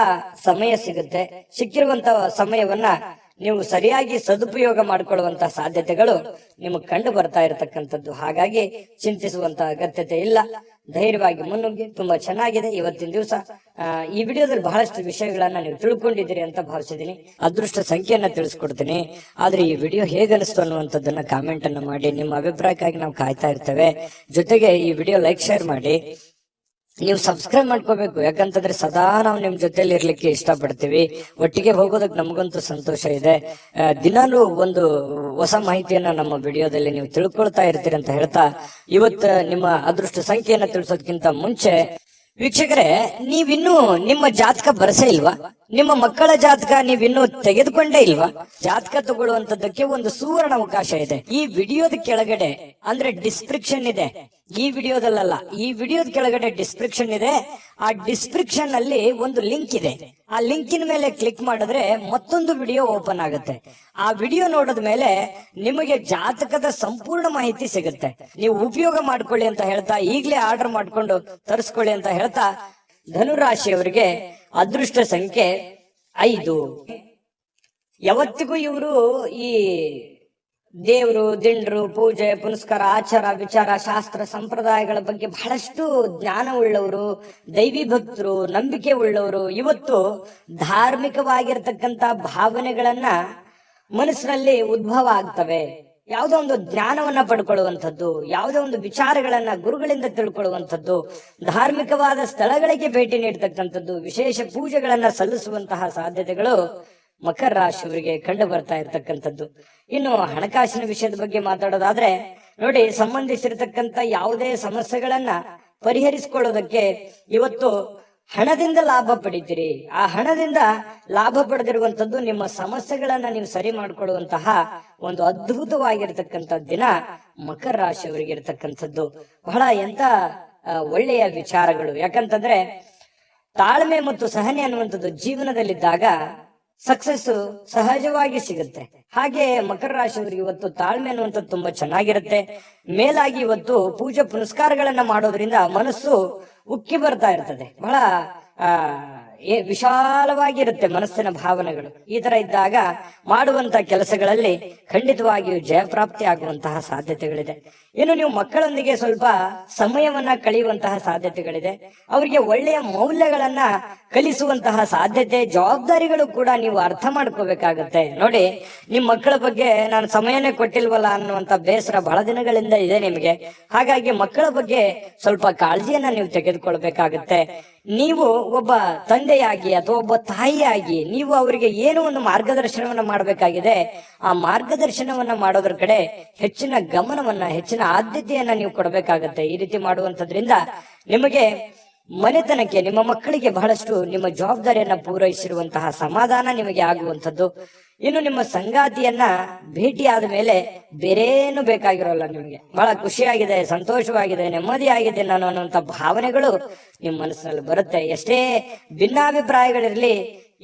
ಸಮಯ ಸಿಗುತ್ತೆ. ಸಿಕ್ಕಿರುವಂತ ಸಮಯವನ್ನ ನೀವು ಸರಿಯಾಗಿ ಸದುಪಯೋಗ ಮಾಡಿಕೊಳ್ಳುವಂತಹ ಸಾಧ್ಯತೆಗಳು ನಿಮಗೆ ಕಂಡು ಬರ್ತಾ ಇರತಕ್ಕಂಥದ್ದು. ಹಾಗಾಗಿ ಚಿಂತಿಸುವಂತ ಅಗತ್ಯತೆ ಇಲ್ಲ. ಧೈರ್ಯವಾಗಿ ಮುನ್ನುಗ್ಗಿ. ತುಂಬಾ ಚೆನ್ನಾಗಿದೆ ಇವತ್ತಿನ ದಿವಸ. ಈ ವಿಡಿಯೋದಲ್ಲಿ ಬಹಳಷ್ಟು ವಿಷಯಗಳನ್ನ ನೀವು ತಿಳ್ಕೊಂಡಿದ್ದೀರಿ ಅಂತ ಭಾವಿಸಿದೀನಿ. ಅದೃಷ್ಟ ಸಂಖ್ಯೆಯನ್ನ ತಿಳಿಸ್ಕೊಡ್ತೀನಿ. ಆದ್ರೆ ಈ ವಿಡಿಯೋ ಹೇಗನಿಸ್ತು ಅನ್ನುವಂಥದ್ದನ್ನ ಕಾಮೆಂಟ್ ಅನ್ನ ಮಾಡಿ. ನಿಮ್ಮ ಅಭಿಪ್ರಾಯಕ್ಕಾಗಿ ನಾವು ಕಾಯ್ತಾ ಇರ್ತೇವೆ. ಜೊತೆಗೆ ಈ ವಿಡಿಯೋ ಲೈಕ್, ಶೇರ್ ಮಾಡಿ. ನೀವು ಸಬ್ಸ್ಕ್ರೈಬ್ ಮಾಡ್ಕೋಬೇಕು. ಯಾಕಂತಂದ್ರೆ ಸದಾ ನಾವು ನಿಮ್ ಜೊತೆಲಿ ಇರ್ಲಿಕ್ಕೆ ಇಷ್ಟಪಡ್ತೀವಿ. ಒಟ್ಟಿಗೆ ಹೋಗೋದಕ್ಕೆ ನಮಗಂತೂ ಸಂತೋಷ ಇದೆ. ದಿನಾಲೂ ಒಂದು ಹೊಸ ಮಾಹಿತಿಯನ್ನ ನಮ್ಮ ವಿಡಿಯೋದಲ್ಲಿ ನೀವು ತಿಳ್ಕೊಳ್ತಾ ಇರ್ತೀರಿ ಅಂತ ಹೇಳ್ತಾ, ಇವತ್ತು ನಿಮ್ಮ ಅದೃಷ್ಟ ಸಂಖ್ಯೆಯನ್ನ ತಿಳಿಸೋದಕ್ಕಿಂತ ಮುಂಚೆ ವೀಕ್ಷಕರೇ, ನೀವಿನ್ನೂ ನಿಮ್ಮ ಜಾತಕ ಬರಸೇ ಇಲ್ವಾ? ನಿಮ್ಮ ಮಕ್ಕಳ ಜಾತಕ ನೀವಿನ್ನೂ ತೆಗೆದುಕೊಂಡೇ ಇಲ್ವಾ? ಜಾತಕ ತಗೊಳ್ಳುವಂತದ್ದಕ್ಕೆ ಒಂದು ಸುವರ್ಣ ಅವಕಾಶ ಇದೆ. ಈ ವಿಡಿಯೋದ ಕೆಳಗಡೆ ಅಂದ್ರೆ ಡಿಸ್ಕ್ರಿಪ್ಷನ್ ಇದೆ. ಈ ವಿಡಿಯೋದಲ್ಲ, ಈ ವಿಡಿಯೋದ ಕೆಳಗಡೆ ಡಿಸ್ಕ್ರಿಪ್ಷನ್ ಇದೆ. ಆ ಡಿಸ್ಕ್ರಿಪ್ಷನ್ ಅಲ್ಲಿ ಒಂದು ಲಿಂಕ್ ಇದೆ. ಆ ಲಿಂಕಿನ ಮೇಲೆ ಕ್ಲಿಕ್ ಮಾಡಿದ್ರೆ ಮತ್ತೊಂದು ವಿಡಿಯೋ ಓಪನ್ ಆಗುತ್ತೆ. ಆ ವಿಡಿಯೋ ನೋಡಿದ ಮೇಲೆ ನಿಮಗೆ ಜಾತಕದ ಸಂಪೂರ್ಣ ಮಾಹಿತಿ ಸಿಗುತ್ತೆ. ನೀವು ಉಪಯೋಗ ಮಾಡ್ಕೊಳ್ಳಿ ಅಂತ ಹೇಳ್ತಾ, ಈಗಲೇ ಆರ್ಡರ್ ಮಾಡ್ಕೊಂಡು ತರಿಸ್ಕೊಳ್ಳಿ ಅಂತ ಹೇಳ್ತಾ, ಧನುರಾಶಿಯವರಿಗೆ ಅದೃಷ್ಟ ಸಂಖ್ಯೆ 5. ಯಾವತ್ತಿಗೂ ಇವರು ಈ ದೇವರು, ದಿಂಡ್ರು, ಪೂಜೆ, ಪುನಸ್ಕಾರ, ಆಚಾರ, ವಿಚಾರ, ಶಾಸ್ತ್ರ, ಸಂಪ್ರದಾಯಗಳ ಬಗ್ಗೆ ಬಹಳಷ್ಟು ಜ್ಞಾನ ಉಳ್ಳವರು, ದೈವಿ ಭಕ್ತರು, ನಂಬಿಕೆ ಉಳ್ಳವರು. ಇವತ್ತು ಧಾರ್ಮಿಕವಾಗಿರ್ತಕ್ಕಂತ ಭಾವನೆಗಳನ್ನ ಮನಸ್ಸಿನಲ್ಲಿ ಉದ್ಭವ ಆಗ್ತವೆ. ಯಾವುದೋ ಒಂದು ಜ್ಞಾನವನ್ನ ಪಡ್ಕೊಳ್ಳುವಂಥದ್ದು, ಯಾವುದೋ ಒಂದು ವಿಚಾರಗಳನ್ನ ಗುರುಗಳಿಂದ ತಿಳ್ಕೊಳ್ಳುವಂಥದ್ದು, ಧಾರ್ಮಿಕವಾದ ಸ್ಥಳಗಳಿಗೆ ಭೇಟಿ ನೀಡತಕ್ಕಂಥದ್ದು, ವಿಶೇಷ ಪೂಜೆಗಳನ್ನ ಸಲ್ಲಿಸುವಂತಹ ಸಾಧ್ಯತೆಗಳು ಮಕರ ರಾಶಿಯವರಿಗೆ ಕಂಡು ಬರ್ತಾ ಇರತಕ್ಕಂಥದ್ದು. ಇನ್ನು ಹಣಕಾಸಿನ ವಿಷಯದ ಬಗ್ಗೆ ಮಾತಾಡೋದಾದ್ರೆ ನೋಡಿ, ಸಂಬಂಧಿಸಿರತಕ್ಕಂತ ಯಾವುದೇ ಸಮಸ್ಯೆಗಳನ್ನ ಪರಿಹರಿಸಿಕೊಳ್ಳೋದಕ್ಕೆ ಇವತ್ತು ಹಣದಿಂದ ಲಾಭ ಪಡಿತೀರಿ. ಆ ಹಣದಿಂದ ಲಾಭ ಪಡೆದಿರುವಂತದ್ದು ನಿಮ್ಮ ಸಮಸ್ಯೆಗಳನ್ನ ನೀವು ಸರಿ ಮಾಡಿಕೊಳ್ಳುವಂತಹ ಒಂದು ಅದ್ಭುತವಾಗಿರ್ತಕ್ಕಂಥ ದಿನ ಮಕರ ರಾಶಿಯವರಿಗೆ ಇರತಕ್ಕಂಥದ್ದು. ಬಹಳ ಎಂತ ಒಳ್ಳೆಯ ವಿಚಾರಗಳು. ಯಾಕಂತಂದ್ರೆ ತಾಳ್ಮೆ ಮತ್ತು ಸಹನೆ ಅನ್ನುವಂಥದ್ದು ಜೀವನದಲ್ಲಿದ್ದಾಗ ಸಕ್ಸಸ್ ಸಹಜವಾಗಿ ಸಿಗುತ್ತೆ. ಹಾಗೆ ಮಕರ ರಾಶಿಯವರಿಗೆ ಇವತ್ತು ತಾಳ್ಮೆ ಅನ್ನುವಂಥದ್ದು ತುಂಬಾ ಚೆನ್ನಾಗಿರುತ್ತೆ. ಮೇಲಾಗಿ ಇವತ್ತು ಪೂಜೆ ಪುನಸ್ಕಾರಗಳನ್ನ ಮಾಡೋದ್ರಿಂದ ಮನಸ್ಸು ಉಕ್ಕಿ ಬರ್ತಾ ಇರ್ತದೆ. ಬಹಳ ವಿಶಾಲವಾಗಿರುತ್ತೆ ಮನಸ್ಸಿನ ಭಾವನೆಗಳು. ಈ ತರ ಇದ್ದಾಗ ಮಾಡುವಂತ ಕೆಲಸಗಳಲ್ಲಿ ಖಂಡಿತವಾಗಿಯೂ ಜಯಪ್ರಾಪ್ತಿ ಆಗುವಂತಹ ಸಾಧ್ಯತೆಗಳಿದೆ. ಇನ್ನು ನೀವು ಮಕ್ಕಳೊಂದಿಗೆ ಸ್ವಲ್ಪ ಸಮಯವನ್ನ ಕಳೆಯುವಂತಹ ಸಾಧ್ಯತೆಗಳಿದೆ. ಅವರಿಗೆ ಒಳ್ಳೆಯ ಮೌಲ್ಯಗಳನ್ನ ಕಲಿಸುವಂತಹ ಸಾಧ್ಯತೆ, ಜವಾಬ್ದಾರಿಗಳು ಕೂಡ ನೀವು ಅರ್ಥ ಮಾಡ್ಕೋಬೇಕಾಗತ್ತೆ. ನೋಡಿ, ನಿಮ್ ಮಕ್ಕಳ ಬಗ್ಗೆ ನಾನು ಸಮಯನೇ ಕೊಟ್ಟಿಲ್ವಲ್ಲ ಅನ್ನುವಂತ ಬೇಸರ ಬಹಳ ದಿನಗಳಿಂದ ಇದೆ ನಿಮಗೆ. ಹಾಗಾಗಿ ಮಕ್ಕಳ ಬಗ್ಗೆ ಸ್ವಲ್ಪ ಕಾಳಜಿಯನ್ನ ನೀವು ತೆಗೆದುಕೊಳ್ಬೇಕಾಗತ್ತೆ. ನೀವು ಒಬ್ಬ ತಂದೆಯಾಗಿ ಅಥವಾ ಒಬ್ಬ ತಾಯಿಯಾಗಿ ನೀವು ಅವರಿಗೆ ಏನೋ ಒಂದು ಮಾರ್ಗದರ್ಶನವನ್ನ ಮಾಡಬೇಕಾಗಿದೆ. ಆ ಮಾರ್ಗದರ್ಶನವನ್ನ ಮಾಡೋದ್ರ ಕಡೆ ಹೆಚ್ಚಿನ ಗಮನವನ್ನ, ಹೆಚ್ಚಿನ ಆದ್ಯತೆಯನ್ನ ನೀವು ಕೊಡಬೇಕಾಗತ್ತೆ. ಈ ರೀತಿ ಮಾಡುವಂತದ್ರಿಂದ ನಿಮಗೆ ಮನೆತನಕ್ಕೆ, ನಿಮ್ಮ ಮಕ್ಕಳಿಗೆ ಬಹಳಷ್ಟು ನಿಮ್ಮ ಜವಾಬ್ದಾರಿಯನ್ನ ಪೂರೈಸಿರುವಂತಹ ಸಮಾಧಾನ ನಿಮಗೆ ಆಗುವಂಥದ್ದು. ಇನ್ನು ನಿಮ್ಮ ಸಂಗಾತಿಯನ್ನ ಭೇಟಿ ಆದ ಮೇಲೆ ಬೇರೇನು ಬೇಕಾಗಿರೋಲ್ಲ. ನಿಮಗೆ ಬಹಳ ಖುಷಿಯಾಗಿದೆ, ಸಂತೋಷವಾಗಿದೆ, ನೆಮ್ಮದಿಯಾಗಿದೆ ನಾನು ಅನ್ನುವಂತ ಭಾವನೆಗಳು ನಿಮ್ಮ ಮನಸ್ಸಿನಲ್ಲಿ ಬರುತ್ತೆ. ಎಷ್ಟೇ ಭಿನ್ನಾಭಿಪ್ರಾಯಗಳಿರ್ಲಿ,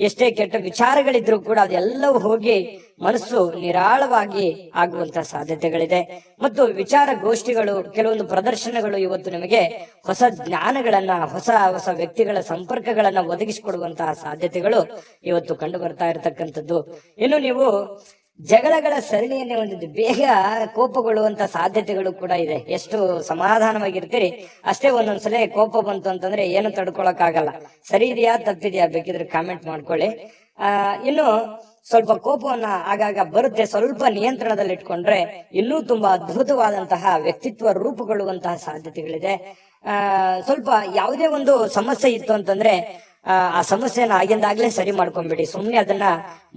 ಎಷ್ಟೇ ಕೆಟ್ಟ ವಿಚಾರಗಳಿದ್ರು ಕೂಡ ಅದೆಲ್ಲವೂ ಹೋಗಿ ಮನಸ್ಸು ನಿರಾಳವಾಗಿ ಆಗುವಂತಹ ಸಾಧ್ಯತೆಗಳಿದೆ. ಮತ್ತು ವಿಚಾರ ಗೋಷ್ಠಿಗಳು, ಕೆಲವೊಂದು ಪ್ರದರ್ಶನಗಳು ಇವತ್ತು ನಿಮಗೆ ಹೊಸ ಜ್ಞಾನಗಳನ್ನ, ಹೊಸ ಹೊಸ ವ್ಯಕ್ತಿಗಳ ಸಂಪರ್ಕಗಳನ್ನ ಒದಗಿಸಿಕೊಡುವಂತಹ ಸಾಧ್ಯತೆಗಳು ಇವತ್ತು ಕಂಡು ಬರ್ತಾ ಇರತಕ್ಕಂಥದ್ದು. ಇನ್ನು ನೀವು ಜಗಳಗಳ ಸರಣಿಯನ್ನೇ ಹೊಂದಿದ್ದು ಬೇಗ ಕೋಪಗೊಳ್ಳುವಂತ ಸಾಧ್ಯತೆಗಳು ಕೂಡ ಇದೆ. ಎಷ್ಟು ಸಮಾಧಾನವಾಗಿರ್ತೀರಿ ಅಷ್ಟೇ ಒಂದೊಂದ್ಸಲ ಕೋಪ ಬಂತು ಅಂತಂದ್ರೆ ಏನು ತಡ್ಕೊಳಕ್ ಆಗಲ್ಲ. ಸರಿ ಇದೆಯಾ ತಪ್ಪಿದೆಯಾ ಬೇಕಿದ್ರೆ ಕಾಮೆಂಟ್ ಮಾಡ್ಕೊಳ್ಳಿ. ಇನ್ನು ಸ್ವಲ್ಪ ಕೋಪವನ್ನ ಆಗಾಗ ಬರುತ್ತೆ, ಸ್ವಲ್ಪ ನಿಯಂತ್ರಣದಲ್ಲಿ ಇಟ್ಕೊಂಡ್ರೆ ಇನ್ನೂ ತುಂಬಾ ಅದ್ಭುತವಾದಂತಹ ವ್ಯಕ್ತಿತ್ವ ರೂಪುಗೊಳ್ಳುವಂತಹ ಸಾಧ್ಯತೆಗಳಿದೆ. ಸ್ವಲ್ಪ ಯಾವುದೇ ಒಂದು ಸಮಸ್ಯೆ ಇತ್ತು ಅಂತಂದ್ರೆ ಆ ಸಮಸ್ಯೆನ ಆಗಿಂದಾಗ್ಲೇ ಸರಿ ಮಾಡ್ಕೊಂಡ್ಬಿಡಿ. ಸುಮ್ನೆ ಅದನ್ನ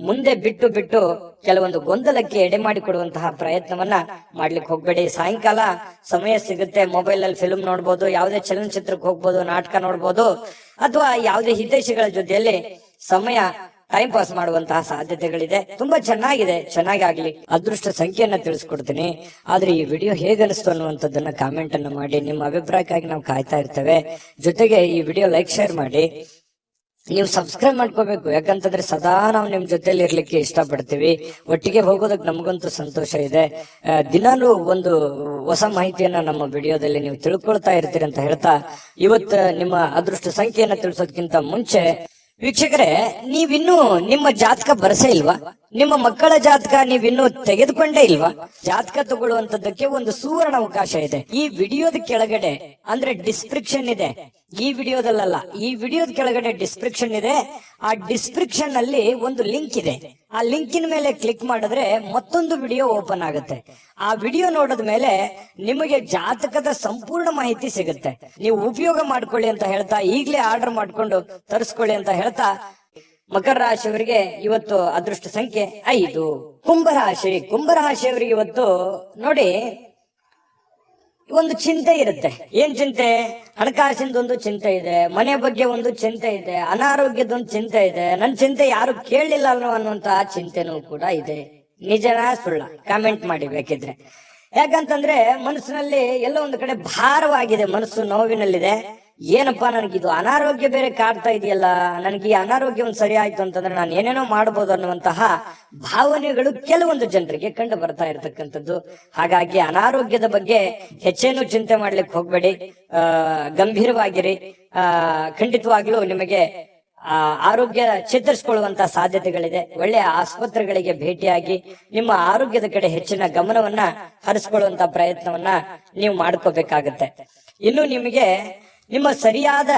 ಮುಂದೆ ಬಿಟ್ಟು ಕೆಲವೊಂದು ಗೊಂದಲಕ್ಕೆ ಎಡೆ ಮಾಡಿಕೊಡುವಂತಹ ಪ್ರಯತ್ನವನ್ನ ಮಾಡ್ಲಿಕ್ಕೆ ಹೋಗ್ಬೇಡಿ. ಸಾಯಂಕಾಲ ಸಮಯ ಸಿಗುತ್ತೆ, ಮೊಬೈಲ್ ಅಲ್ಲಿ ಫಿಲ್ಮ್ ನೋಡ್ಬೋದು, ಯಾವುದೇ ಚಲನಚಿತ್ರಕ್ಕೆ ಹೋಗ್ಬೋದು, ನಾಟಕ ನೋಡ್ಬೋದು, ಅಥವಾ ಯಾವುದೇ ಹಿತೈಷಿಗಳ ಜೊತೆಯಲ್ಲಿ ಸಮಯ ಟೈಮ್ ಪಾಸ್ ಮಾಡುವಂತಹ ಸಾಧ್ಯತೆಗಳಿದೆ. ತುಂಬಾ ಚೆನ್ನಾಗಿದೆ, ಚೆನ್ನಾಗಿ ಆಗ್ಲಿ. ಅದೃಷ್ಟ ಸಂಖ್ಯೆಯನ್ನ ತಿಳಿಸ್ಕೊಡ್ತೀನಿ. ಆದ್ರೆ ಈ ವಿಡಿಯೋ ಹೇಗನಿಸ್ತು ಅನ್ನುವಂಥದ್ದನ್ನ ಕಾಮೆಂಟ್ ಅನ್ನ ಮಾಡಿ. ನಿಮ್ಮ ಅಭಿಪ್ರಾಯಕ್ಕಾಗಿ ನಾವು ಕಾಯ್ತಾ ಇರ್ತೇವೆ. ಜೊತೆಗೆ ಈ ವಿಡಿಯೋ ಲೈಕ್, ಶೇರ್ ಮಾಡಿ. ನೀವು ಸಬ್ಸ್ಕ್ರೈಬ್ ಮಾಡ್ಕೋಬೇಕು. ಯಾಕಂತಂದ್ರೆ ಸದಾ ನಾವು ನಿಮ್ ಜೊತೆಲಿ ಇರ್ಲಿಕ್ಕೆ ಇಷ್ಟಪಡ್ತೀವಿ. ಒಟ್ಟಿಗೆ ಹೋಗೋದಕ್ಕೆ ನಮಗಂತೂ ಸಂತೋಷ ಇದೆ. ದಿನಾಲೂ ಒಂದು ಹೊಸ ಮಾಹಿತಿಯನ್ನ ನಮ್ಮ ವಿಡಿಯೋದಲ್ಲಿ ನೀವು ತಿಳ್ಕೊಳ್ತಾ ಇರ್ತೀರಿ ಅಂತ ಹೇಳ್ತಾ, ಇವತ್ತು ನಿಮ್ಮ ಅದೃಷ್ಟ ಸಂಖ್ಯೆಯನ್ನ ತಿಳಿಸೋದಕ್ಕಿಂತ ಮುಂಚೆ ವೀಕ್ಷಕರೇ, ನೀವಿನ್ನೂ ನಿಮ್ಮ ಜಾತಕ ಬರಸೇ ಇಲ್ವಾ? ನಿಮ್ಮ ಮಕ್ಕಳ ಜಾತಕ ನೀವಿನ್ನೂ ತೆಗೆದುಕೊಂಡೇ ಇಲ್ವಾ? ಜಾತಕ ತಗೊಳ್ಳುವಂತದ್ದಕ್ಕೆ ಒಂದು ಸುವರ್ಣ ಅವಕಾಶ ಇದೆ. ಈ ವಿಡಿಯೋದ ಕೆಳಗಡೆ ಅಂದ್ರೆ ಡಿಸ್ಕ್ರಿಪ್ಷನ್ ಇದೆ. ಈ ವಿಡಿಯೋದಲ್ಲ, ಈ ವಿಡಿಯೋದ ಕೆಳಗಡೆ ಡಿಸ್ಕ್ರಿಪ್ಷನ್ ಇದೆ. ಆ ಡಿಸ್ಕ್ರಿಪ್ಷನ್ ಅಲ್ಲಿ ಒಂದು ಲಿಂಕ್ ಇದೆ. ಆ ಲಿಂಕಿನ ಮೇಲೆ ಕ್ಲಿಕ್ ಮಾಡಿದ್ರೆ ಮತ್ತೊಂದು ವಿಡಿಯೋ ಓಪನ್ ಆಗುತ್ತೆ. ಆ ವಿಡಿಯೋ ನೋಡಿದ ಮೇಲೆ ನಿಮಗೆ ಜಾತಕದ ಸಂಪೂರ್ಣ ಮಾಹಿತಿ ಸಿಗುತ್ತೆ. ನೀವು ಉಪಯೋಗ ಮಾಡ್ಕೊಳ್ಳಿ ಅಂತ ಹೇಳ್ತಾ, ಈಗಲೇ ಆರ್ಡರ್ ಮಾಡ್ಕೊಂಡು ತರಿಸ್ಕೊಳ್ಳಿ ಅಂತ ಹೇಳ್ತಾ, ಮಕರ ರಾಶಿಯವರಿಗೆ ಇವತ್ತು ಅದೃಷ್ಟ ಸಂಖ್ಯೆ 5. ಕುಂಭರಾಶಿಯವರಿಗೆ ಇವತ್ತು ನೋಡಿ ಒಂದು ಚಿಂತೆ ಇರುತ್ತೆ. ಏನ್ ಚಿಂತೆ? ಹಣಕಾಸಿಂದೊಂದು ಚಿಂತೆ ಇದೆ, ಮನೆ ಬಗ್ಗೆ ಒಂದು ಚಿಂತೆ ಇದೆ, ಅನಾರೋಗ್ಯದೊಂದು ಚಿಂತೆ ಇದೆ, ನನ್ ಚಿಂತೆ ಯಾರು ಕೇಳಲಿಲ್ಲ ಅನ್ನುವಂತಹ ಚಿಂತೆನೂ ಕೂಡ ಇದೆ. ನಿಜನಾ ಸುಳ್ಳ? ಕಾಮೆಂಟ್ ಮಾಡಿ ಬೇಕಿದ್ರೆ. ಯಾಕಂತಂದ್ರೆ ಮನಸ್ಸಿನಲ್ಲಿ ಎಲ್ಲೋ ಒಂದು ಕಡೆ ಭಾರವಾಗಿದೆ, ಮನಸ್ಸು ನೋವಿನಲ್ಲಿದೆ. ಏನಪ್ಪಾ, ನನಗಿದು ಅನಾರೋಗ್ಯ ಬೇರೆ ಕಾಡ್ತಾ ಇದೆಯಲ್ಲ, ನನಗೆ ಈ ಅನಾರೋಗ್ಯ ಒಂದು ಸರಿ ಆಯ್ತು ಅಂತಂದ್ರೆ ನಾನು ಏನೇನೋ ಮಾಡಬಹುದು ಅನ್ನುವಂತಹ ಭಾವನೆಗಳು ಕೆಲವೊಂದು ಜನರಿಗೆ ಕಂಡು ಬರ್ತಾ ಇರತಕ್ಕಂಥದ್ದು. ಹಾಗಾಗಿ ಅನಾರೋಗ್ಯದ ಬಗ್ಗೆ ಹೆಚ್ಚೇನು ಚಿಂತೆ ಮಾಡ್ಲಿಕ್ಕೆ ಹೋಗ್ಬೇಡಿ, ಗಂಭೀರವಾಗಿರಿ. ಖಂಡಿತವಾಗ್ಲೂ ನಿಮಗೆ ಆರೋಗ್ಯ ಚೇತರಿಸಿಕೊಳ್ಳುವಂತಹ ಸಾಧ್ಯತೆಗಳಿದೆ. ಒಳ್ಳೆಯ ಆಸ್ಪತ್ರೆಗಳಿಗೆ ಭೇಟಿಯಾಗಿ ನಿಮ್ಮ ಆರೋಗ್ಯದ ಕಡೆ ಹೆಚ್ಚಿನ ಗಮನವನ್ನ ಹರಿಸಿಕೊಳ್ಳುವಂತ ಪ್ರಯತ್ನವನ್ನ ನೀವು ಮಾಡ್ಕೋಬೇಕಾಗತ್ತೆ. ಇನ್ನು ನಿಮಗೆ ನಿಮ್ಮ ಸರಿಯಾದ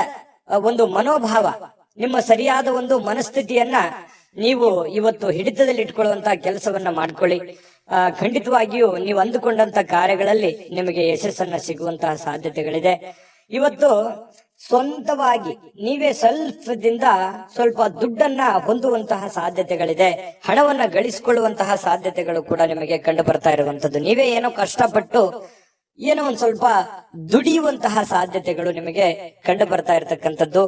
ಒಂದು ಮನೋಭಾವ, ನಿಮ್ಮ ಸರಿಯಾದ ಒಂದು ಮನಸ್ಥಿತಿಯನ್ನ ನೀವು ಇವತ್ತು ಹಿಡಿತದಲ್ಲಿ ಇಟ್ಕೊಳ್ಳುವಂತಹ ಕೆಲಸವನ್ನ ಮಾಡ್ಕೊಳ್ಳಿ. ಖಂಡಿತವಾಗಿಯೂ ನೀವು ಅಂದುಕೊಂಡಂತ ಕಾರ್ಯಗಳಲ್ಲಿ ನಿಮಗೆ ಯಶಸ್ಸನ್ನ ಸಿಗುವಂತಹ ಸಾಧ್ಯತೆಗಳಿದೆ. ಇವತ್ತು ಸ್ವಂತವಾಗಿ ನೀವೇ ದಿಂದ ಸ್ವಲ್ಪ ದುಡ್ಡನ್ನ ಹೊಂದುವಂತಹ ಸಾಧ್ಯತೆಗಳಿದೆ. ಹಣವನ್ನ ಗಳಿಸಿಕೊಳ್ಳುವಂತಹ ಸಾಧ್ಯತೆಗಳು ಕೂಡ ನಿಮಗೆ ಕಂಡು ಬರ್ತಾ ಇರುವಂತದ್ದು. ನೀವೇ ಏನೋ ಕಷ್ಟಪಟ್ಟು ಏನೋ ಒಂದ್ ಸ್ವಲ್ಪ ದುಡಿಯುವಂತಹ ಸಾಧ್ಯತೆಗಳು ನಿಮಗೆ ಕಂಡು ಬರ್ತಾ ಇರತಕ್ಕಂಥದ್ದು.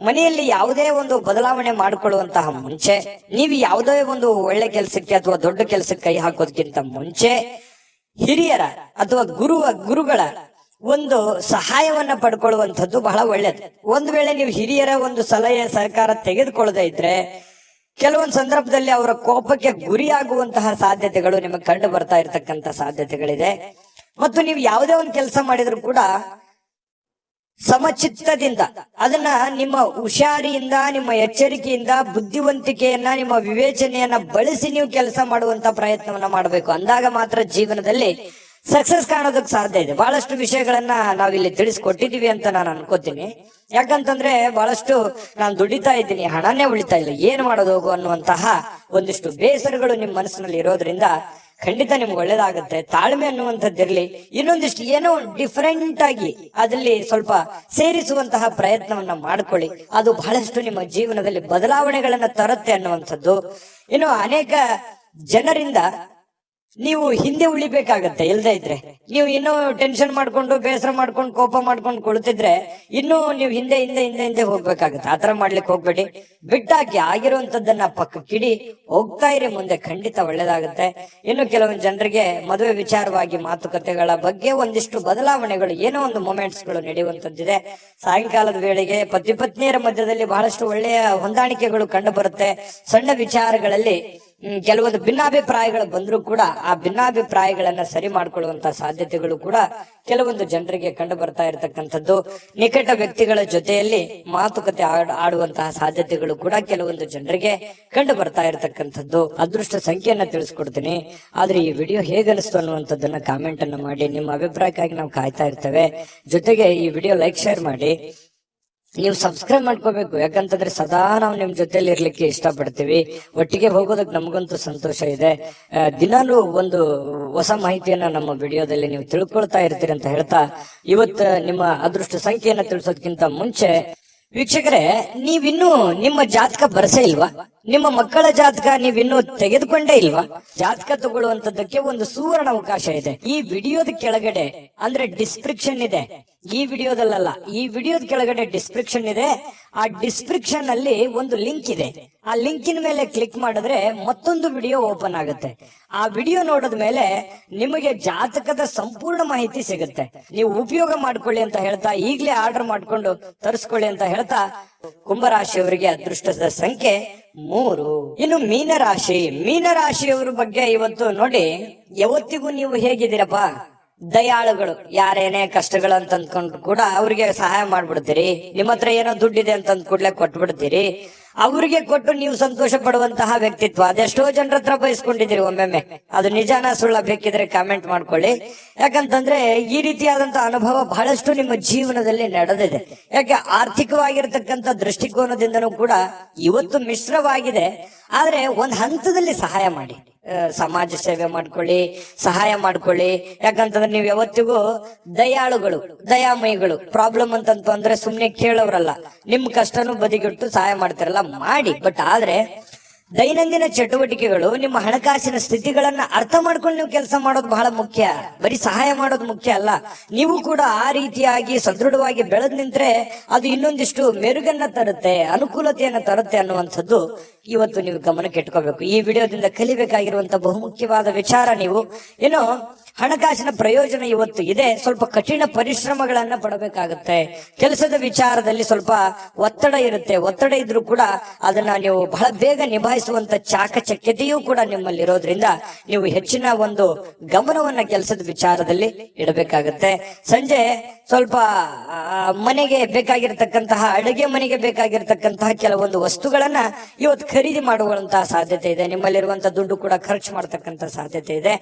ಮನೆಯಲ್ಲಿ ಯಾವುದೇ ಒಂದು ಬದಲಾವಣೆ ಮಾಡಿಕೊಳ್ಳುವಂತಹ ಮುಂಚೆ, ನೀವು ಯಾವುದೇ ಒಂದು ಒಳ್ಳೆ ಕೆಲಸಕ್ಕೆ ಅಥವಾ ದೊಡ್ಡ ಕೆಲಸಕ್ಕೆ ಕೈ ಹಾಕೋದಕ್ಕಿಂತ ಮುಂಚೆ ಹಿರಿಯರ ಅಥವಾ ಗುರುಗಳ ಒಂದು ಸಹಾಯವನ್ನ ಪಡ್ಕೊಳ್ಳುವಂಥದ್ದು ಬಹಳ ಒಳ್ಳೇದು. ಒಂದ್ ವೇಳೆ ನೀವು ಹಿರಿಯರ ಒಂದು ಸಲಹೆ ಸಹಕಾರ ತೆಗೆದುಕೊಳ್ಳದೆ ಇದ್ರೆ ಕೆಲವೊಂದು ಸಂದರ್ಭದಲ್ಲಿ ಅವರ ಕೋಪಕ್ಕೆ ಗುರಿಯಾಗುವಂತಹ ಸಾಧ್ಯತೆಗಳು ನಿಮಗೆ ಕಂಡು ಬರ್ತಾ ಇರತಕ್ಕಂತ ಸಾಧ್ಯತೆಗಳಿದೆ. ಮತ್ತು ನೀವು ಯಾವುದೇ ಒಂದು ಕೆಲಸ ಮಾಡಿದ್ರು ಕೂಡ ಸಮಚಿತ್ತದಿಂದ ಅದನ್ನ ನಿಮ್ಮ ಹುಷಾರಿಯಿಂದ, ನಿಮ್ಮ ಎಚ್ಚರಿಕೆಯಿಂದ, ಬುದ್ಧಿವಂತಿಕೆಯನ್ನ, ನಿಮ್ಮ ವಿವೇಚನೆಯನ್ನ ಬಳಸಿ ನೀವು ಕೆಲಸ ಮಾಡುವಂತ ಪ್ರಯತ್ನವನ್ನ ಮಾಡಬೇಕು. ಅಂದಾಗ ಮಾತ್ರ ಜೀವನದಲ್ಲಿ ಸಕ್ಸಸ್ ಕಾಣೋದಕ್ಕೆ ಸಾಧ್ಯ ಇದೆ. ಬಹಳಷ್ಟು ವಿಷಯಗಳನ್ನ ನಾವಿಲ್ಲಿ ತಿಳಿಸ್ಕೊಟ್ಟಿದೀವಿ ಅಂತ ನಾನು ಅನ್ಕೋತೀನಿ. ಯಾಕಂತಂದ್ರೆ ಬಹಳಷ್ಟು ನಾನು ದುಡಿತಾ ಇದ್ದೀನಿ, ಹಣನೇ ಉಳಿತಾ ಇಲ್ಲ, ಏನ್ ಮಾಡೋದು ಹೋಗು ಅನ್ನುವಂತಹ ಒಂದಿಷ್ಟು ಬೇಸರಗಳು ನಿಮ್ಮ ಮನಸ್ಸಿನಲ್ಲಿ ಇರೋದ್ರಿಂದ ಖಂಡಿತ ನಿಮ್ಗೆ ಒಳ್ಳೇದಾಗುತ್ತೆ. ತಾಳ್ಮೆ ಅನ್ನುವಂಥದ್ದಿರ್ಲಿ, ಇನ್ನೊಂದಿಷ್ಟು ಏನೋ ಡಿಫರೆಂಟ್ ಆಗಿ ಅದಲ್ಲಿ ಸ್ವಲ್ಪ ಸೇರಿಸುವಂತಹ ಪ್ರಯತ್ನವನ್ನ ಮಾಡ್ಕೊಳ್ಳಿ. ಅದು ಬಹಳಷ್ಟು ನಿಮ್ಮ ಜೀವನದಲ್ಲಿ ಬದಲಾವಣೆಗಳನ್ನ ತರುತ್ತೆ ಅನ್ನುವಂಥದ್ದು. ಇನ್ನು ಅನೇಕ ಜನರಿಂದ ನೀವು ಹಿಂದೆ ಉಳಿಬೇಕಾಗತ್ತೆ. ಇಲ್ದೇ ಇದ್ರೆ ನೀವು ಇನ್ನೂ ಟೆನ್ಷನ್ ಮಾಡ್ಕೊಂಡು, ಬೇಸರ ಮಾಡ್ಕೊಂಡು, ಕೋಪ ಮಾಡ್ಕೊಂಡು ಕುಳಿತಿದ್ರೆ ಇನ್ನೂ ನೀವು ಹಿಂದೆ ಹಿಂದೆ ಹಿಂದೆ ಹಿಂದೆ ಹೋಗ್ಬೇಕಾಗತ್ತೆ. ಆತರ ಮಾಡ್ಲಿಕ್ಕೆ ಹೋಗ್ಬೇಡಿ. ಬಿಟ್ಟಾಕಿ ಆಗಿರುವಂತದ್ದನ್ನ ಪಕ್ಕಕ್ಕಿಡಿ, ಹೋಗ್ತಾ ಇರಿ ಮುಂದೆ, ಖಂಡಿತ ಒಳ್ಳೇದಾಗುತ್ತೆ. ಇನ್ನು ಕೆಲವೊಂದು ಜನರಿಗೆ ಮದುವೆ ವಿಚಾರವಾಗಿ ಮಾತುಕತೆಗಳ ಬಗ್ಗೆ ಒಂದಿಷ್ಟು ಬದಲಾವಣೆಗಳು, ಏನೋ ಒಂದು ಮೊಮೆಂಟ್ಸ್ಗಳು ನಡೆಯುವಂತದ್ದಿದೆ. ಸಾಯಂಕಾಲದ ವೇಳೆಗೆ ಪತಿ ಪತ್ನಿಯರ ಮಧ್ಯದಲ್ಲಿ ಬಹಳಷ್ಟು ಒಳ್ಳೆಯ ಹೊಂದಾಣಿಕೆಗಳು ಕಂಡು ಬರುತ್ತೆ. ಸಣ್ಣ ವಿಚಾರಗಳಲ್ಲಿ ಕೆಲವೊಂದು ಭಿನ್ನಾಭಿಪ್ರಾಯಗಳು ಬಂದ್ರೂ ಕೂಡ ಆ ಭಿನ್ನಾಭಿಪ್ರಾಯಗಳನ್ನ ಸರಿ ಮಾಡ್ಕೊಳ್ಳುವಂತಹ ಸಾಧ್ಯತೆಗಳು ಕೂಡ ಕೆಲವೊಂದು ಜನರಿಗೆ ಕಂಡು ಬರ್ತಾ ಇರತಕ್ಕಂಥದ್ದು. ನಿಕಟ ವ್ಯಕ್ತಿಗಳ ಜೊತೆಯಲ್ಲಿ ಮಾತುಕತೆ ಆಡುವಂತಹ ಸಾಧ್ಯತೆಗಳು ಕೂಡ ಕೆಲವೊಂದು ಜನರಿಗೆ ಕಂಡು ಬರ್ತಾ ಇರತಕ್ಕಂಥದ್ದು. ಅದೃಷ್ಟ ಸಂಖ್ಯೆಯನ್ನ ತಿಳಿಸ್ಕೊಡ್ತೀನಿ. ಆದ್ರೆ ಈ ವಿಡಿಯೋ ಹೇಗನಿಸ್ತು ಅನ್ನುವಂಥದ್ದನ್ನ ಕಾಮೆಂಟ್ ಅನ್ನ ಮಾಡಿ. ನಿಮ್ಮ ಅಭಿಪ್ರಾಯಕ್ಕಾಗಿ ನಾವು ಕಾಯ್ತಾ ಇರ್ತೇವೆ. ಜೊತೆಗೆ ಈ ವಿಡಿಯೋ ಲೈಕ್, ಶೇರ್ ಮಾಡಿ. ನೀವು ಸಬ್ಸ್ಕ್ರೈಬ್ ಮಾಡ್ಕೋಬೇಕು. ಯಾಕಂತಂದ್ರೆ ಸದಾ ನಾವು ನಿಮ್ ಜೊತೆಲಿ ಇರ್ಲಿಕ್ಕೆ ಇಷ್ಟಪಡ್ತೀವಿ. ಒಟ್ಟಿಗೆ ಹೋಗೋದಕ್ಕೆ ನಮಗಂತೂ ಸಂತೋಷ ಇದೆ. ದಿನಾಲೂ ಒಂದು ಹೊಸ ಮಾಹಿತಿಯನ್ನ ನಮ್ಮ ವಿಡಿಯೋದಲ್ಲಿ ನೀವು ತಿಳ್ಕೊಳ್ತಾ ಇರ್ತೀರಿ ಅಂತ ಹೇಳ್ತಾ, ಇವತ್ತು ನಿಮ್ಮ ಅದೃಷ್ಟ ಸಂಖ್ಯೆಯನ್ನ ತಿಳಿಸೋದಕ್ಕಿಂತ ಮುಂಚೆ ವೀಕ್ಷಕರೇ, ನೀವಿನ್ನೂ ನಿಮ್ಮ ಜಾತಕ ಬರಸೇ ಇಲ್ವಾ? ನಿಮ್ಮ ಮಕ್ಕಳ ಜಾತಕ ನೀವಿನ್ನೂ ತೆಗೆದುಕೊಂಡೇ ಇಲ್ವಾ? ಜಾತಕ ತಗೊಳ್ಳುವಂತದ್ದಕ್ಕೆ ಒಂದು ಸುವರ್ಣ ಅವಕಾಶ ಇದೆ. ಈ ವಿಡಿಯೋದ ಕೆಳಗಡೆ ಅಂದ್ರೆ ಡಿಸ್ಕ್ರಿಪ್ಷನ್ ಇದೆ. ಈ ವಿಡಿಯೋದಲ್ಲ, ಈ ವಿಡಿಯೋದ ಕೆಳಗಡೆ ಡಿಸ್ಕ್ರಿಪ್ಷನ್ ಇದೆ. ಆ ಡಿಸ್ಕ್ರಿಪ್ಷನ್ ಅಲ್ಲಿ ಒಂದು ಲಿಂಕ್ ಇದೆ. ಆ ಲಿಂಕಿನ ಮೇಲೆ ಕ್ಲಿಕ್ ಮಾಡಿದ್ರೆ ಮತ್ತೊಂದು ವಿಡಿಯೋ ಓಪನ್ ಆಗುತ್ತೆ. ಆ ವಿಡಿಯೋ ನೋಡಿದ ಮೇಲೆ ನಿಮಗೆ ಜಾತಕದ ಸಂಪೂರ್ಣ ಮಾಹಿತಿ ಸಿಗುತ್ತೆ. ನೀವು ಉಪಯೋಗ ಮಾಡ್ಕೊಳ್ಳಿ ಅಂತ ಹೇಳ್ತಾ, ಈಗಲೇ ಆರ್ಡರ್ ಮಾಡ್ಕೊಂಡು ತರಿಸ್ಕೊಳ್ಳಿ ಅಂತ ಹೇಳ್ತಾ, ಕುಂಭರಾಶಿಯವರಿಗೆ ಅದೃಷ್ಟದ ಸಂಖ್ಯೆ 3. ಇನ್ನು ಮೀನರಾಶಿಯವರ ಬಗ್ಗೆ ಇವತ್ತು ನೋಡಿ, ಯಾವತ್ತಿಗೂ ನೀವು ಹೇಗಿದ್ದೀರಪ್ಪ? ದಯಾಳುಗಳು. ಯಾರೇನೇ ಕಷ್ಟಗಳು ಅಂತ ಅಂದ್ಕೊಂಡ್ರು ಕೂಡ ಅವ್ರಿಗೆ ಸಹಾಯ ಮಾಡ್ಬಿಡ್ತೀರಿ. ನಿಮ್ಮ ಹತ್ರ ಏನೋ ದುಡ್ಡಿದೆ ಅಂತ ಅಂದ್ ಕೂಡ್ಲೆ ಕೊಟ್ಬಿಡ್ತೀರಿ. ಅವ್ರಿಗೆ ಕೊಟ್ಟು ನೀವು ಸಂತೋಷ ಪಡುವಂತಹ ವ್ಯಕ್ತಿತ್ವ ಅದೆಷ್ಟೋ ಜನರ ಹತ್ರ ಬಯಸ್ಕೊಂಡಿದ್ದೀರಿ ಒಮ್ಮೊಮ್ಮೆ. ಅದು ನಿಜಾನ ಸುಳ್ಳ ಬೇಕಿದ್ರೆ ಕಾಮೆಂಟ್ ಮಾಡ್ಕೊಳ್ಳಿ. ಯಾಕಂತಂದ್ರೆ ಈ ರೀತಿಯಾದಂತಹ ಅನುಭವ ಬಹಳಷ್ಟು ನಿಮ್ಮ ಜೀವನದಲ್ಲಿ ನಡೆದಿದೆ. ಯಾಕೆ ಆರ್ಥಿಕವಾಗಿರ್ತಕ್ಕಂಥ ದೃಷ್ಟಿಕೋನದಿಂದನೂ ಕೂಡ ಇವತ್ತು ಮಿಶ್ರವಾಗಿದೆ. ಆದ್ರೆ ಒಂದ್ ಹಂತದಲ್ಲಿ ಸಹಾಯ ಮಾಡಿ, ಸಮಾಜ ಸೇವೆ ಮಾಡ್ಕೊಳ್ಳಿ, ಸಹಾಯ ಮಾಡ್ಕೊಳ್ಳಿ. ಯಾಕಂತಂದ್ರೆ ನೀವು ಯಾವತ್ತಿಗೂ ದಯಾಳುಗಳು, ದಯಾಮಯಿಗಳು. ಪ್ರಾಬ್ಲಮ್ ಅಂತಂದ್ರೆ ಸುಮ್ನೆ ಕೇಳೋರಲ್ಲ, ನಿಮ್ ಕಷ್ಟನೂ ಬದಿಗಿಟ್ಟು ಸಹಾಯ ಮಾಡ್ತಾರಲ್ಲ, ಮಾಡಿ. ಬಟ್ ಆದ್ರೆ ದೈನಂದಿನ ಚಟುವಟಿಕೆಗಳು, ನಿಮ್ಮ ಹಣಕಾಸಿನ ಸ್ಥಿತಿಗಳನ್ನ ಅರ್ಥ ಮಾಡ್ಕೊಂಡು ನೀವು ಕೆಲಸ ಮಾಡೋದು ಬಹಳ ಮುಖ್ಯ. ಬರೀ ಸಹಾಯ ಮಾಡೋದು ಮುಖ್ಯ ಅಲ್ಲ. ನೀವು ಕೂಡ ಆ ರೀತಿಯಾಗಿ ಸದೃಢವಾಗಿ ಬೆಳೆದ್ ನಿಂತ್ರೆ ಅದು ಇನ್ನೊಂದಿಷ್ಟು ಮೆರುಗನ್ನ ತರುತ್ತೆ, ಅನುಕೂಲತೆಯನ್ನ ತರುತ್ತೆ ಅನ್ನುವಂಥದ್ದು ಇವತ್ತು ನೀವು ಗಮನಕ್ಕೆ ಇಟ್ಕೋಬೇಕು. ಈ ವಿಡಿಯೋದಿಂದ ಕಲಿಬೇಕಾಗಿರುವಂತ ಬಹುಮುಖ್ಯವಾದ ವಿಚಾರ, ನೀವು ಏನು ಹಣಕಾಸಿನ ಪ್ರಯೋಜನ ಇವತ್ತು ಇದೆ. ಸ್ವಲ್ಪ ಕಠಿಣ ಪರಿಶ್ರಮಗಳನ್ನ ಪಡಬೇಕಾಗುತ್ತೆ. ಕೆಲಸದ ವಿಚಾರದಲ್ಲಿ ಸ್ವಲ್ಪ ಒತ್ತಡ ಇರುತ್ತೆ. ಒತ್ತಡ ಇದ್ರೂ ಕೂಡ ಅದನ್ನ ನೀವು ಬಹಳ ಬೇಗ ನಿಭಾಯಿಸುವಂತ ಚಾಕಚಕ್ಯತೆಯೂ ಕೂಡ ನಿಮ್ಮಲ್ಲಿ ಇರೋದ್ರಿಂದ ನೀವು ಹೆಚ್ಚಿನ ಒಂದು ಗಮನವನ್ನ ಕೆಲಸದ ವಿಚಾರದಲ್ಲಿ ಇಡಬೇಕಾಗತ್ತೆ. ಸಂಜೆ ಸ್ವಲ್ಪ ಮನೆಗೆ ಬೇಕಾಗಿರ್ತಕ್ಕಂತಹ, ಅಡುಗೆ ಮನೆಗೆ ಬೇಕಾಗಿರ್ತಕ್ಕಂತಹ ಕೆಲವೊಂದು ವಸ್ತುಗಳನ್ನ ಇವತ್ತು ಖರೀದಿ ಮಾಡುವಂತಹ ಸಾಧ್ಯತೆ ಇದೆ. ನಿಮ್ಮಲ್ಲಿರುವಂತಹ ದುಡ್ಡು ಕೂಡ ಖರ್ಚು ಮಾಡತಕ್ಕಂತ ಸಾಧ್ಯತೆ ಇದೆ.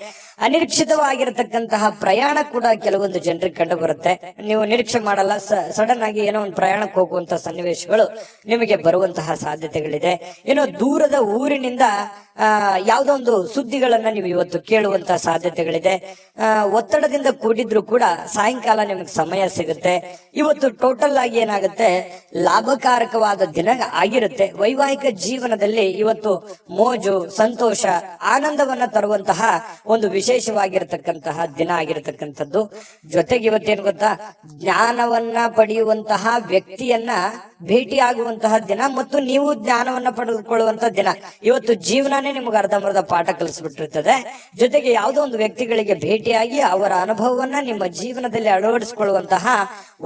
ಅನಿರೀಕ್ಷಿತವಾಗಿರತಕ್ಕಂತಹ ಪ್ರಯಾಣ ಕೂಡ ಕೆಲವೊಂದು ಜನರಿಗೆ ಕಂಡು ಬರುತ್ತೆ. ನೀವು ನಿರೀಕ್ಷೆ ಮಾಡಲ್ಲ, ಸಡನ್ ಆಗಿ ಏನೋ ಒಂದು ಪ್ರಯಾಣಕ್ಕೆ ಹೋಗುವಂತಹ ಸನ್ನಿವೇಶಗಳು ನಿಮಗೆ ಬರುವಂತಹ ಸಾಧ್ಯತೆಗಳಿದೆ. ಏನೋ ದೂರದ ಊರಿನಿಂದ ಯಾವುದೋ ಒಂದು ಸುದ್ದಿಗಳನ್ನ ನೀವು ಇವತ್ತು ಕೇಳುವಂತಹ ಸಾಧ್ಯತೆಗಳಿದೆ. ಒತ್ತಡದಿಂದ ಕೂಡಿದ್ರು ಕೂಡ ಸಾಯಂಕಾಲ ನಿಮಗೆ ಸಮಯ ಸಿಗುತ್ತೆ. ಇವತ್ತು ಟೋಟಲ್ ಆಗಿ ಏನಾಗುತ್ತೆ, ಲಾಭಕಾರಕವಾದ ದಿನ ಆಗಿರುತ್ತೆ. ವೈವಾಹಿಕ ಜೀವನದಲ್ಲಿ ಇವತ್ತು ಮೋಜು, ಸಂತೋಷ, ಆನಂದವನ್ನ ತರುವಂತಹ ಒಂದು ವಿಶೇಷವಾಗಿರತಕ್ಕಂತಹ ದಿನ ಆಗಿರತಕ್ಕಂಥದ್ದು. ಜೊತೆಗೆ ಇವತ್ತೇನು ಗೊತ್ತಾ, ಜ್ಞಾನವನ್ನ ಪಡೆಯುವಂತಹ ವ್ಯಕ್ತಿಯನ್ನ ಭೇಟಿಯಾಗುವಂತಹ ದಿನ ಮತ್ತು ನೀವು ಜ್ಞಾನವನ್ನ ಪಡೆದುಕೊಳ್ಳುವಂತಹ ದಿನ. ಇವತ್ತು ಜೀವನನೇ ನಿಮ್ಗೆ ಅರ್ಧಂಬರ್ಧ ಪಾಠ ಕಲಿಸ್ಬಿಟ್ಟಿರ್ತದೆ. ಜೊತೆಗೆ ಯಾವುದೋ ಒಂದು ವ್ಯಕ್ತಿಗಳಿಗೆ ಭೇಟಿಯಾಗಿ ಅವರ ಅನುಭವವನ್ನ ನಿಮ್ಮ ಜೀವನದಲ್ಲಿ ಅಳವಡಿಸಿಕೊಳ್ಳುವಂತಹ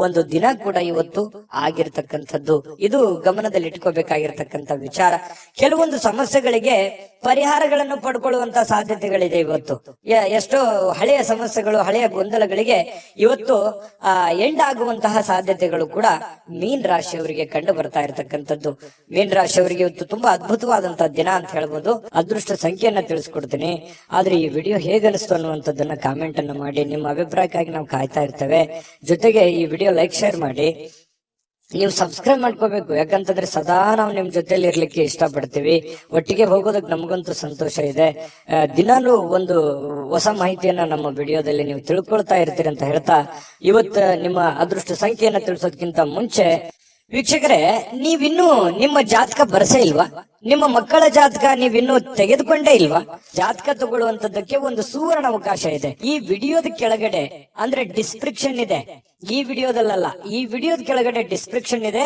ಒಂದು ದಿನ ಕೂಡ ಇವತ್ತು ಆಗಿರ್ತಕ್ಕಂಥದ್ದು. ಇದು ಗಮನದಲ್ಲಿ ಇಟ್ಕೋಬೇಕಾಗಿರ್ತಕ್ಕಂಥ ವಿಚಾರ. ಕೆಲವೊಂದು ಸಮಸ್ಯೆಗಳಿಗೆ ಪರಿಹಾರಗಳನ್ನು ಪಡ್ಕೊಳ್ಳುವಂತಹ ಸಾಧ್ಯತೆಗಳಿದೆ. ಇವತ್ತು ಎಷ್ಟೋ ಹಳೆಯ ಸಮಸ್ಯೆಗಳು, ಹಳೆಯ ಗೊಂದಲಗಳಿಗೆ ಇವತ್ತು ಎಂಡ್ ಆಗುವಂತಹ ಸಾಧ್ಯತೆಗಳು ಕೂಡ ಮೀನ್ ರಾಶಿಯವರಿಗೆ ಕಂಡು ಬರ್ತಾ ಇರತಕ್ಕಂಥದ್ದು. ಮೀನ್ ರಾಶಿಯವರಿಗೆ ಇವತ್ತು ತುಂಬಾ ಅದ್ಭುತವಾದಂತಹ ದಿನ ಅಂತ ಹೇಳ್ಬೋದು. ಅದೃಷ್ಟ ಸಂಖ್ಯೆಯನ್ನ ತಿಳಿಸ್ಕೊಡ್ತೀನಿ. ಆದ್ರೆ ಈ ವಿಡಿಯೋ ಹೇಗನಿಸ್ತು ಅನ್ನುವಂಥದ್ದನ್ನ ಕಾಮೆಂಟ್ ಅನ್ನ ಮಾಡಿ. ನಿಮ್ಮ ಅಭಿಪ್ರಾಯಕ್ಕಾಗಿ ನಾವು ಕಾಯ್ತಾ ಇರ್ತೇವೆ. ಜೊತೆಗೆ ಈ ವಿಡಿಯೋ ಲೈಕ್, ಶೇರ್ ಮಾಡಿ. ನೀವು ಸಬ್ಸ್ಕ್ರೈಬ್ ಮಾಡ್ಕೋಬೇಕು, ಯಾಕಂತಂದ್ರೆ ಸದಾ ನಾವು ನಿಮ್ ಜೊತೆಲಿ ಇರ್ಲಿಕ್ಕೆ ಇಷ್ಟಪಡ್ತೀವಿ. ಒಟ್ಟಿಗೆ ಹೋಗೋದಕ್ಕೆ ನಮಗಂತೂ ಸಂತೋಷ ಇದೆ. ದಿನಾಲೂ ಒಂದು ಹೊಸ ಮಾಹಿತಿಯನ್ನ ನಮ್ಮ ವಿಡಿಯೋದಲ್ಲಿ ನೀವು ತಿಳ್ಕೊಳ್ತಾ ಇರ್ತೀರಿ ಅಂತ ಹೇಳ್ತಾ, ಇವತ್ತು ನಿಮ್ಮ ಅದೃಷ್ಟ ಸಂಖ್ಯೆಯನ್ನ ತಿಳಿಸೋದಕ್ಕಿಂತ ಮುಂಚೆ ವೀಕ್ಷಕರೇ, ನೀವಿನ್ನೂ ನಿಮ್ಮ ಜಾತಕ ಬರಸೇ ಇಲ್ವಾ? ನಿಮ್ಮ ಮಕ್ಕಳ ಜಾತಕ ನೀವಿನ್ನೂ ತೆಗೆದುಕೊಂಡೇ ಇಲ್ವಾ? ಜಾತಕ ತಗೊಳ್ಳುವಂತದ್ದಕ್ಕೆ ಒಂದು ಸುವರ್ಣ ಅವಕಾಶ ಇದೆ. ಈ ವಿಡಿಯೋದ ಕೆಳಗಡೆ ಅಂದ್ರೆ ಡಿಸ್ಕ್ರಿಪ್ಷನ್ ಇದೆ. ಈ ವಿಡಿಯೋದಲ್ಲ, ಈ ವಿಡಿಯೋದ ಕೆಳಗಡೆ ಡಿಸ್ಕ್ರಿಪ್ಷನ್ ಇದೆ.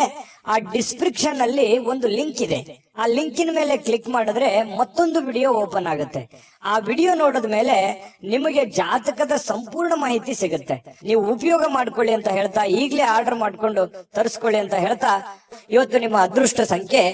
ಆ ಡಿಸ್ಕ್ರಿಪ್ಷನ್ ಅಲ್ಲಿ ಒಂದು ಲಿಂಕ್ ಇದೆ. ಆ ಲಿಂಕಿನ ಮೇಲೆ ಕ್ಲಿಕ್ ಮಾಡಿದ್ರೆ ಮತ್ತೊಂದು ವಿಡಿಯೋ ಓಪನ್ ಆಗುತ್ತೆ. ಆ ವಿಡಿಯೋ ನೋಡಿದ ಮೇಲೆ ನಿಮಗೆ ಜಾತಕದ ಸಂಪೂರ್ಣ ಮಾಹಿತಿ ಸಿಗುತ್ತೆ. ನೀವು ಉಪಯೋಗ ಮಾಡ್ಕೊಳ್ಳಿ ಅಂತ ಹೇಳ್ತಾ, ಈಗಲೇ ಆರ್ಡರ್ ಮಾಡ್ಕೊಂಡು ತರಿಸ್ಕೊಳ್ಳಿ ಅಂತ ಹೇಳ್ತಾ, ಇವತ್ತು ನಿಮ್ಮ ಅದೃಷ್ಟ ಸಂಖ್ಯೆ